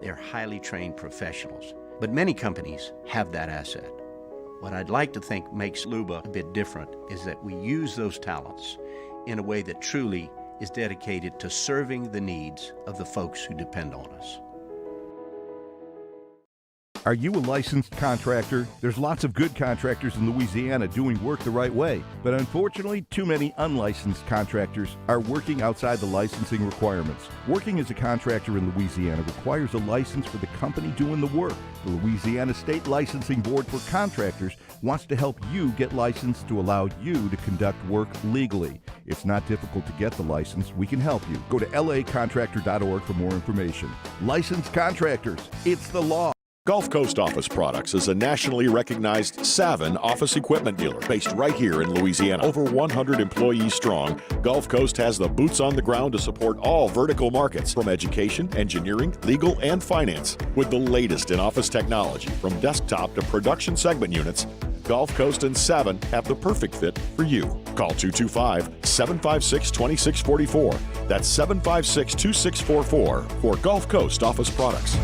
They're highly trained professionals, but many companies have that asset. What I'd like to think makes Luba a bit different is that we use those talents in a way that truly is dedicated to serving the needs of the folks who depend on us. Are you a licensed contractor? There's lots of good contractors in Louisiana doing work the right way, but unfortunately, too many unlicensed contractors are working outside the licensing requirements. Working as a contractor in Louisiana requires a license for the company doing the work. The Louisiana State Licensing Board for Contractors wants to help you get licensed to allow you to conduct work legally. It's not difficult to get the license. We can help you. Go to lacontractor.org for more information. Licensed contractors, it's the law. Gulf Coast Office Products is a nationally recognized Savin office equipment dealer based right here in Louisiana. Over 100 employees strong, Gulf Coast has the boots on the ground to support all vertical markets, from education, engineering, legal, and finance. With the latest in office technology, from desktop to production segment units, Gulf Coast and Savin have the perfect fit for you. Call 225-756-2644. That's 756-2644 for Gulf Coast Office Products.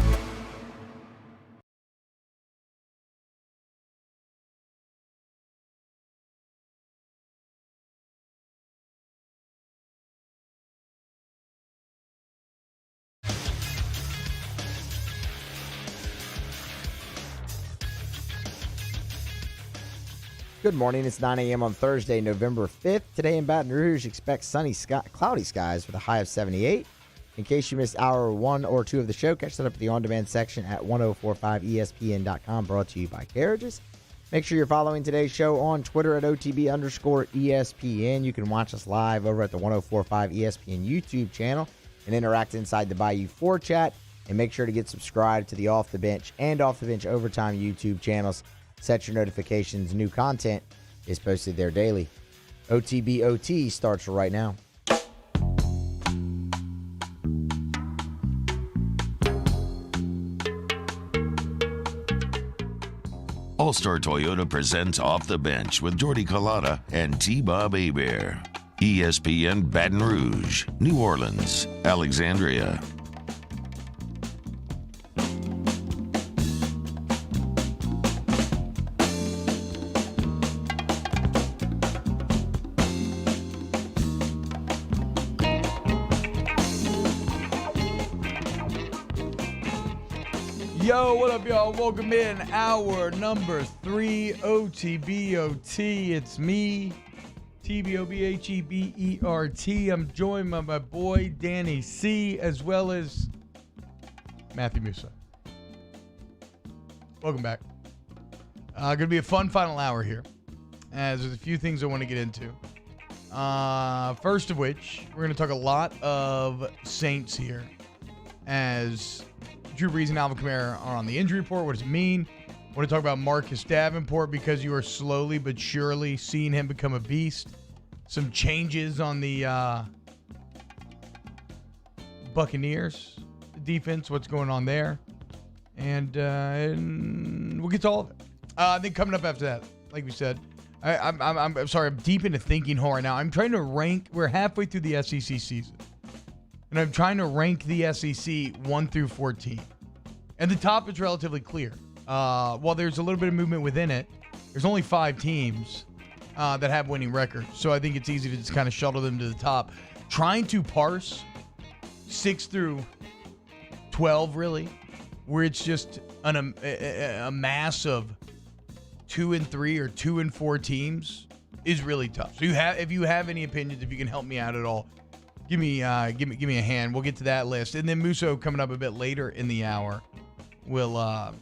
Good morning. It's 9 a.m. on Thursday, November 5th. Today in Baton Rouge, expect sunny cloudy skies with a high of 78. In case you missed hour 1 or 2 of the show, catch that up at the on-demand section at 1045ESPN.com, brought to you by Carriages. Make sure you're following today's show on Twitter at OTB_ESPN. You can watch us live over at the 1045 ESPN YouTube channel and interact inside the Bayou 4 chat. And make sure to get subscribed to the Off the Bench and Off the Bench Overtime YouTube channels. Set your notifications. New content is posted there daily. OTBOT starts right now. All-Star Toyota presents Off the Bench with Jordy Collada and T-Bob Hebert. ESPN Baton Rouge, New Orleans, Alexandria. Yo, what up, y'all? Welcome in hour number 3, OTBOT. It's me, TBOBHEBERT. I'm joined by my boy, Danny C., as well as Matthew Musa. Welcome back. Going to be a fun final hour here, as there's a few things I want to get into. First of which, we're going to talk a lot of Saints here, as Drew Brees and Alvin Kamara are on the injury report. What does it mean? I want to talk about Marcus Davenport, because you are slowly but surely seeing him become a beast. Some changes on the Buccaneers defense, what's going on there. And we'll get to all of it. I think coming up after that, like we said, I'm sorry, I'm deep into thinking hole right now. I'm trying to rank, we're halfway through the SEC season. And I'm trying to rank the SEC 1 through 14. And the top is relatively clear. While there's a little bit of movement within it, there's only 5 teams that have winning records. So I think it's easy to just kind of shuttle them to the top. Trying to parse 6 through 12, really, where it's just a mass of 2 and 3 or 2 and 4 teams is really tough. So if you have any opinions, if you can help me out at all, give me a hand. We'll get to that list. And then Musso, coming up a bit later in the hour, will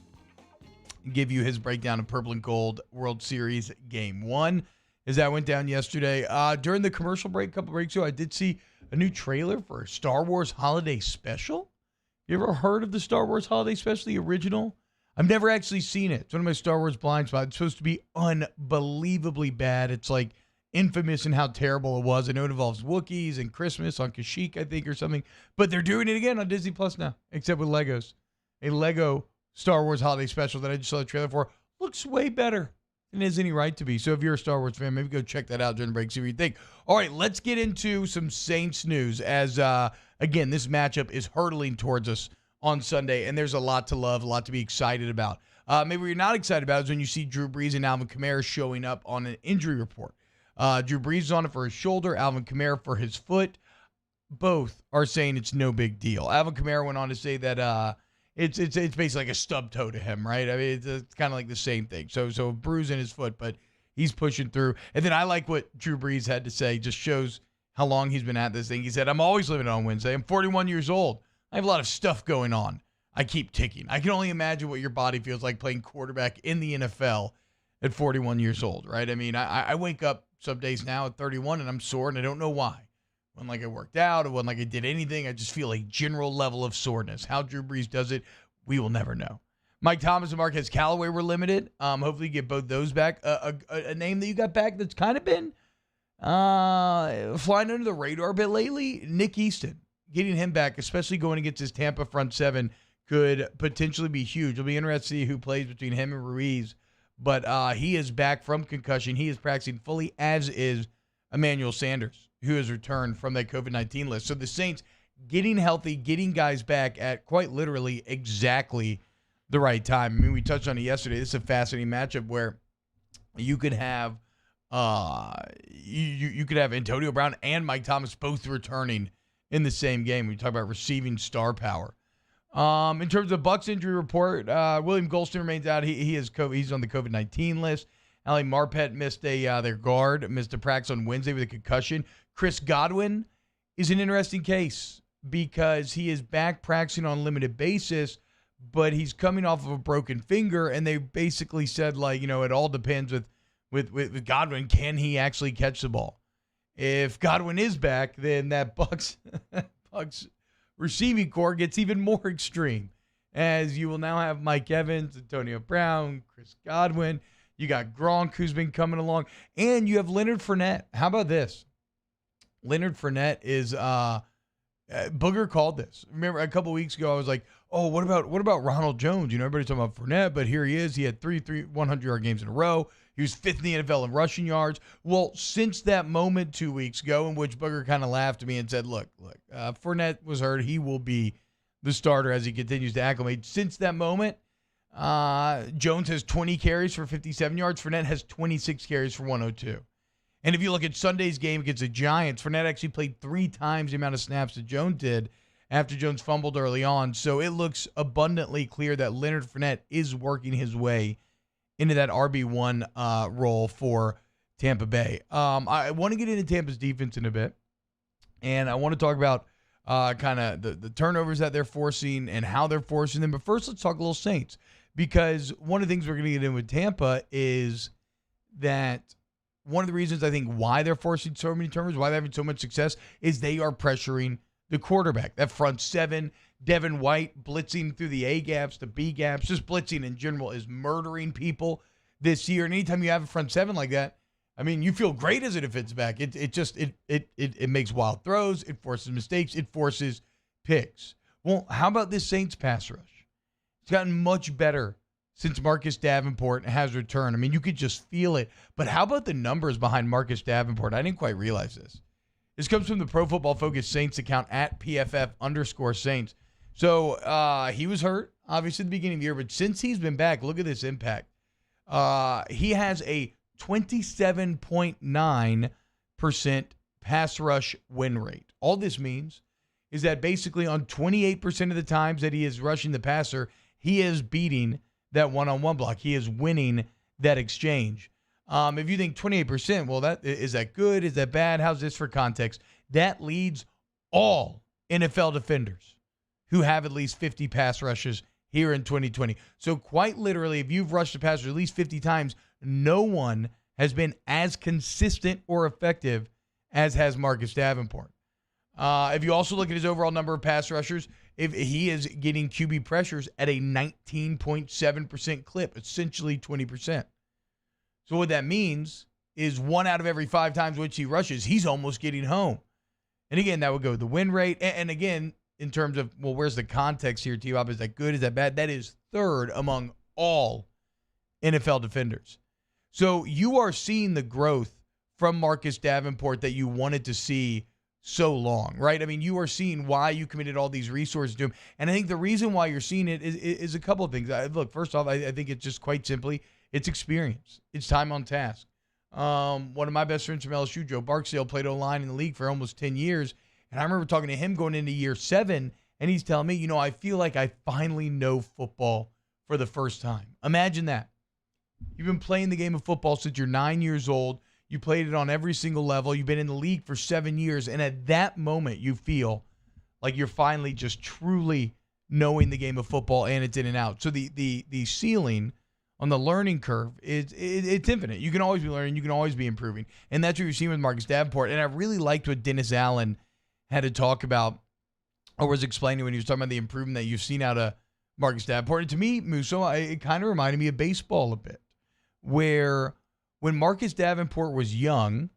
give you his breakdown of Purple and Gold World Series Game 1, as that went down yesterday. During the commercial break, a couple breaks ago, I did see a new trailer for a Star Wars Holiday Special. You ever heard of the Star Wars Holiday Special, the original? I've never actually seen it. It's one of my Star Wars blind spots. It's supposed to be unbelievably bad. It's like infamous in how terrible it was. I know it involves Wookiees and Christmas on Kashyyyk, I think, or something. But they're doing it again on Disney Plus now, except with Legos. A Lego Star Wars holiday special that I just saw the trailer for looks way better than it has any right to be. So if you're a Star Wars fan, maybe go check that out during the break, see what you think. All right, let's get into some Saints news as, again, this matchup is hurtling towards us on Sunday, and there's a lot to love, a lot to be excited about. Maybe what you're not excited about is when you see Drew Brees and Alvin Kamara showing up on an injury report. Drew Brees is on it for his shoulder, Alvin Kamara for his foot. Both are saying it's no big deal. Alvin Kamara went on to say that it's basically like a stub toe to him, right? I mean, it's kind of like the same thing. So a bruise in his foot, but he's pushing through. And then I like what Drew Brees had to say. Just shows how long he's been at this thing. He said, "I'm always living on Wednesday. I'm 41 years old. I have a lot of stuff going on. I keep ticking. I can only imagine what your body feels like playing quarterback in the NFL at 41 years old, right? I mean, I wake up some days now at 31 and I'm sore and I don't know why. It wasn't like I worked out. It wasn't like I did anything. I just feel a general level of soreness. How Drew Brees does it, we will never know. Mike Thomas and Marquez Callaway were limited. Hopefully you get both those back. A name that you got back that's kind of been flying under the radar a bit lately, Nick Easton. Getting him back, especially going against his Tampa front seven, could potentially be huge. It'll be interesting to see who plays between him and Ruiz. But he is back from concussion. He is practicing fully, as is Emmanuel Sanders, who has returned from that COVID-19 list. So the Saints getting healthy, getting guys back at quite literally exactly the right time. I mean, we touched on it yesterday. This is a fascinating matchup where you could have you could have Antonio Brown and Mike Thomas both returning in the same game. We talk about receiving star power. In terms of Bucs injury report, William Golston remains out. He's on the COVID-19 list. Ali Marpet missed their guard, missed a practice on Wednesday with a concussion. Chris Godwin is an interesting case because he is back practicing on a limited basis, but he's coming off of a broken finger, and they basically said, like, it all depends with Godwin. Can he actually catch the ball? If Godwin is back, then that Bucs receiving core gets even more extreme, as you will now have Mike Evans, Antonio Brown, Chris Godwin. You got Gronk, who's been coming along, and you have Leonard Fournette. How about this? Leonard Fournette is Booger called this. Remember a couple weeks ago, I was like, "Oh, what about Ronald Jones?" Everybody's talking about Fournette, but here he is. He had three 100-yard games in a row. He was fifth in the NFL in rushing yards. Well, since that moment 2 weeks ago, in which Booger kind of laughed at me and said, "Look, Fournette was hurt. He will be the starter as he continues to acclimate." Since that moment, Jones has 20 carries for 57 yards. Fournette has 26 carries for 102. And if you look at Sunday's game against the Giants, Fournette actually played 3 times the amount of snaps that Jones did after Jones fumbled early on. So it looks abundantly clear that Leonard Fournette is working his way into that RB1 role for Tampa Bay. I want to get into Tampa's defense in a bit, and I want to talk about kind of the turnovers that they're forcing and how they're forcing them. But first, let's talk a little Saints, because one of the things we're going to get in with Tampa is that one of the reasons I think why they're forcing so many turnovers, why they're having so much success, is they are pressuring the quarterback. That front seven, Devin White blitzing through the A gaps, the B gaps, just blitzing in general is murdering people this year. And anytime you have a front seven like that, I mean, you feel great as a defensive back. It makes wild throws, it forces mistakes, it forces picks. Well, how about this Saints pass rush? It's gotten much better since Marcus Davenport has returned. I mean, you could just feel it. But how about the numbers behind Marcus Davenport? I didn't quite realize this. This comes from the Pro Football Focus Saints account at PFF_Saints. So he was hurt, obviously, at the beginning of the year. But since he's been back, look at this impact. He has a 27.9% pass rush win rate. All this means is that basically on 28% of the times that he is rushing the passer, he is beating that one-on-one block. He is winning that exchange. If you think 28%, well, is that good? Is that bad? How's this for context? That leads all NFL defenders who have at least 50 pass rushes here in 2020. So quite literally, if you've rushed a passer at least 50 times, no one has been as consistent or effective as has Marcus Davenport. If you also look at his overall number of pass rushers, if he is getting QB pressures at a 19.7% clip, essentially 20%. So what that means is 1 out of every 5 times which he rushes, he's almost getting home. And again, that would go with the win rate. And again, in terms of, well, where's the context here, T-Bob? Is that good? Is that bad? That is third among all NFL defenders. So you are seeing the growth from Marcus Davenport that you wanted to see so long, right? I mean, you are seeing why you committed all these resources to him. And I think the reason why you're seeing it is a couple of things. Look, first off, I think it's just quite simply, it's experience. It's time on task. One of my best friends from LSU, Joe Barksdale, played O-line in the league for almost 10 years. And I remember talking to him going into year 7, and he's telling me, I feel like I finally know football for the first time. Imagine that. You've been playing the game of football since you're 9 years old. You played it on every single level. You've been in the league for 7 years. And at that moment, you feel like you're finally just truly knowing the game of football and it's in and out. So the ceiling on the learning curve, it's infinite. You can always be learning. You can always be improving. And that's what you're seeing with Marcus Davenport. And I really liked what Dennis Allen had to talk about or was explaining when he was talking about the improvement that you've seen out of Marcus Davenport. And to me, Musso, it kind of reminded me of baseball a bit, where when Marcus Davenport was young,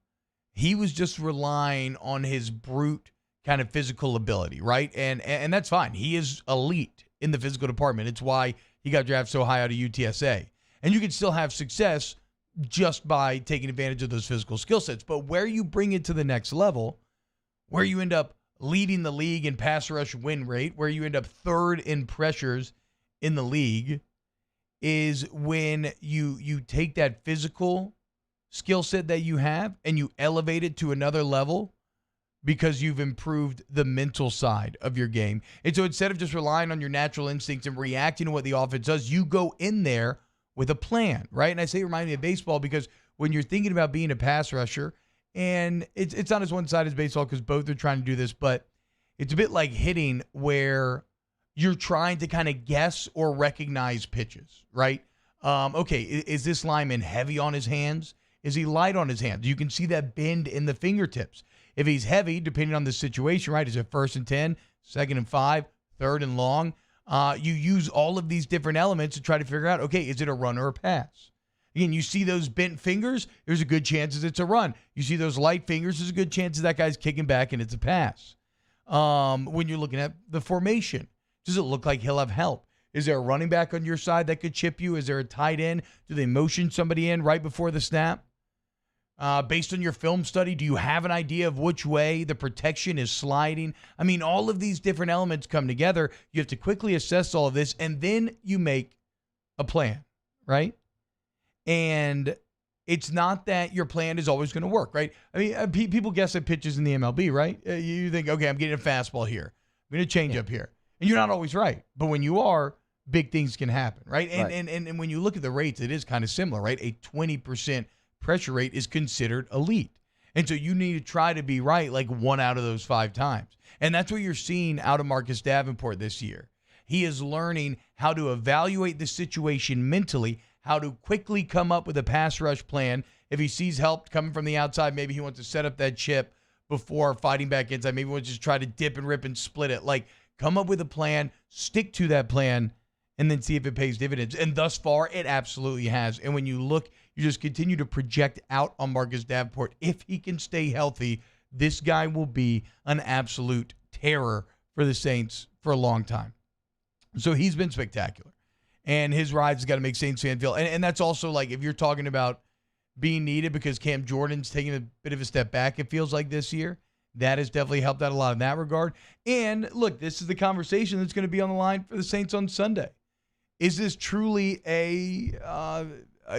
he was just relying on his brute kind of physical ability, right? And that's fine. He is elite in the physical department. It's why he got drafted so high out of UTSA. And you can still have success just by taking advantage of those physical skill sets. But where you bring it to the next level, where you end up leading the league in pass rush win rate, where you end up third in pressures in the league, is when you take that physical skill set that you have and you elevate it to another level because you've improved the mental side of your game. And so instead of just relying on your natural instincts and reacting to what the offense does, you go in there with a plan, right? And I say it reminds me of baseball because when you're thinking about being a pass rusher, and it's not as one-sided as baseball because both are trying to do this, but it's a bit like hitting where you're trying to kind of guess or recognize pitches, right? Okay, is this lineman heavy on his hands? Is he light on his hands? You can see that bend in the fingertips. If he's heavy, depending on the situation, right? Is it 1st and 10, 2nd and 5, 3rd and long? You use all of these different elements to try to figure out, okay, is it a run or a pass? Again, you see those bent fingers, there's a good chance it's a run. You see those light fingers, there's a good chance that guy's kicking back and it's a pass. When you're looking at the formation, does it look like he'll have help? Is there a running back on your side that could chip you? Is there a tight end? Do they motion somebody in right before the snap? Based on your film study, do you have an idea of which way the protection is sliding? I mean, all of these different elements come together. You have to quickly assess all of this, and then you make a plan, right? And it's not that your plan is always going to work, right? I mean, people guess at pitches in the MLB, right? You think, okay, I'm getting a fastball here. I'm going to change up here. And you're not always right. But when you are, big things can happen, right? And when you look at the rates, it is kind of similar, right? A 20% pressure rate is considered elite. And so you need to try to be right like 1 out of those 5 times. And that's what you're seeing out of Marcus Davenport this year. He is learning how to evaluate the situation mentally, how to quickly come up with a pass rush plan. If he sees help coming from the outside, maybe he wants to set up that chip before fighting back inside. Maybe he wants to just try to dip and rip and split it. Like, come up with a plan, stick to that plan, and then see if it pays dividends. And thus far, it absolutely has. And when you look, you just continue to project out on Marcus Davenport. If he can stay healthy, this guy will be an absolute terror for the Saints for a long time. So he's been spectacular. And his ride's got to make Saints fans feel. And that's also like if you're talking about being needed because Cam Jordan's taking a bit of a step back, it feels like this year. That has definitely helped out a lot in that regard. And look, this is the conversation that's going to be on the line for the Saints on Sunday. Is this truly a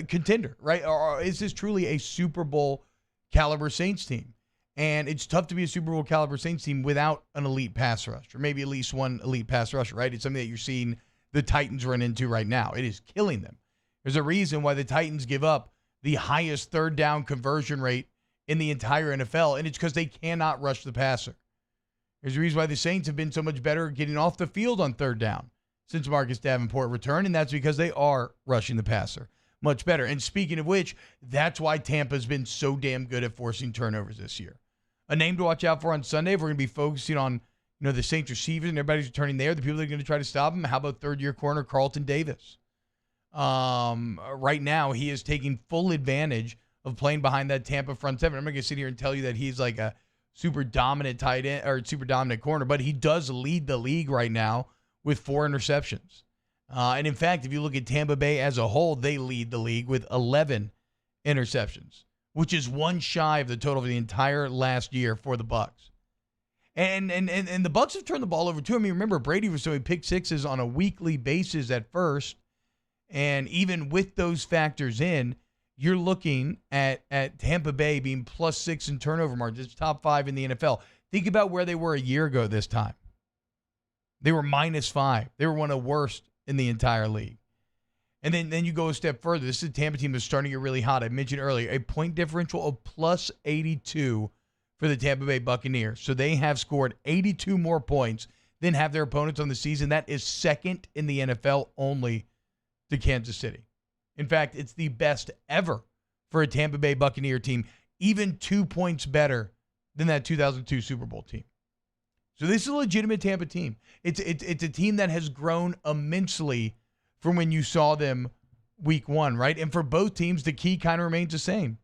contender, right? Or is this truly a Super Bowl caliber Saints team? And it's tough to be a Super Bowl caliber Saints team without an elite pass rush, or maybe at least one elite pass rusher, right? It's something that you're seeing the Titans run into right now. It is killing them. There's a reason why the Titans give up the highest 3rd down conversion rate in the entire NFL, and it's because they cannot rush the passer. There's a reason why the Saints have been so much better at getting off the field on 3rd down since Marcus Davenport returned, and that's because they are rushing the passer much better. And speaking of which, that's why Tampa's been so damn good at forcing turnovers this year. A name to watch out for on Sunday, if we're going to be focusing on the Saints receivers and everybody's returning there, the people that are going to try to stop him, how about 3rd-year corner Carlton Davis? Right now, he is taking full advantage of playing behind that Tampa front seven. I'm not going to sit here and tell you that he's like a super dominant tight end or super dominant corner, but he does lead the league right now with 4 interceptions. And in fact, if you look at Tampa Bay as a whole, they lead the league with 11 interceptions, which is one shy of the total of the entire last year for the Bucs. And the Bucs have turned the ball over too. I mean, remember, Brady was throwing pick sixes on a weekly basis at first. And even with those factors in, you're looking at Tampa Bay being +6 in turnover margins. It's top 5 in the NFL. Think about where they were a year ago this time. They were -5. They were one of the worst in the entire league. And then you go a step further. This is a Tampa team that's starting to get really hot. I mentioned earlier, a point differential of +82 for the Tampa Bay Buccaneers. So they have scored 82 more points than have their opponents on the season. That is second in the NFL only to Kansas City. In fact, it's the best ever for a Tampa Bay Buccaneer team, even 2 points better than that 2002 Super Bowl team. So this is a legitimate Tampa team. It's a team that has grown immensely from when you saw them week 1, right? And for both teams, the key kind of remains the same.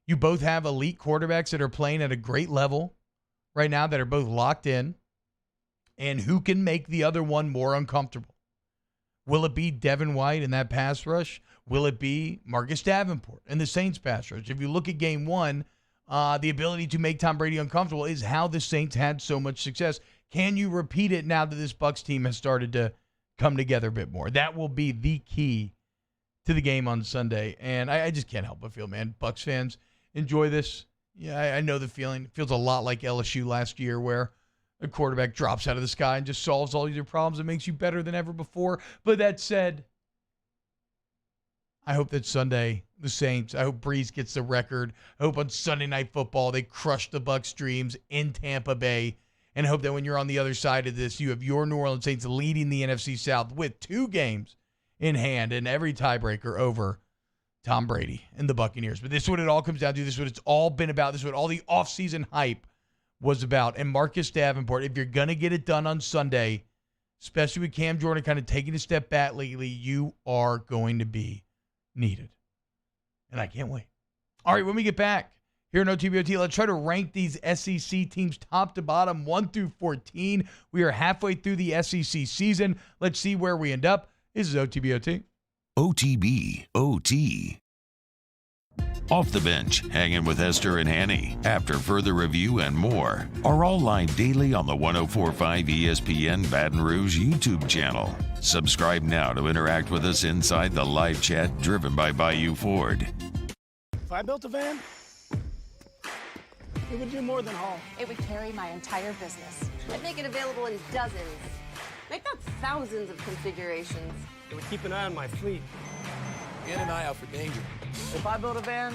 You both have elite quarterbacks that are playing at a great level right now that are both locked in. And who can make the other one more uncomfortable? Will it be Devin White in that pass rush? Will it be Marcus Davenport and the Saints pass rush? If you look at game 1, the ability to make Tom Brady uncomfortable is how the Saints had so much success. Can you repeat it now that this Bucs team has started to come together a bit more? That will be the key to the game on Sunday. And I just can't help but feel, man, Bucs fans enjoy this. Yeah, I know the feeling. It feels a lot like LSU last year where a quarterback drops out of the sky and just solves all your problems and makes you better than ever before. But that said, I hope that Sunday, the Saints, I hope Breeze gets the record. I hope on Sunday Night Football they crush the Bucs' dreams in Tampa Bay. And I hope that when you're on the other side of this, you have your New Orleans Saints leading the NFC South with 2 games in hand and every tiebreaker over Tom Brady and the Buccaneers. But this is what it all comes down to. This is what it's all been about. This is what all the offseason hype was about. And Marcus Davenport, if you're going to get it done on Sunday, especially with Cam Jordan kind of taking a step back lately, you are going to be needed. And I can't wait. All right, when we get back here in OTBOT, let's try to rank these SEC teams top to bottom, 1 through 14. We are halfway through the SEC season. Let's see where we end up. This is OTBOT. OTB-OT. Off the Bench, hanging with Esther and Hanny. After further review and more are all live daily on the 104.5 ESPN Baton Rouge YouTube channel. Subscribe now to interact with us inside the live chat driven by Bayou Ford. If I built a van, it would do more than haul. It would carry my entire business. I'd make it available in dozens, if not thousands of configurations. It would keep an eye on my fleet. And an eye out for danger. If I built a van,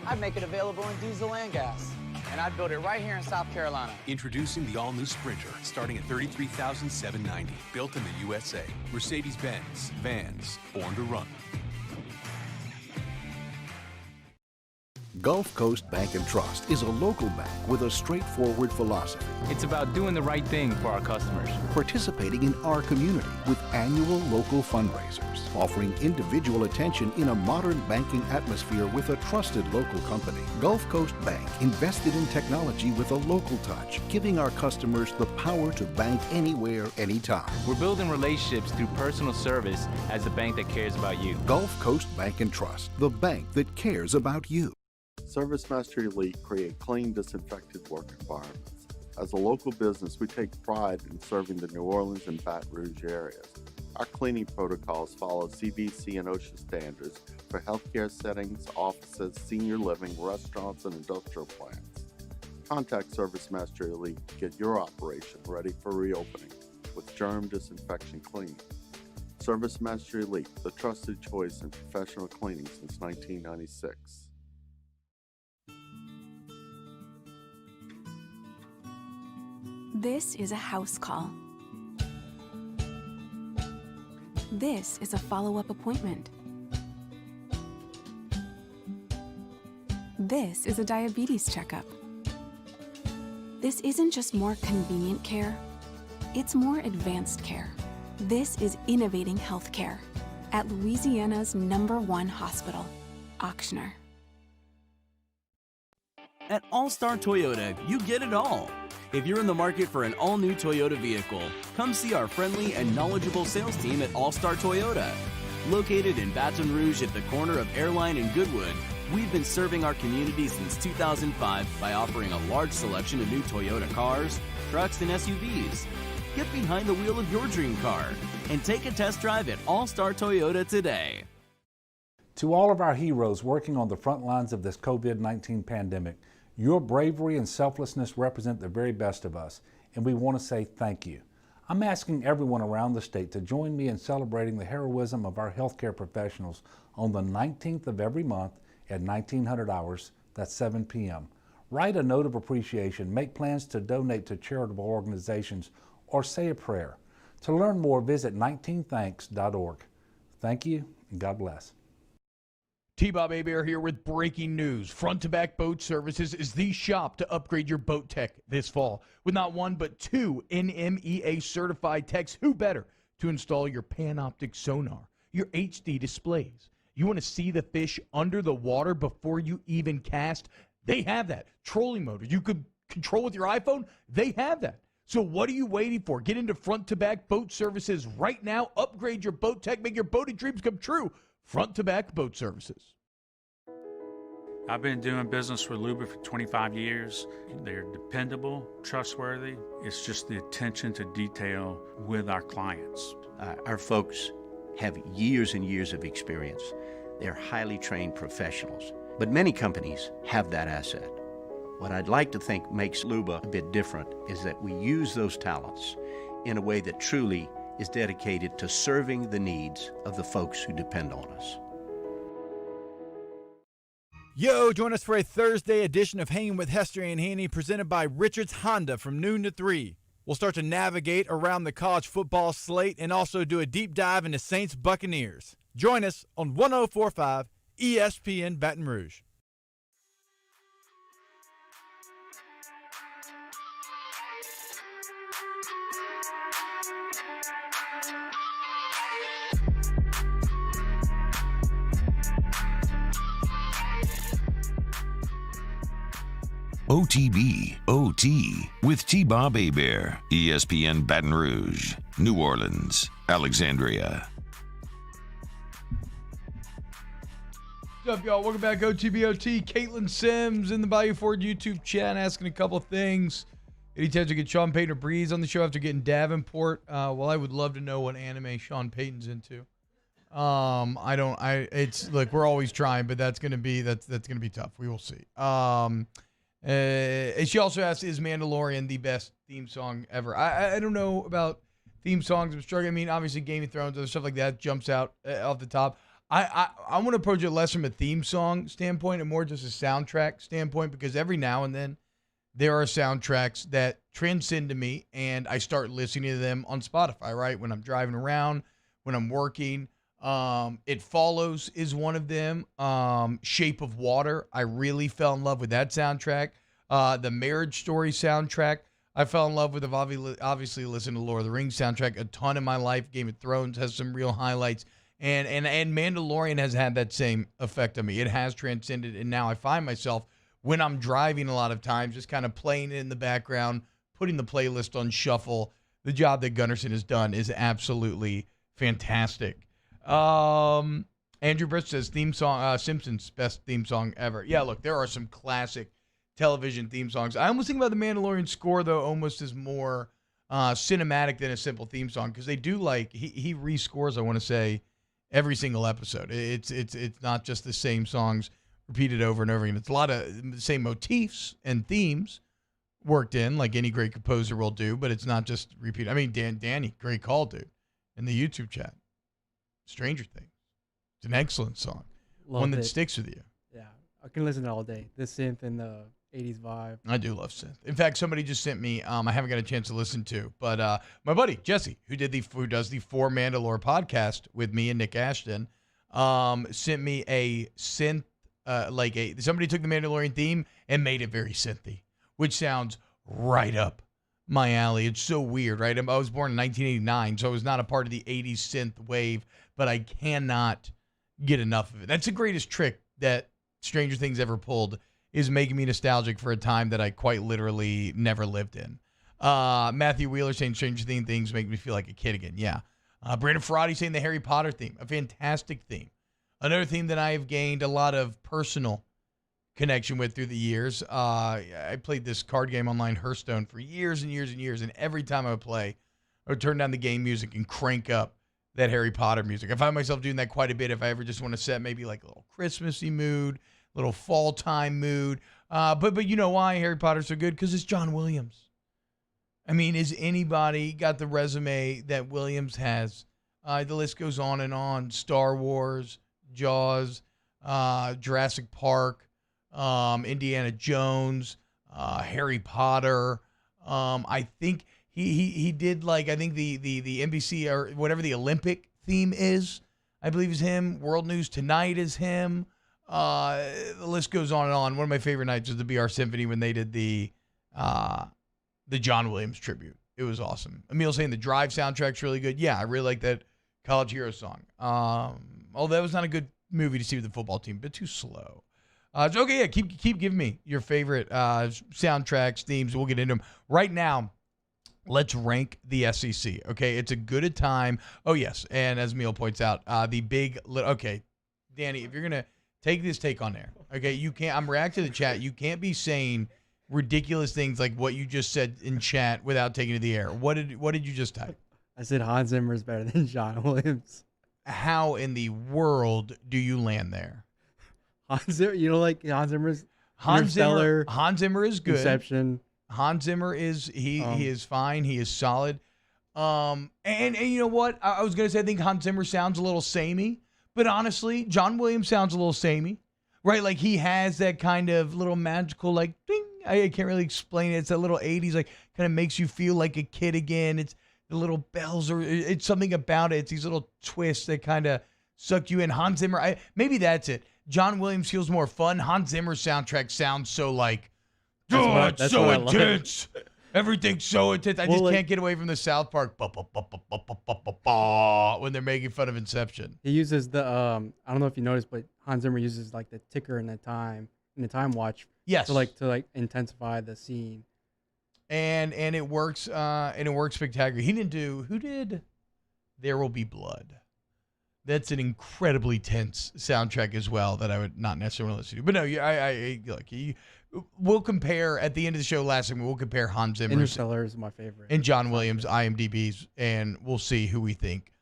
I'd make it available in diesel and gas. And I'd build it right here in South Carolina. Introducing the all-new Sprinter, starting at $33,790. Built in the USA. Mercedes-Benz. Vans. Born to run. Gulf Coast Bank and Trust is a local bank with a straightforward philosophy. It's about doing the right thing for our customers. Participating in our community with annual local fundraisers. Offering individual attention in a modern banking atmosphere with a trusted local company. Gulf Coast Bank invested in technology with a local touch, giving our customers the power to bank anywhere, anytime. We're building relationships through personal service as the bank that cares about you. Gulf Coast Bank and Trust, the bank that cares about you. ServiceMaster Elite create clean, disinfected work environments. As a local business, we take pride in serving the New Orleans and Baton Rouge areas. Our cleaning protocols follow CDC and OSHA standards for healthcare settings, offices, senior living, restaurants, and industrial plants. Contact ServiceMaster Elite to get your operation ready for reopening with germ disinfection cleaning. ServiceMaster Elite, the trusted choice in professional cleaning since 1996. This is a house call. This is a follow-up appointment. This is a diabetes checkup. This isn't just more convenient care, it's more advanced care. This is innovating healthcare at Louisiana's #1 hospital, Ochsner. At All-Star Toyota, you get it all. If you're in the market for an all-new Toyota vehicle, come see our friendly and knowledgeable sales team at All-Star Toyota. Located in Baton Rouge at the corner of Airline and Goodwood, we've been serving our community since 2005 by offering a large selection of new Toyota cars, trucks, and SUVs. Get behind the wheel of your dream car and take a test drive at All-Star Toyota today. To all of our heroes working on the front lines of this COVID-19 pandemic, your bravery and selflessness represent the very best of us, and we want to say thank you. I'm asking everyone around the state to join me in celebrating the heroism of our healthcare professionals on the 19th of every month at 1900 hours, that's 7 p.m. Write a note of appreciation, make plans to donate to charitable organizations, or say a prayer. To learn more, visit 19thanks.org. Thank you, and God bless. T-Bob Hebert here with breaking news. Front to Back Boat Services is the shop to upgrade your boat tech this fall. With not one, but two NMEA certified techs, who better to install your Panoptic sonar, your HD displays. You want to see the fish under the water before you even cast? They have that. Trolling motor you could control with your iPhone? They have that. So what are you waiting for? Get into Front to Back Boat Services right now. Upgrade your boat tech. Make your boating dreams come true. Front to Back Boat Services. I've been doing business with Luba for 25 years. They're dependable, trustworthy. It's just the attention to detail with our clients. Our folks have years and years of experience. They're highly trained professionals. But many companies have that asset. What I'd like to think makes Luba a bit different is that we use those talents in a way that truly is dedicated to serving the needs of the folks who depend on us. Yo, join us for a Thursday edition of Hanging with Hester and Haney presented by Richards Honda from noon to 3. We'll start to navigate around the college football slate and also do a deep dive into Saints Buccaneers. Join us on 104.5 ESPN Baton Rouge. OTB, OT, with T-Bob Hebert, ESPN Baton Rouge, New Orleans, Alexandria. What's up, y'all? Welcome back, OTBOT. Caitlin Sims in the Bayou Ford YouTube chat asking a couple things. Any chance to get Sean Payton or Breeze on the show after getting Davenport? Well, I would love to know what anime Sean Payton's into. It's like we're always trying, but that's gonna be tough. We will see. She also asked, is Mandalorian the best theme song ever? I don't know about theme songs. I'm struggling. I mean, obviously Game of Thrones, other stuff like that jumps out off the top. I want to approach it less from a theme song standpoint and more just a soundtrack standpoint, because every now and then there are soundtracks that transcend to me and I start listening to them on Spotify, right? When I'm driving around, when I'm working. It Follows is one of them. Shape of Water, I really fell in love with that soundtrack. The Marriage Story soundtrack, I fell in love with. I've obviously listened to Lord of the Rings soundtrack a ton in my life. Game of Thrones has some real highlights. And Mandalorian has had that same effect on me. It has transcended, and now I find myself, when I'm driving a lot of times, just kind of playing it in the background, putting the playlist on shuffle. The job that Gunnarsson has done is absolutely fantastic. Andrew Britt says theme song, Simpsons best theme song ever. Yeah, look, there are some classic television theme songs. I almost think about the Mandalorian score though, almost as more cinematic than a simple theme song, because they do he rescores, I want to say, every single episode. It's not just the same songs repeated over and over again. It's a lot of the same motifs and themes worked in, like any great composer will do, but it's not just repeat. I mean, Danny, great call, dude, in the YouTube chat. Stranger Things. It's an excellent song. One that sticks with you. Yeah, I can listen to it all day. The synth and the 80s vibe. I do love synth. In fact, somebody just sent me, I haven't got a chance to listen to, but my buddy, Jesse, who does the For Mandalore podcast with me and Nick Ashton, sent me a synth, somebody took the Mandalorian theme and made it very synthy, which sounds right up my alley. It's so weird, right? I was born in 1989, so I was not a part of the 80s synth wave, but I cannot get enough of it. That's the greatest trick that Stranger Things ever pulled, is making me nostalgic for a time that I quite literally never lived in. Matthew Wheeler saying Stranger Things make me feel like a kid again. Yeah. Brandon Ferrati saying the Harry Potter theme, a fantastic theme. Another theme that I have gained a lot of personal connection with through the years. I played this card game online, Hearthstone, for years and years and years, and every time I would play, I would turn down the game music and crank up that Harry Potter music. I find myself doing that quite a bit if I ever just want to set maybe like a little Christmassy mood, a little fall time mood. But you know why Harry Potter's so good? Because it's John Williams. I mean, is anybody got the resume that Williams has? The list goes on and on. Star Wars, Jaws, Jurassic Park, Indiana Jones, Harry Potter. I think he did like, I think the NBC or whatever the Olympic theme is, I believe is him. World News Tonight is him. The list goes on and on. One of my favorite nights was the BR Symphony when they did the John Williams tribute. It was awesome. Emil saying the Drive soundtrack's really good. Yeah, I really like that College Hero song. Although that was not a good movie to see with the football team, but too slow. So okay, yeah, keep giving me your favorite soundtracks, themes. We'll get into them. Right now, let's rank the SEC. Okay, it's a good a time. Oh, yes, and as Emil points out, the big – okay, Danny, if you're going to take this take on there, okay, you can't – I'm reacting to the chat. You can't be saying – ridiculous things like what you just said in chat without taking it to the air. What did you just type? I said Hans Zimmer is better than John Williams. How in the world do you land there? Hans Zimmer, you know, like Hans Zimmer's Hans Zimmer is good. Inception. Hans Zimmer is he is fine. He is solid. And you know what? I was gonna say I think Hans Zimmer sounds a little samey, but honestly, John Williams sounds a little samey. Right? Like he has that kind of little magical like ding. I can't really explain it. It's that little 80s, like kind of makes you feel like a kid again. It's the little bells or it's something about it. It's these little twists that kind of suck you in. Hans Zimmer, maybe that's it. John Williams feels more fun. Hans Zimmer's soundtrack sounds so like, it's so intense. Everything's so intense. I just can't get away from the South Park when they're making fun of Inception. He uses the, I don't know if you noticed, but Hans Zimmer uses like the ticker and the time watch. Yes. To intensify the scene. And it works spectacularly. Who did There Will Be Blood? That's an incredibly tense soundtrack as well that I would not necessarily listen to. But no, we'll compare at the end of the show last time. We'll compare Hans Zimmer. Interstellar is my favorite. And John Williams, IMDb's, and we'll see who we think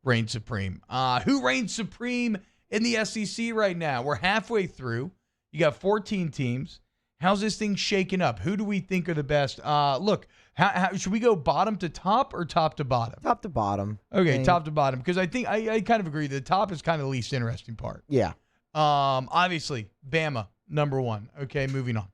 reigns supreme. Who reigns supreme in the SEC right now? We're halfway through. You got 14 teams. How's this thing shaking up? Who do we think are the best? Look, how should we go bottom to top or top to bottom? Top to bottom. Okay, top to bottom. Because I think I kind of agree. The top is kind of the least interesting part. Yeah. Obviously, Bama, number one. Okay, moving on.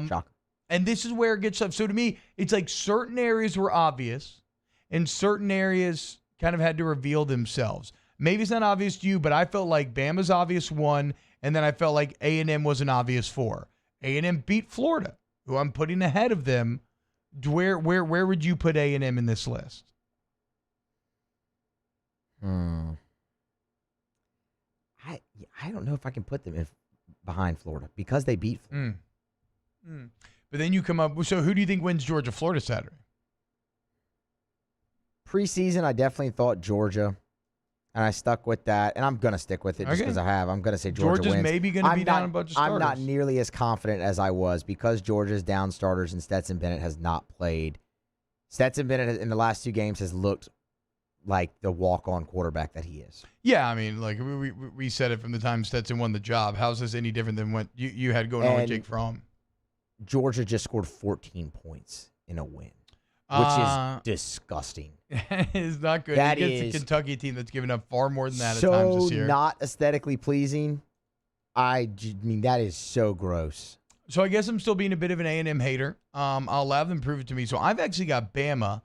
Shocker. And this is where it gets up. So to me, it's like certain areas were obvious and certain areas kind of had to reveal themselves. Maybe it's not obvious to you, but I felt like Bama's obvious one. And then I felt like A&M was an obvious 4. A&M beat Florida, who I'm putting ahead of them. Where would you put A&M in this list? I don't know if I can put them behind Florida because they beat Florida. But then you come up. So who do you think wins Georgia-Florida Saturday? Preseason, I definitely thought Georgia. And I stuck with that, and I'm going to stick with it just because I have. I'm going to say Georgia wins. Maybe going to be down a bunch of starters. I'm not nearly as confident as I was because Georgia's down starters and Stetson Bennett has not played. Stetson Bennett in the last 2 games has looked like the walk-on quarterback that he is. Yeah, I mean, like we said it from the time Stetson won the job. How's this any different than what you had going on with Jake Fromm? Georgia just scored 14 points in a win. Which is disgusting. It's not good. That against a Kentucky team that's given up far more than that at times this year. So not aesthetically pleasing. I mean, that is so gross. So I guess I'm still being a bit of an A&M hater. I'll have them prove it to me. So I've actually got Bama.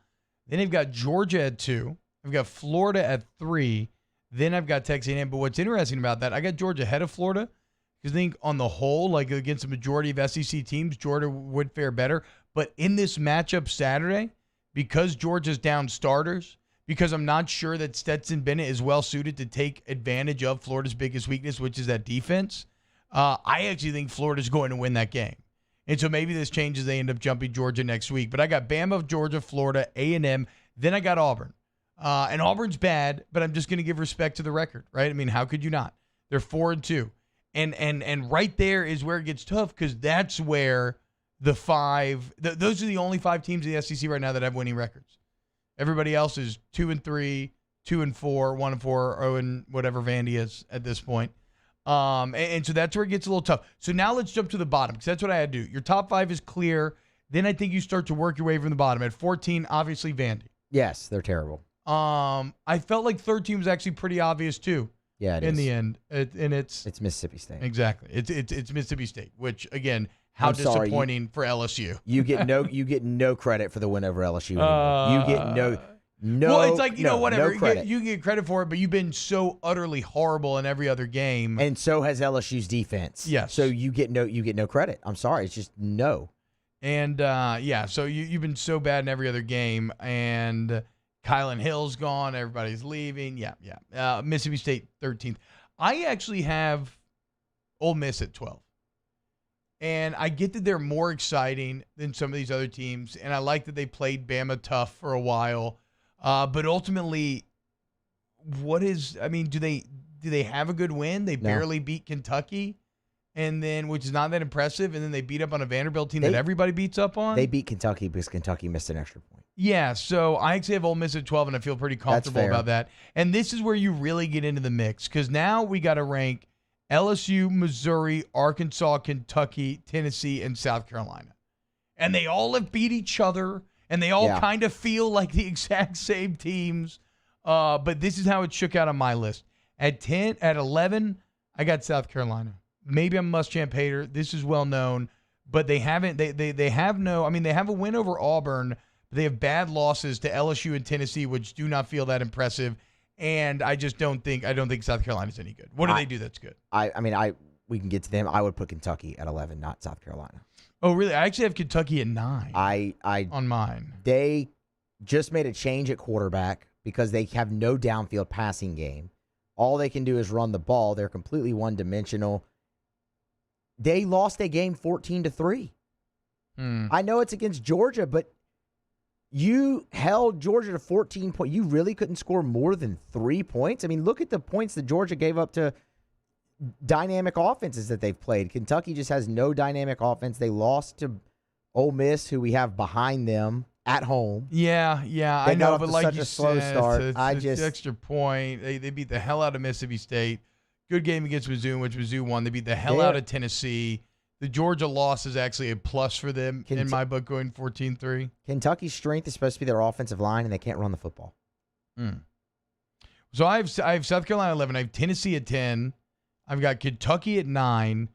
Then I've got Georgia at 2. I've got Florida at 3. Then I've got Texas A&M. But what's interesting about that, I got Georgia ahead of Florida because I think on the whole, like against the majority of SEC teams, Georgia would fare better. But in this matchup Saturday, because Georgia's down starters, because I'm not sure that Stetson Bennett is well suited to take advantage of Florida's biggest weakness, which is that defense, I actually think Florida's going to win that game. And so maybe this changes. They end up jumping Georgia next week. But I got Bama, Georgia, Florida, A&M. Then I got Auburn. And Auburn's bad, but I'm just going to give respect to the record, right? I mean, how could you not? They're 4-2. And right there is where it gets tough because that's where the those are the only 5 teams in the SEC right now that have winning records. Everybody else is 2-3, 2-4, 1-4, 0 whatever Vandy is at this point. And so that's where it gets a little tough. So now let's jump to the bottom because that's what I had to do. Your top 5 is clear. Then I think you start to work your way from the bottom. At 14, obviously Vandy. Yes, they're terrible. I felt like 13 was actually pretty obvious too. Yeah, it in is. the end, and it's Mississippi State. Exactly. It's Mississippi State, which again, how disappointing for LSU. You get no credit for the win over LSU. You get no. Well, it's like whatever. No credit. You get credit for it, but you've been so utterly horrible in every other game, and so has LSU's defense. Yes. So you get no credit. I'm sorry, it's just no. And so you've been so bad in every other game, and Kylan Hill's gone. Everybody's leaving. Yeah. Mississippi State 13th. I actually have Ole Miss at 12. And I get that they're more exciting than some of these other teams, and I like that they played Bama tough for a while. But ultimately, do they have a good win? They barely beat Kentucky, and then which is not that impressive, and then they beat up on a Vanderbilt team that everybody beats up on. They beat Kentucky because Kentucky missed an extra point. Yeah, so I actually have Ole Miss at 12, and I feel pretty comfortable about that. And this is where you really get into the mix because now we got to rank LSU, Missouri, Arkansas, Kentucky, Tennessee, and South Carolina. And they all have beat each other, and they all kind of feel like the exact same teams. But this is how it shook out on my list. At 11, I got South Carolina. Maybe I'm a Muschamp hater. This is well known, but they haven't. They have no. I mean, they have a win over Auburn. But they have bad losses to LSU and Tennessee, which do not feel that impressive. And I just don't think South Carolina's any good. What do they do that's good? We can get to them. I would put Kentucky at 11, not South Carolina. Oh, really? I actually have Kentucky at 9. On mine. They just made a change at quarterback because they have no downfield passing game. All they can do is run the ball. They're completely one-dimensional. They lost a game 14-3. I know it's against Georgia, but you held Georgia to 14 points. You really couldn't score more than 3 points? I mean, look at the points that Georgia gave up to dynamic offenses that they've played. Kentucky just has no dynamic offense. They lost to Ole Miss, who we have behind them at home. Yeah, I know, but like such you a slow said, start. It's extra point. They beat the hell out of Mississippi State. Good game against Mizzou, which Mizzou won. They beat the hell out of Tennessee. The Georgia loss is actually a plus for them in my book, going 14-3. Kentucky's strength is supposed to be their offensive line, and they can't run the football. So I have South Carolina at 11. I have Tennessee at 10. I've got Kentucky at 9.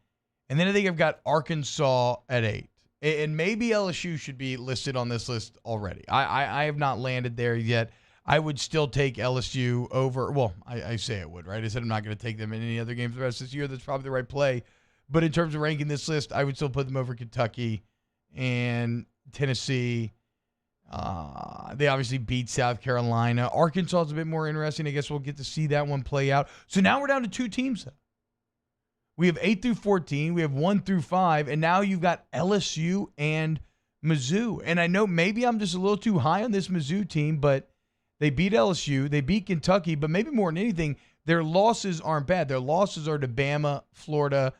And then I think I've got Arkansas at 8. And maybe LSU should be listed on this list already. I have not landed there yet. I would still take LSU over. Well, I say I would, right? I said I'm not going to take them in any other games the rest of this year. That's probably the right play. But in terms of ranking this list, I would still put them over Kentucky and Tennessee. They obviously beat South Carolina. Arkansas is a bit more interesting. I guess we'll get to see that one play out. So now we're down to 2 teams, though. We have 8 through 14. We have 1 through 5. And now you've got LSU and Mizzou. And I know maybe I'm just a little too high on this Mizzou team, but they beat LSU. They beat Kentucky. But maybe more than anything, their losses aren't bad. Their losses are to Bama, Florida,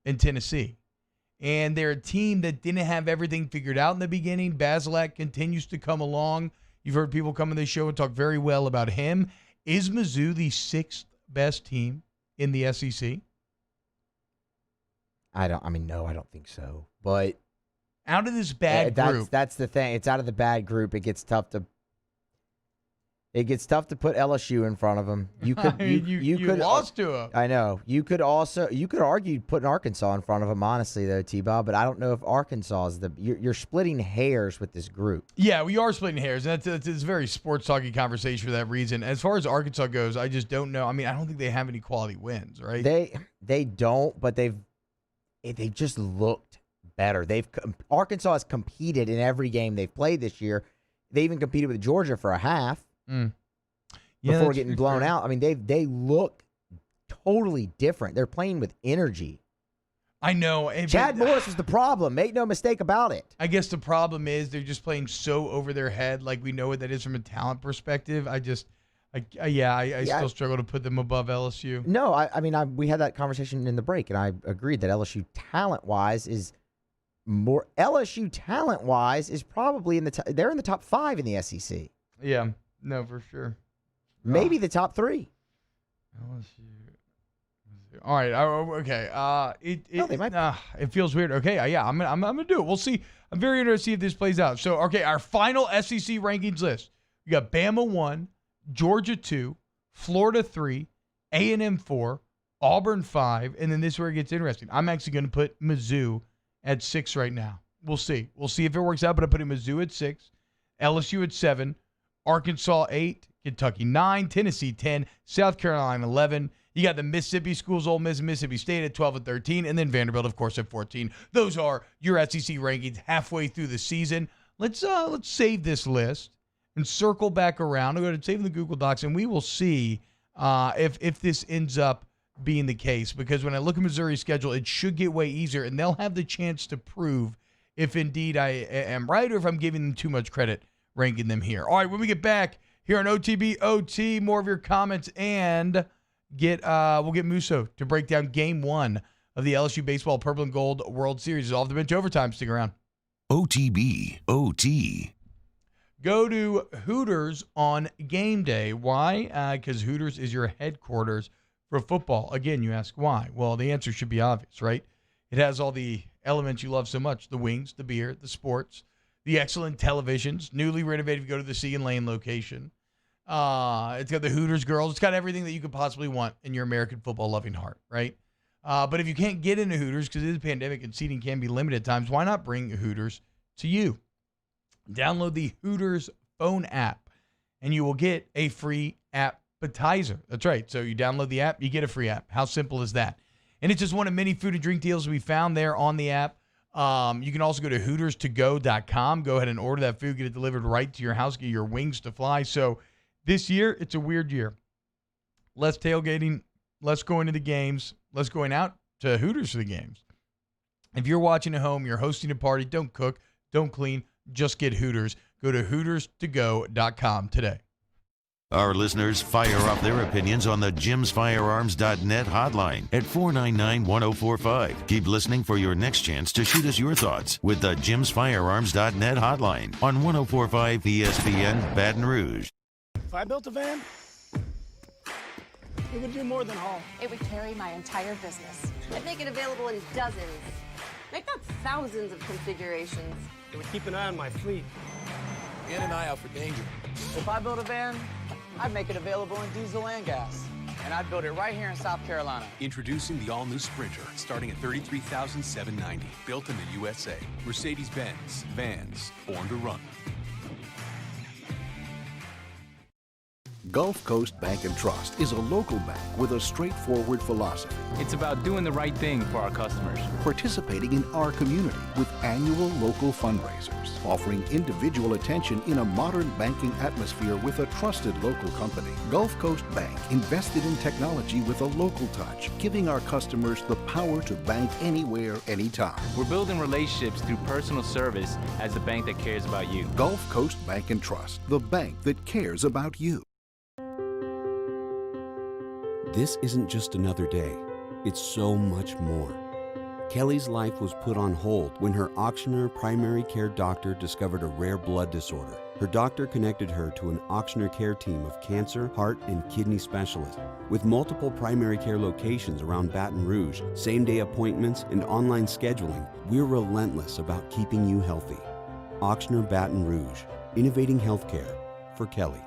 and Tennessee. And they're a team that didn't have everything figured out in the beginning. Bazelak continues to come along. You've heard people come on this show and talk very well about him. Is Mizzou the 6th best team in the SEC? No, I don't think so. But out of this bad group. That's the thing. It's out of the bad group. It gets tough to put LSU in front of them. You could you could lost to them. I know. You could argue putting Arkansas in front of them, honestly, though, T-Bob. But I don't know if Arkansas is you're splitting hairs with this group. Yeah, we are splitting hairs. And it's a very sports talky conversation for that reason. As far as Arkansas goes, I just don't know. I mean, I don't think they have any quality wins, right? They don't, but they've just looked better. Arkansas has competed in every game they've played this year. They even competed with Georgia for a half. Before getting blown out. I mean, they look totally different. They're playing with energy. I know. Chad Morris was the problem. Make no mistake about it. I guess the problem is they're just playing so over their head. Like, we know what that is from a talent perspective. I still struggle to put them above LSU. No, I mean, we had that conversation in the break, and I agreed that LSU talent-wise is probably they're in the top 5 in the SEC. Yeah, no, for sure. Maybe the top 3. LSU. All right. Okay. It feels weird. Okay. Yeah. I'm gonna do it. We'll see. I'm very interested to see if this plays out. So, okay, our final SEC rankings list. We got Bama 1, Georgia 2, Florida 3, A&M 4, Auburn 5, and then this is where it gets interesting. I'm actually going to put Mizzou at 6 right now. We'll see. We'll see if it works out. But I'm putting Mizzou at 6, LSU at 7, Arkansas 8, Kentucky 9, Tennessee 10, South Carolina 11. You got the Mississippi schools, Ole Miss and Mississippi State at 12 and 13, and then Vanderbilt, of course, at 14. Those are your SEC rankings halfway through the season. Let's save this list and circle back around. I'll go to save in the Google Docs, and we will see if this ends up being the case. Because when I look at Missouri's schedule, it should get way easier, and they'll have the chance to prove if indeed I am right or if I'm giving them too much credit ranking them here. All right, when we get back here on OTB OT, more of your comments, and we'll get Musso to break down Game 1 of the LSU Baseball Purple and Gold World Series. Off the bench overtime. Stick around. OTB OT. Go to Hooters on game day. Why? Because Hooters is your headquarters for football. Again, you ask why. Well, the answer should be obvious, right? It has all the elements you love so much: the wings, the beer, the sports, the excellent televisions, newly renovated if you go to the Sea and Lane location. It's got the Hooters girls. It's got everything that you could possibly want in your American football loving heart, right? But if you can't get into Hooters because it is a pandemic and seating can be limited at times, why not bring Hooters to you? Download the Hooters phone app and you will get a free appetizer. That's right. So you download the app, you get a free app. How simple is that? And it's just one of many food and drink deals we found there on the app. You can also go to HootersToGo.com. Go ahead and order that food, get it delivered right to your house, get your wings to fly. So this year, it's a weird year. Less tailgating, less going to the games, less going out to Hooters for the games. If you're watching at home, you're hosting a party, don't cook, don't clean, just get Hooters. Go to HootersToGo.com today. Our listeners fire off their opinions on the JimsFirearms.net hotline at 499-1045. Keep listening for your next chance to shoot us your thoughts with the JimsFirearms.net hotline on 1045 ESPN Baton Rouge. If I built a van, it would do more than haul. It would carry my entire business. I'd make it available in dozens, make not thousands of configurations. It would keep an eye on my fleet and an eye out for danger. If I built a van, I'd make it available in diesel and gas. And I'd build it right here in South Carolina. Introducing the all-new Sprinter, starting at $33,790. Built in the USA. Mercedes-Benz. Vans. Born to run. Gulf Coast Bank and Trust is a local bank with a straightforward philosophy. It's about doing the right thing for our customers. Participating in our community with annual local fundraisers. Offering individual attention in a modern banking atmosphere with a trusted local company. Gulf Coast Bank invested in technology with a local touch, giving our customers the power to bank anywhere, anytime. We're building relationships through personal service as the bank that cares about you. Gulf Coast Bank and Trust, the bank that cares about you. This isn't just another day. It's so much more. Kelly's life was put on hold when her auctioneer primary care doctor discovered a rare blood disorder. Her doctor connected her to an auctioneer care team of cancer, heart, and kidney specialists. With multiple primary care locations around Baton Rouge, same-day appointments, and online scheduling, we're relentless about keeping you healthy. Auctioneer Baton Rouge, innovating healthcare for Kelly.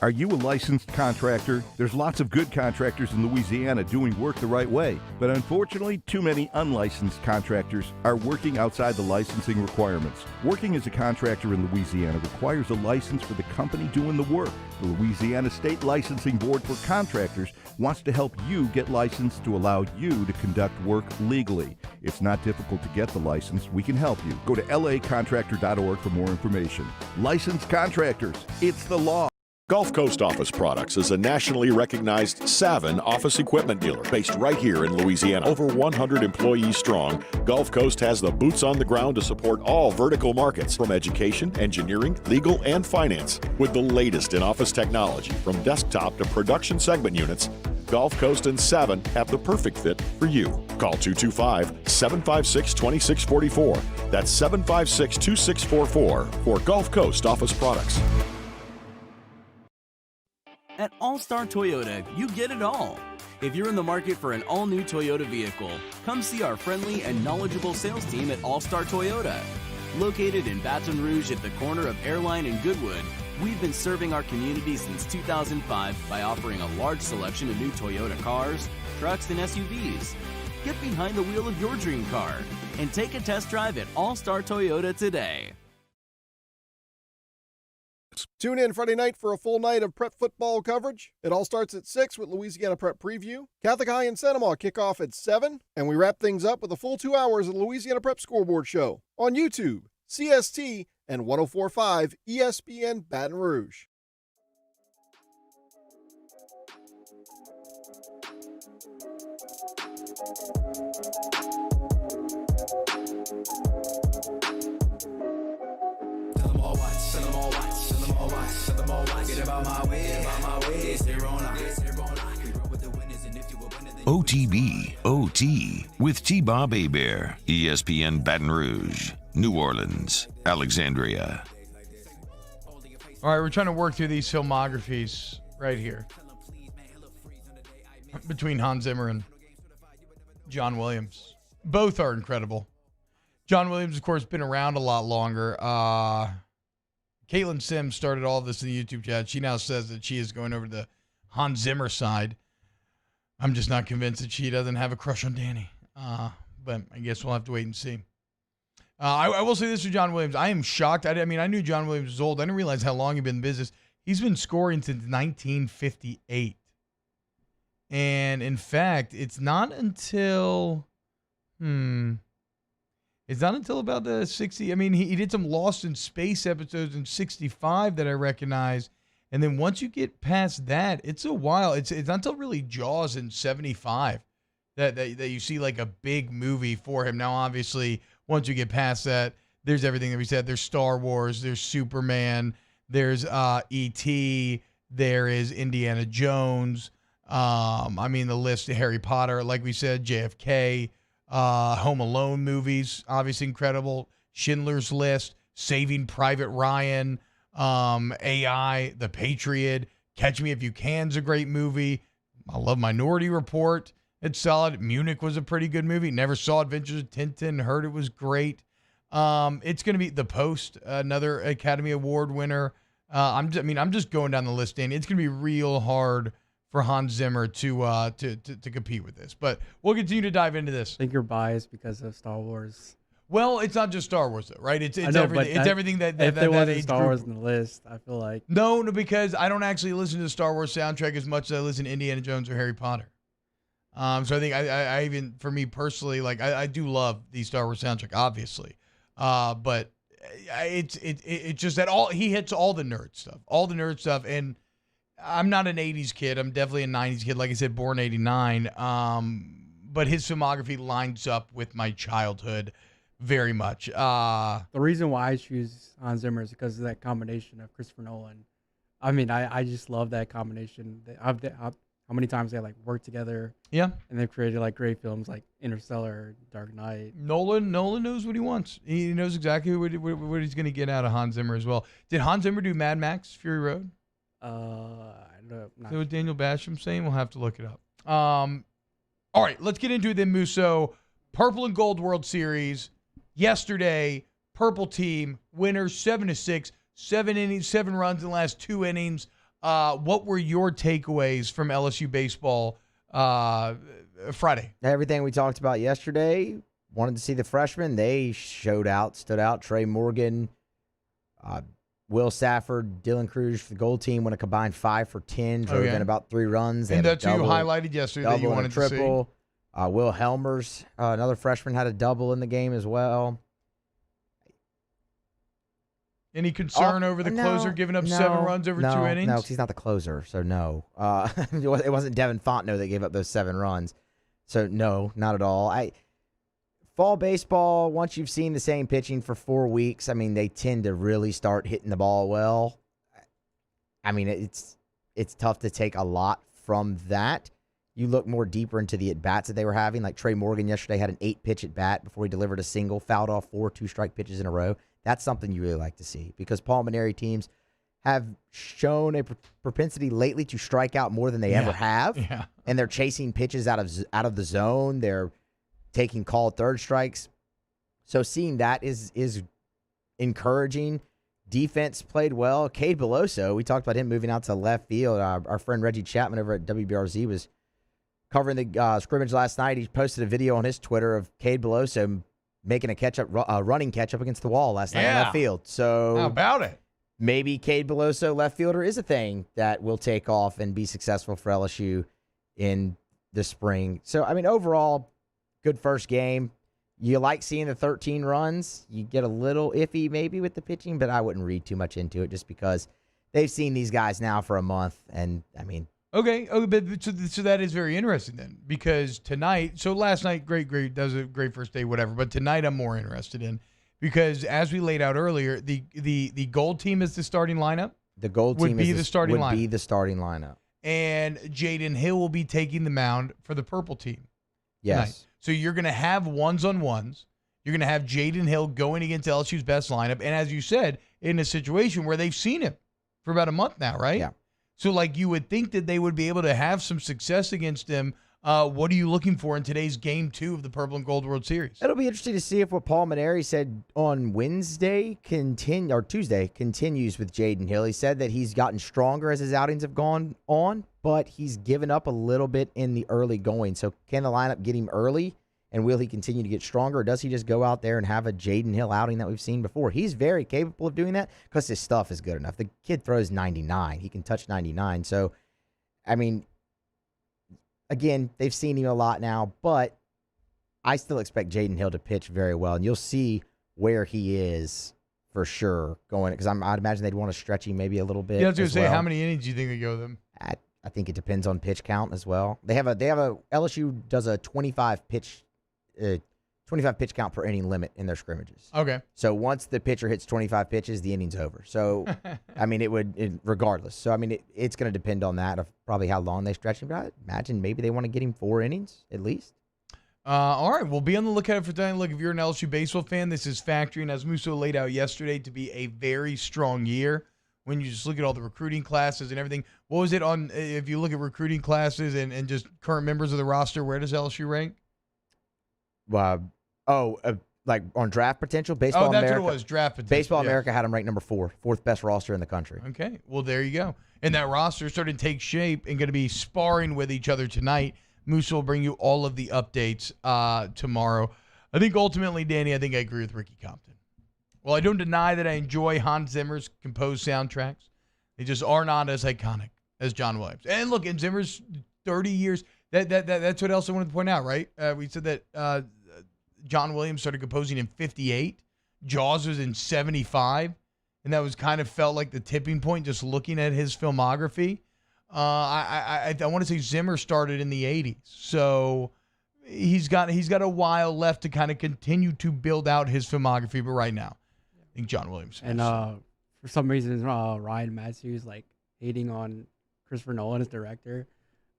Are you a licensed contractor? There's lots of good contractors in Louisiana doing work the right way, but unfortunately, too many unlicensed contractors are working outside the licensing requirements. Working as a contractor in Louisiana requires a license for the company doing the work. The Louisiana State Licensing Board for Contractors wants to help you get licensed to allow you to conduct work legally. It's not difficult to get the license. We can help you. Go to lacontractor.org for more information. Licensed contractors, it's the law. Gulf Coast Office Products is a nationally recognized Savin office equipment dealer based right here in Louisiana. Over 100 employees strong, Gulf Coast has the boots on the ground to support all vertical markets, from education, engineering, legal, and finance. With the latest in office technology, from desktop to production segment units, Gulf Coast and Savin have the perfect fit for you. Call 225-756-2644. That's 756-2644 for Gulf Coast Office Products. At All Star Toyota, you get it all. If you're in the market for an all-new Toyota vehicle, come see our friendly and knowledgeable sales team at All Star Toyota. Located in Baton Rouge at the corner of Airline and Goodwood, we've been serving our community since 2005 by offering a large selection of new Toyota cars, trucks, and SUVs. Get behind the wheel of your dream car and take a test drive at All Star Toyota today. Tune in Friday night for a full night of prep football coverage. It all starts at 6 with Louisiana Prep Preview. Catholic High and Cinema kick off at 7, and we wrap things up with a full 2 hours of the Louisiana Prep Scoreboard Show on YouTube, CST, and 104.5 ESPN Baton Rouge. OTB, OT, with T-Bob Hebert, ESPN Baton Rouge, New Orleans, Alexandria. All right, we're trying to work through these filmographies right here between Hans Zimmer and John Williams. Both are incredible. John Williams, of course, been around a lot longer. Caitlin Sims started all of this in the YouTube chat. She now says that she is going over to the Hans Zimmer side. I'm just not convinced that she doesn't have a crush on Danny. But I guess we'll have to wait and see. I will say this for John Williams. I am shocked. I mean, I knew John Williams was old. I didn't realize how long he'd been in business. He's been scoring since 1958. And, in fact, it's not until about the 60. I mean, he did some Lost in Space episodes in 65 that I recognize. And then once you get past that, it's a while. It's not until really Jaws in 75 that you see like a big movie for him. Now, obviously, once you get past that, there's everything that we said. There's Star Wars. There's Superman. There's E.T. There is Indiana Jones. I mean, the list, Harry Potter, like we said, JFK, Home Alone movies, obviously incredible. Schindler's List, Saving Private Ryan, AI, The Patriot, Catch Me If You Can's a great movie. I love Minority Report. It's solid. Munich was a pretty good movie. Never saw Adventures of Tintin. Heard it was great. It's going to be The Post, another Academy Award winner. I'm just going down the list, Danny. It's going to be real hard for Hans Zimmer to compete with this. But we'll continue to dive into this. I think you're biased because of Star Wars. Well, it's not just Star Wars, though, right? It's everything. It's everything that if there wasn't age Star group. Wars in the list, I feel like No, because I don't actually listen to the Star Wars soundtrack as much as I listen to Indiana Jones or Harry Potter. So I think I even, for me personally, like I do love the Star Wars soundtrack, obviously, but it's just that he hits all the nerd stuff, and I'm not an '80s kid. I'm definitely a '90s kid. Like I said, born '89. But his filmography lines up with my childhood very much. the reason why I choose Hans Zimmer is because of that combination of Christopher Nolan. I mean, I just love that combination. How many times they like work together? Yeah, and they've created like great films like Interstellar, Dark Knight. Nolan knows what he wants. He knows exactly what he's going to get out of Hans Zimmer as well. Did Hans Zimmer do Mad Max: Fury Road? I don't know. Is that what Daniel Basham saying? We'll have to look it up. All right, let's get into it then, Musso. Purple and Gold World Series. Yesterday, purple team, winners 7-6, 7 innings, 7 runs in the last 2 innings. What were your takeaways from LSU baseball Friday? Everything we talked about yesterday. Wanted to see the freshmen. They stood out. Trey Morgan, Will Safford, Dylan Cruz for the gold team went a combined 5 for 10, drove in about 3 runs. And that's who you highlighted yesterday that you wanted to see. Will Helmers, another freshman, had a double in the game as well. Any concern over the closer giving up 7 runs over 2 innings? No, because he's not the closer, so no. It wasn't Devin Fontenot that gave up those 7 runs. So, no, not at all. Fall baseball, once you've seen the same pitching for 4 weeks, I mean, they tend to really start hitting the ball well. I mean, it's tough to take a lot from that. You look more deeper into the at-bats that they were having. Like Trey Morgan yesterday had an 8-pitch at-bat before he delivered a single, fouled off 4 2-strike pitches in a row. That's something you really like to see because pulmonary teams have shown a propensity lately to strike out more than they ever have. Yeah. And they're chasing pitches out of the zone. They're taking called third strikes. So seeing that is encouraging. Defense played well. Cade Beloso, we talked about him moving out to left field. Our friend Reggie Chapman over at WBRZ was covering the scrimmage last night. He posted a video on his Twitter of Cade Beloso making a running catch-up against the wall last night in left field. So how about it? Maybe Cade Beloso, left fielder, is a thing that will take off and be successful for LSU in the spring. So, I mean, overall, good first game. You like seeing the 13 runs. You get a little iffy maybe with the pitching, but I wouldn't read too much into it just because they've seen these guys now for a month. And, I mean. Okay, but so that is very interesting then because tonight, so last night, great, that was a great first day, whatever. But tonight I'm more interested in because as we laid out earlier, the gold team is the starting lineup. The gold team would be the starting lineup. And Jaden Hill will be taking the mound for the purple team. Yes. Tonight. So you're going to have ones-on-ones. You're going to have Jaden Hill going against LSU's best lineup. And as you said, in a situation where they've seen him for about a month now, right? Yeah. So, like, you would think that they would be able to have some success against him. What are you looking for in today's Game 2 of the Purple and Gold World Series? It'll be interesting to see if what Paul Maneri said on Tuesday continues with Jaden Hill. He said that he's gotten stronger as his outings have gone on, but he's given up a little bit in the early going. So can the lineup get him early, and will he continue to get stronger, or does he just go out there and have a Jaden Hill outing that we've seen before? He's very capable of doing that because his stuff is good enough. The kid throws 99. He can touch 99. So, I mean, again, they've seen him a lot now, but I still expect Jaden Hill to pitch very well, and you'll see where he is for sure going, because I'd imagine they'd want to stretch him maybe a little bit. Yeah, I was going to say, how many innings do you think they go with him? I think it depends on pitch count as well. LSU does a 25 pitch count per inning limit in their scrimmages. Okay. So once the pitcher hits 25 pitches, the inning's over. So, I mean, regardless. So, I mean, it's going to depend on that, of probably how long they stretch him. But I imagine maybe they want to get him 4 innings at least. All right, we'll be on the lookout for tonight. Look, if you're an LSU baseball fan, this is factoring, as Musso laid out yesterday, to be a very strong year. When you just look at all the recruiting classes and everything. What was it on, if you look at recruiting classes and just current members of the roster, where does LSU rank? Like on draft potential? Baseball that's America. What it was, draft potential. Baseball America had them ranked number 4, 4th best roster in the country. Okay, well, there you go. And that roster started to take shape and going to be sparring with each other tonight. Musso will bring you all of the updates tomorrow. I think ultimately, Danny, I agree with Ricky Compton. Well, I don't deny that I enjoy Hans Zimmer's composed soundtracks. They just are not as iconic as John Williams. And look, in Zimmer's 30 years, that's what else I wanted to point out, right? We said that John Williams started composing in 58. Jaws was in 75. And that was kind of felt like the tipping point just looking at his filmography. I want to say Zimmer started in the 80s. So he's got a while left to kind of continue to build out his filmography. But right now, I think John Williams. And for some reason, Ryan Matthews hating on Christopher Nolan as director.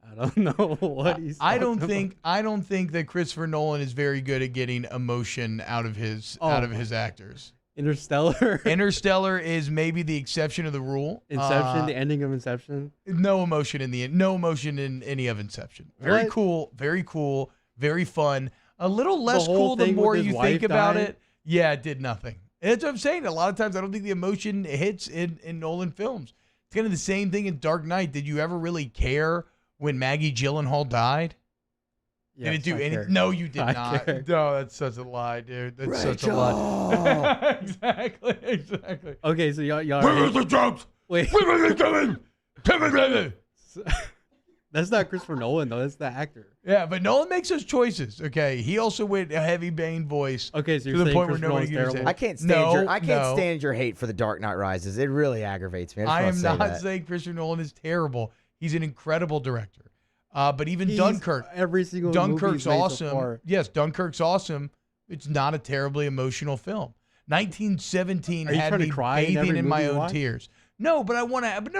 I don't know what he's. I don't think that Christopher Nolan is very good at getting emotion out of his actors. Interstellar is maybe the exception of the rule. Inception, the ending of Inception. No emotion in any of Inception. Very cool, very fun. A little less cool the more you think about it. Yeah, it did nothing. That's what I'm saying. A lot of times I don't think the emotion hits in Nolan films. It's kind of the same thing in Dark Knight. Did you ever really care when Maggie Gyllenhaal died? Yes, did it do anything? No, you did not. Cared. No, that's such a lie, dude. That's such a lie. Exactly. Okay, so y'all. Where are the jokes? Wait. Where are they coming? That's not Christopher Nolan, though. That's the actor. Yeah, but Nolan makes those choices. Okay, he also went a heavy Bane voice. Okay, so to you're the saying point where Christopher nobody Nolan's gives terrible? it. I can't No. stand your hate for The Dark Knight Rises. It really aggravates me. I am just not wanna say that. saying Christopher Nolan is terrible. He's an incredible director. But even Dunkirk, every single Dunkirk's movie he's made so awesome. far. Yes, Dunkirk's awesome. It's not a terribly emotional film. 1917 Are you had trying to me cry in bathing every in my movie you own watch? tears. No, but I want to. But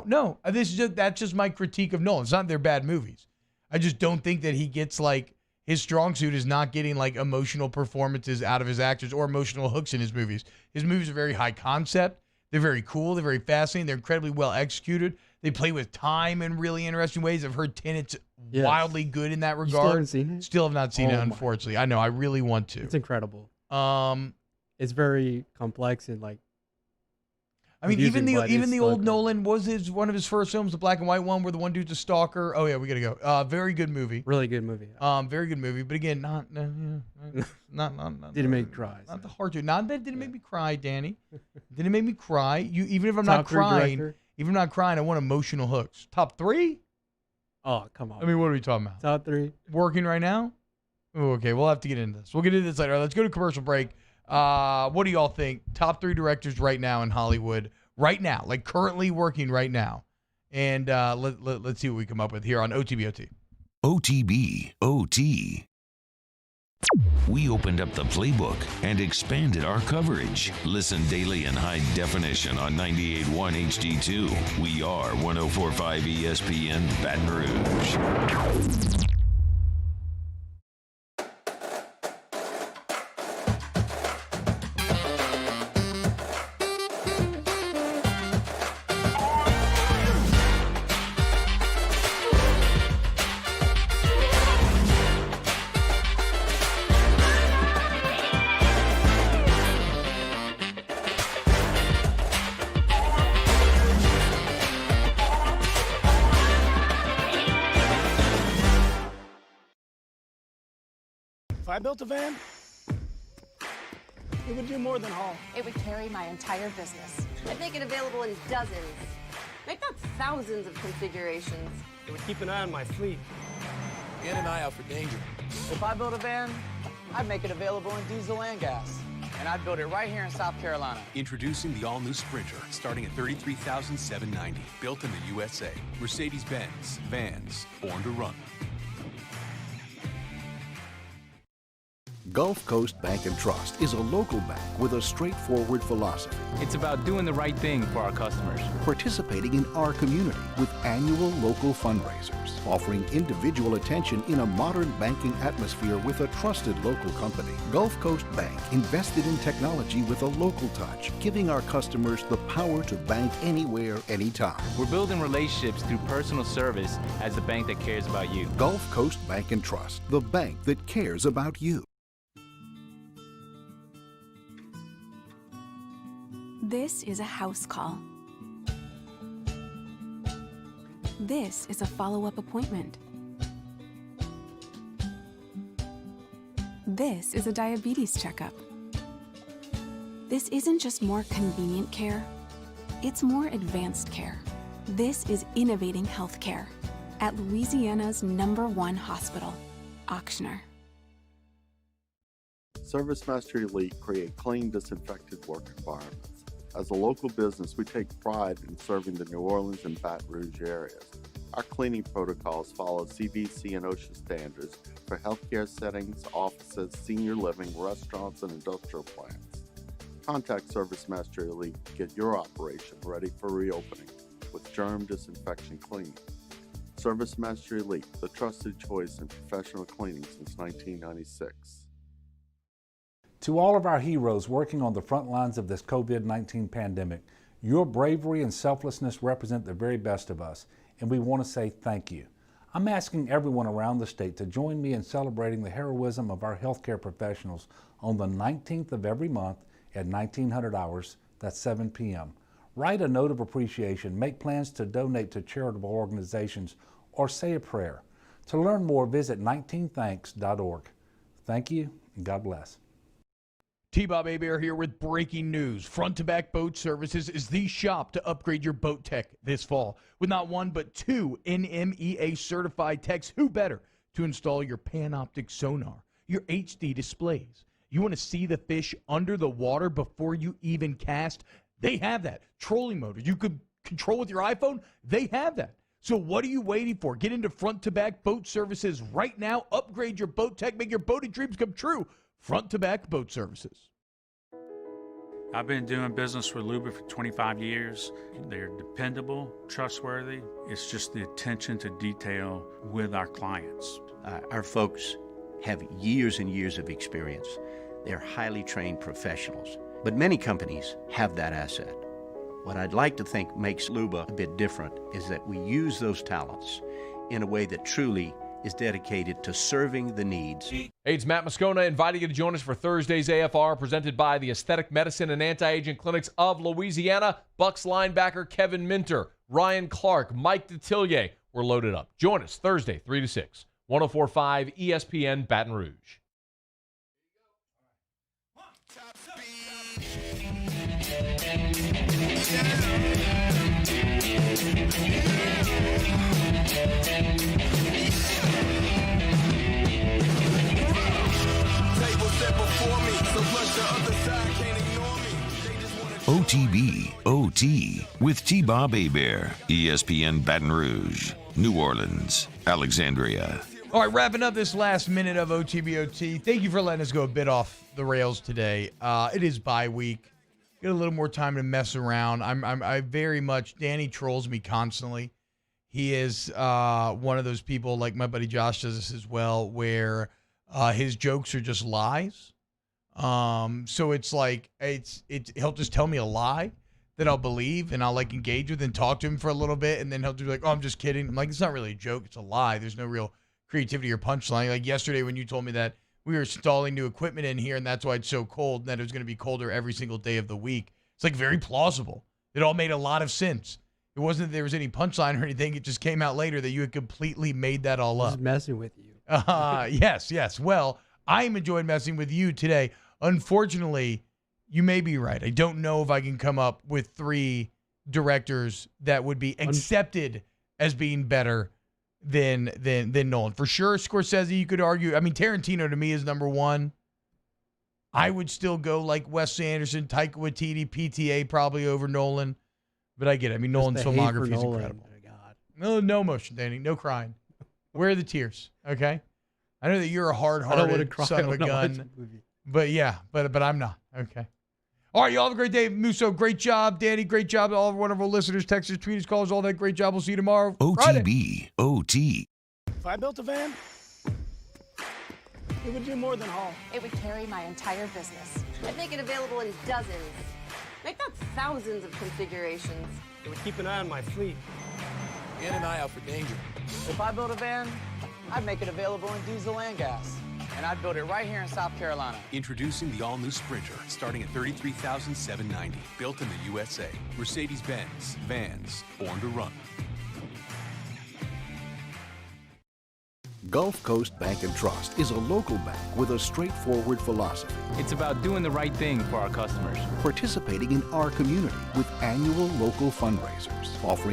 no. That's just my critique of Nolan. It's not they're bad movies. I just don't think that he gets like his strong suit is not getting like emotional performances out of his actors or emotional hooks in his movies. His movies are very high concept. They're very cool. They're very fascinating. They're incredibly well executed. They play with time in really interesting ways. I've heard Tenet's wildly good in that regard. You still haven't seen it? Still have not seen Oh it, my. unfortunately. I know. I really want to. It's incredible. Um, It's very complex and like. I mean, confusing, even but the it's old like- Nolan was one of his first films, the black and white one, where the one dude's a stalker. Oh yeah, we gotta go. Very good movie. Really good movie. Very good movie. But again, not Didn't make me cry. Not the hard to. Not that it didn't make me cry, Danny. Didn't make me cry. Even if I'm Top not 3 crying, director? even if I'm not crying, I want emotional hooks. Top 3? Oh, come on. I mean, what are we talking about? Top 3. Working right now? Oh, okay, we'll have to get into this. We'll get into this later. All right, let's go to commercial break. What do y'all think? Top 3 directors right now in Hollywood. Right now, like currently working right now. And let's see what we come up with here on OTBOT. OTB OT. We opened up the playbook and expanded our coverage. Listen daily in high definition on 98.1 HD2. We are 104.5 ESPN Baton Rouge. If I built a van, it would do more than haul. It would carry my entire business. I'd make it available in dozens. Make not thousands of configurations. It would keep an eye on my fleet. And an eye out for danger. If I built a van, I'd make it available in diesel and gas. And I'd build it right here in South Carolina. Introducing the all-new Sprinter, starting at $33,790. Built in the USA. Mercedes-Benz. Vans. Born to run. Gulf Coast Bank and Trust is a local bank with a straightforward philosophy. It's about doing the right thing for our customers. Participating in our community with annual local fundraisers, offering individual attention in a modern banking atmosphere with a trusted local company. Gulf Coast Bank invested in technology with a local touch, giving our customers the power to bank anywhere, anytime. We're building relationships through personal service as the bank that cares about you. Gulf Coast Bank and Trust, the bank that cares about you. This is a house call. This is a follow-up appointment. This is a diabetes checkup. This isn't just more convenient care, it's more advanced care. This is innovating healthcare at Louisiana's #1 hospital, Ochsner. ServiceMaster Elite create clean, disinfected work environments. As a local business, we take pride in serving the New Orleans and Baton Rouge areas. Our cleaning protocols follow CDC and OSHA standards for healthcare settings, offices, senior living, restaurants, and industrial plants. Contact ServiceMaster Elite to get your operation ready for reopening with germ disinfection cleaning. ServiceMaster Elite, the trusted choice in professional cleaning since 1996. To all of our heroes working on the front lines of this COVID-19 pandemic, your bravery and selflessness represent the very best of us, and we want to say thank you. I'm asking everyone around the state to join me in celebrating the heroism of our healthcare professionals on the 19th of every month at 1900 hours, that's 7 p.m. Write a note of appreciation, make plans to donate to charitable organizations, or say a prayer. To learn more, visit 19thanks.org. Thank you, and God bless. T-Bob Abear here with breaking news. Front to Back Boat Services is the shop to upgrade your boat tech this fall. With not one but two NMEA certified techs, who better to install your Panoptic sonar, your HD displays. You want to see the fish under the water before you even cast? They have that. Trolling motor you could control with your iPhone? They have that. So what are you waiting for? Get into Front to Back Boat Services right now. Upgrade your boat tech. Make your boating dreams come true. Front to Back Boat Services. I've been doing business with Luba for 25 years. They're dependable, trustworthy. It's just the attention to detail with our clients. Our folks have years and years of experience. They're highly trained professionals. But many companies have that asset. What I'd like to think makes Luba a bit different is that we use those talents in a way that truly is dedicated to serving the needs. Hey, it's Matt Moscona inviting you to join us for Thursday's AFR, presented by the Aesthetic Medicine and Anti-Aging Clinics of Louisiana. Bucs linebacker Kevin Minter, Ryan Clark, Mike Detillier. We're loaded up. Join us Thursday, 3 to 6, 104.5 ESPN Baton Rouge. OTB, OT, with T-Bob Abear, ESPN Baton Rouge, New Orleans, Alexandria. All right, wrapping up this last minute of OTBOT. Thank you for letting us go a bit off the rails today. It is bye week. Get a little more time to mess around. I very much, Danny trolls me constantly. He is one of those people, like my buddy Josh does this as well, where his jokes are just lies. So it's like, he'll just tell me a lie that I'll believe and I'll like engage with and talk to him for a little bit. And then he'll be like, oh, I'm just kidding. I'm like, it's not really a joke. It's a lie. There's no real creativity or punchline. Like yesterday when you told me that we were installing new equipment in here and that's why it's so cold and that it was going to be colder every single day of the week. It's like very plausible. It all made a lot of sense. It wasn't that there was any punchline or anything. It just came out later that you had completely made that all up. Just messing with you. Yes. Well, I'm enjoying messing with you today. Unfortunately, you may be right. I don't know if I can come up with 3 directors that would be accepted as being better than Nolan. For sure, Scorsese, you could argue. I mean, Tarantino to me is number 1. I would still go like Wes Anderson, Taika Waititi, PTA probably over Nolan. But I get it. I mean, Nolan's filmography is incredible. No emotion, Danny. No crying. Where are the tears? Okay? I know that you're a hard-hearted son of a gun. But yeah, but I'm not. Okay. All right, y'all have a great day. Musso, great job. Danny, great job. To all of our listeners, texters, tweeters, callers, all that. Great job. We'll see you tomorrow. OTB, Friday. OT. If I built a van, it would do more than haul. It would carry my entire business. I'd make it available in dozens. Make that thousands of configurations. It would keep an eye on my fleet. And an eye out for danger. If I built a van, I'd make it available in diesel and gas. And I'd build it right here in South Carolina. Introducing the all-new Sprinter, starting at $33,790. Built in the USA. Mercedes-Benz. Vans. Born to run. Gulf Coast Bank and Trust is a local bank with a straightforward philosophy. It's about doing the right thing for our customers. Participating in our community with annual local fundraisers, offering